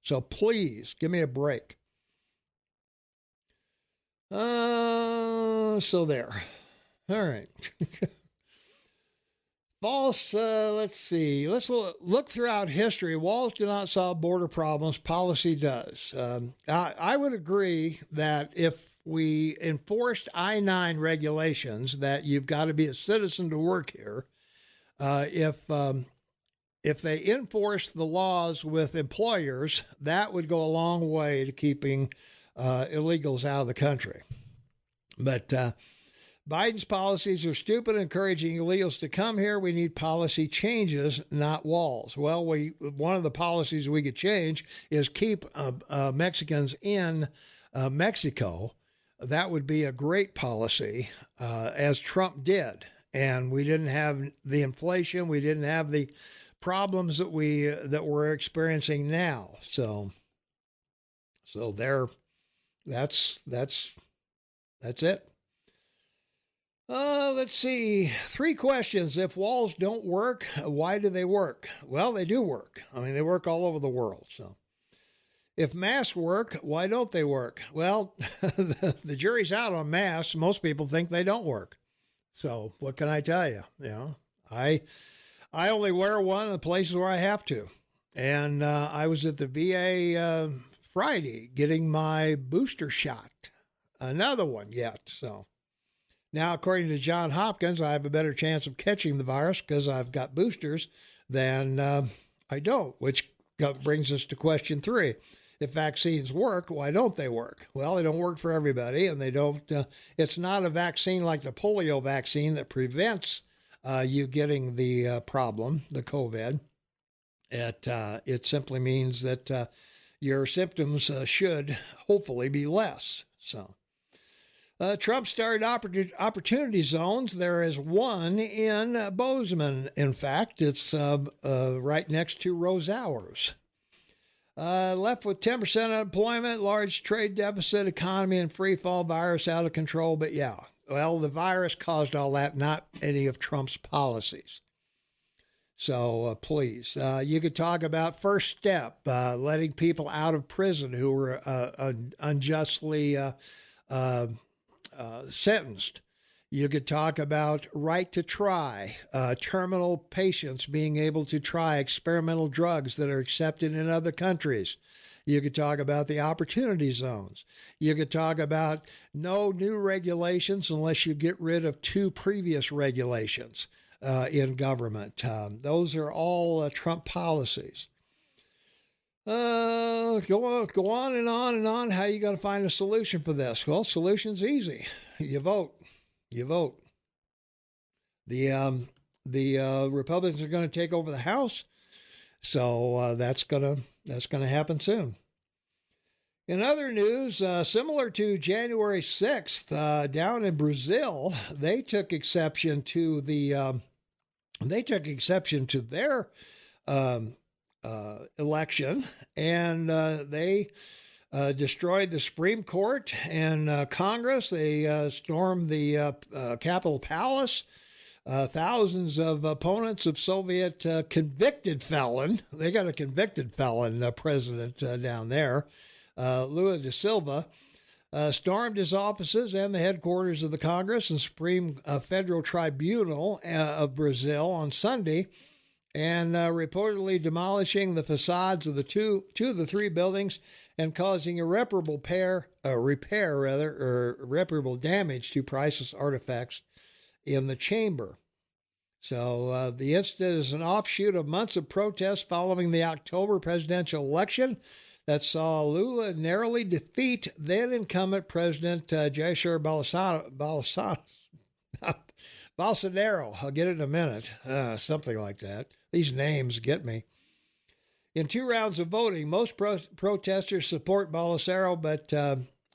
So please, give me a break. So there. All right. False, let's see. Let's look throughout history. Walls do not solve border problems. Policy does. I would agree that if we enforced I-9 regulations, that you've got to be a citizen to work here. If if they enforce the laws with employers, that would go a long way to keeping illegals out of the country. But Biden's policies are stupid, encouraging illegals to come here. We need policy changes, not walls. Well, one of the policies we could change is keep Mexicans in Mexico. That would be a great policy, as Trump did. And we didn't have the inflation. We didn't have the problems that we're experiencing now. So there, that's it. Let's see. 3 questions. If walls don't work, why do they work? Well, they do work. I mean, they work all over the world. So if masks work, why don't they work? Well, the jury's out on masks. Most people think they don't work. So what can I tell you? You know, I only wear one in the places where I have to. And I was at the VA Friday getting my booster shot. Another one yet. So now, according to Johns Hopkins, I have a better chance of catching the virus because I've got boosters than I don't, which brings us to question 3. If vaccines work, why don't they work? Well, they don't work for everybody, and they don't. It's not a vaccine like the polio vaccine that prevents you getting the problem, the COVID. It simply means that your symptoms should hopefully be less. So. Trump started opportunity zones. There is one in Bozeman. In fact, it's right next to Rosauers. Left with 10% unemployment, large trade deficit, economy in free fall, virus out of control. But yeah, well, the virus caused all that, not any of Trump's policies. So please, you could talk about first step, letting people out of prison who were unjustly sentenced. You could talk about right to try, terminal patients being able to try experimental drugs that are accepted in other countries. You could talk about the opportunity zones. You could talk about no new regulations unless you get rid of 2 previous regulations in government. Those are all Trump policies. Go on and on and on. How are you going to find a solution for this? Well, solution's easy. You vote. The Republicans are going to take over the House, so that's gonna happen soon. In other news, similar to January 6th, down in Brazil, they took exception to their election, and they destroyed the Supreme Court and Congress. They stormed the Capitol Palace. Thousands of opponents of Soviet convicted felon. They got a convicted felon president down there, Lula da Silva, stormed his offices and the headquarters of the Congress and Supreme Federal Tribunal of Brazil on Sunday, and reportedly demolishing the facades of two of the 3 buildings and causing irreparable irreparable damage to priceless artifacts in the chamber. So the incident is an offshoot of months of protests following the October presidential election that saw Lula narrowly defeat then incumbent President Jair Bolsonaro. I'll get it in a minute. Something like that. These names get me. In 2 rounds of voting, most protesters support Bolsonaro, but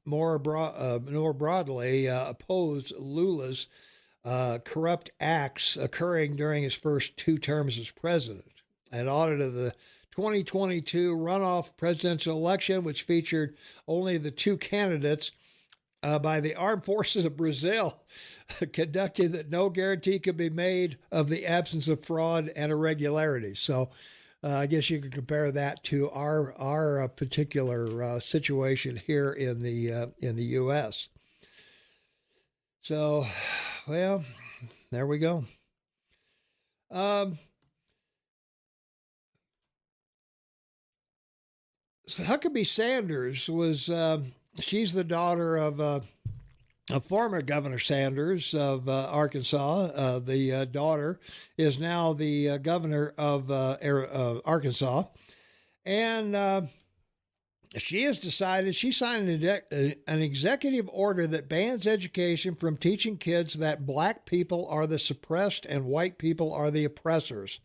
more broadly oppose Lula's corrupt acts occurring during his first 2 terms as president. An audit of the 2022 runoff presidential election, which featured only the 2 candidates by the Armed Forces of Brazil, conducted that no guarantee could be made of the absence of fraud and irregularities. So I guess you could compare that to our particular situation here in the U.S. So, well, there we go. So Huckabee Sanders was, she's the daughter of former Governor Sanders of Arkansas, the daughter, is now the governor of Arkansas. And she has decided, she signed an executive order that bans education from teaching kids that black people are the suppressed and white people are the oppressors.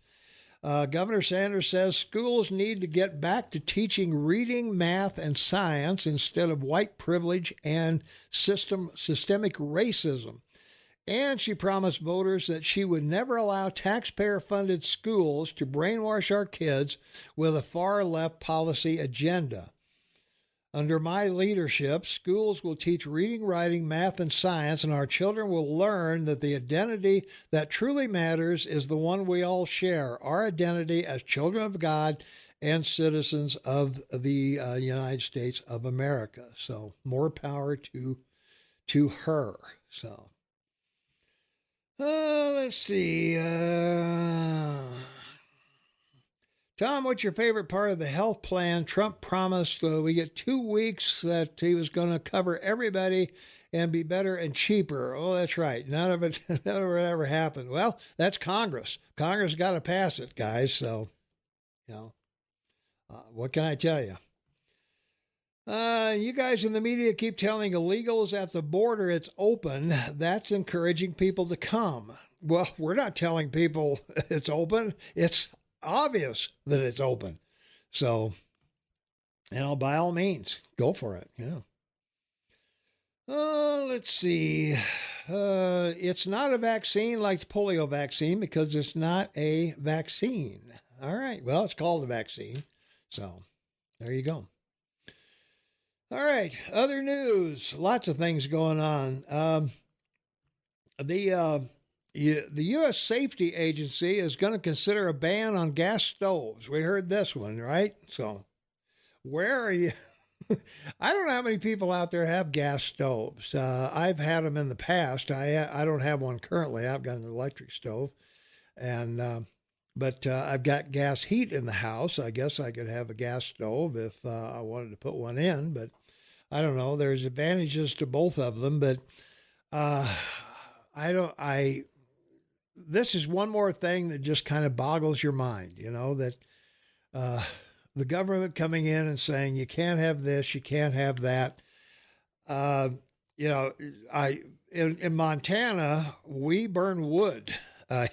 Governor Sanders says schools need to get back to teaching reading, math, and science instead of white privilege and systemic racism. And she promised voters that she would never allow taxpayer-funded schools to brainwash our kids with a far-left policy agenda. Under my leadership, schools will teach reading, writing, math, and science, and our children will learn that the identity that truly matters is the one we all share, our identity as children of God and citizens of the United States of America. So more power to her. So let's see. Tom, what's your favorite part of the health plan? Trump promised we get 2 weeks that he was going to cover everybody and be better and cheaper. Oh, that's right. None of it ever happened. Well, that's Congress. Congress got to pass it, guys. So, what can I tell you? You guys in the media keep telling illegals at the border it's open. That's encouraging people to come. Well, we're not telling people it's open. It's obvious that it's open. So, by all means, go for it. Yeah. Let's see. It's not a vaccine like the polio vaccine because it's not a vaccine. All right. Well, it's called a vaccine. So, there you go. All right. Other news. Lots of things going on. The U.S. Safety Agency is going to consider a ban on gas stoves. We heard this one, right? So, where are you? I don't know how many people out there have gas stoves. I've had them in the past. I don't have one currently. I've got an electric stove, but I've got gas heat in the house. I guess I could have a gas stove if I wanted to put one in, but I don't know. There's advantages to both of them, but this is one more thing that just kind of boggles your mind, that the government coming in and saying, you can't have this, you can't have that. In Montana, we burn wood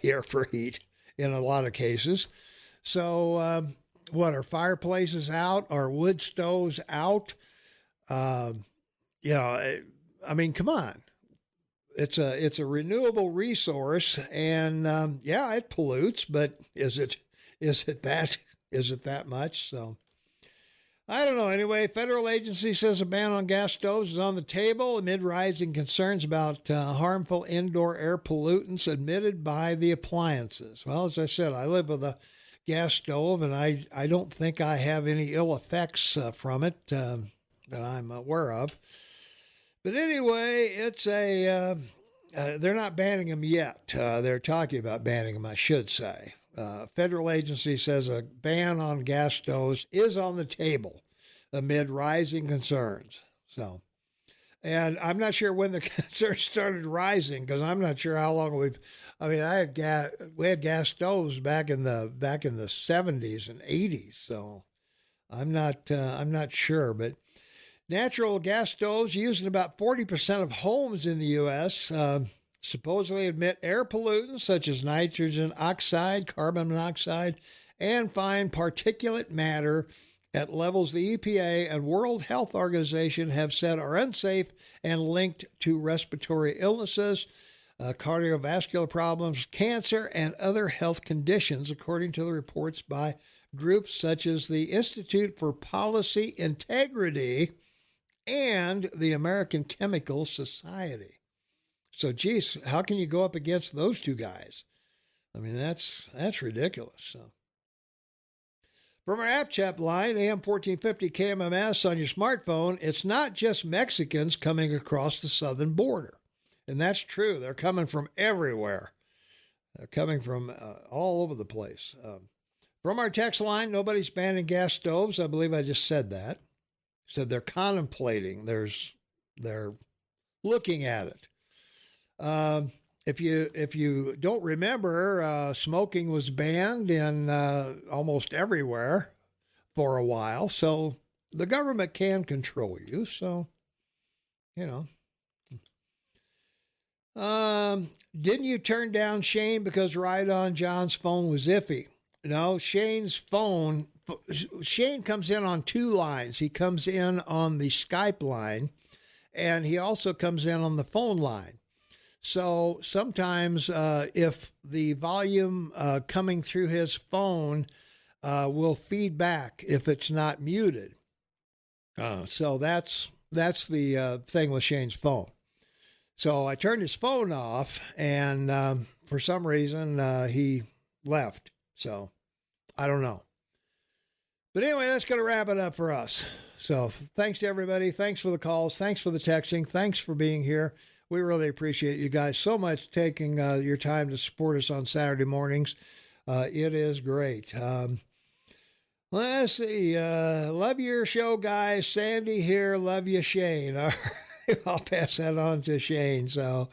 here for heat in a lot of cases. So are fireplaces out? Are wood stoves out? Come on. It's a renewable resource, and it pollutes, but is it that much? So I don't know. Anyway, federal agency says a ban on gas stoves is on the table amid rising concerns about harmful indoor air pollutants emitted by the appliances. Well, as I said, I live with a gas stove, and I don't think I have any ill effects from it that I'm aware of. But anyway, it's they're not banning them yet. They're talking about banning them, I should say. Federal agency says a ban on gas stoves is on the table amid rising concerns. So, and I'm not sure when the concerns started rising because I'm not sure how long we had gas stoves back in the 70s and 80s. So I'm not sure, but natural gas stoves used in about 40% of homes in the U.S. Supposedly emit air pollutants such as nitrogen oxide, carbon monoxide, and fine particulate matter at levels the EPA and World Health Organization have said are unsafe and linked to respiratory illnesses, cardiovascular problems, cancer, and other health conditions, according to the reports by groups such as the Institute for Policy Integrity and the American Chemical Society. So, geez, how can you go up against those two guys? I mean, that's ridiculous. So, from our app chat line, AM 1450 KMMS on your smartphone, it's not just Mexicans coming across the southern border. And that's true. They're coming from everywhere. They're coming from all over the place. From our text line, nobody's banning gas stoves. I believe I just said that. Said they're contemplating. They're looking at it. If you don't remember, smoking was banned in almost everywhere for a while, so the government can control you. So, didn't you turn down Shane because Right On John's phone was iffy? No, Shane's phone. Shane comes in on two lines. He comes in on the Skype line, and he also comes in on the phone line. So sometimes if the volume coming through his phone will feed back if it's not muted. So that's the thing with Shane's phone. So I turned his phone off, and for some reason he left. So I don't know. But anyway, that's going to wrap it up for us. So thanks to everybody. Thanks for the calls. Thanks for the texting. Thanks for being here. We really appreciate you guys so much taking your time to support us on Saturday mornings. It is great. Let's see. Love your show, guys. Sandy here. Love you, Shane. All right. I'll pass that on to Shane. So,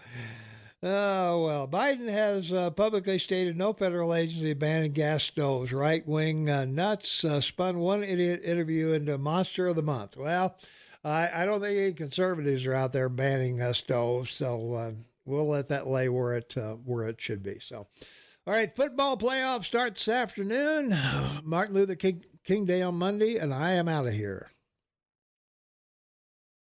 well, Biden has publicly stated no federal agency banning gas stoves. Right-wing nuts spun one idiot interview into Monster of the Month. Well, I don't think any conservatives are out there banning stoves, so we'll let that lay where it should be. So, all right, football playoffs start this afternoon. Martin Luther King Day on Monday, and I am out of here.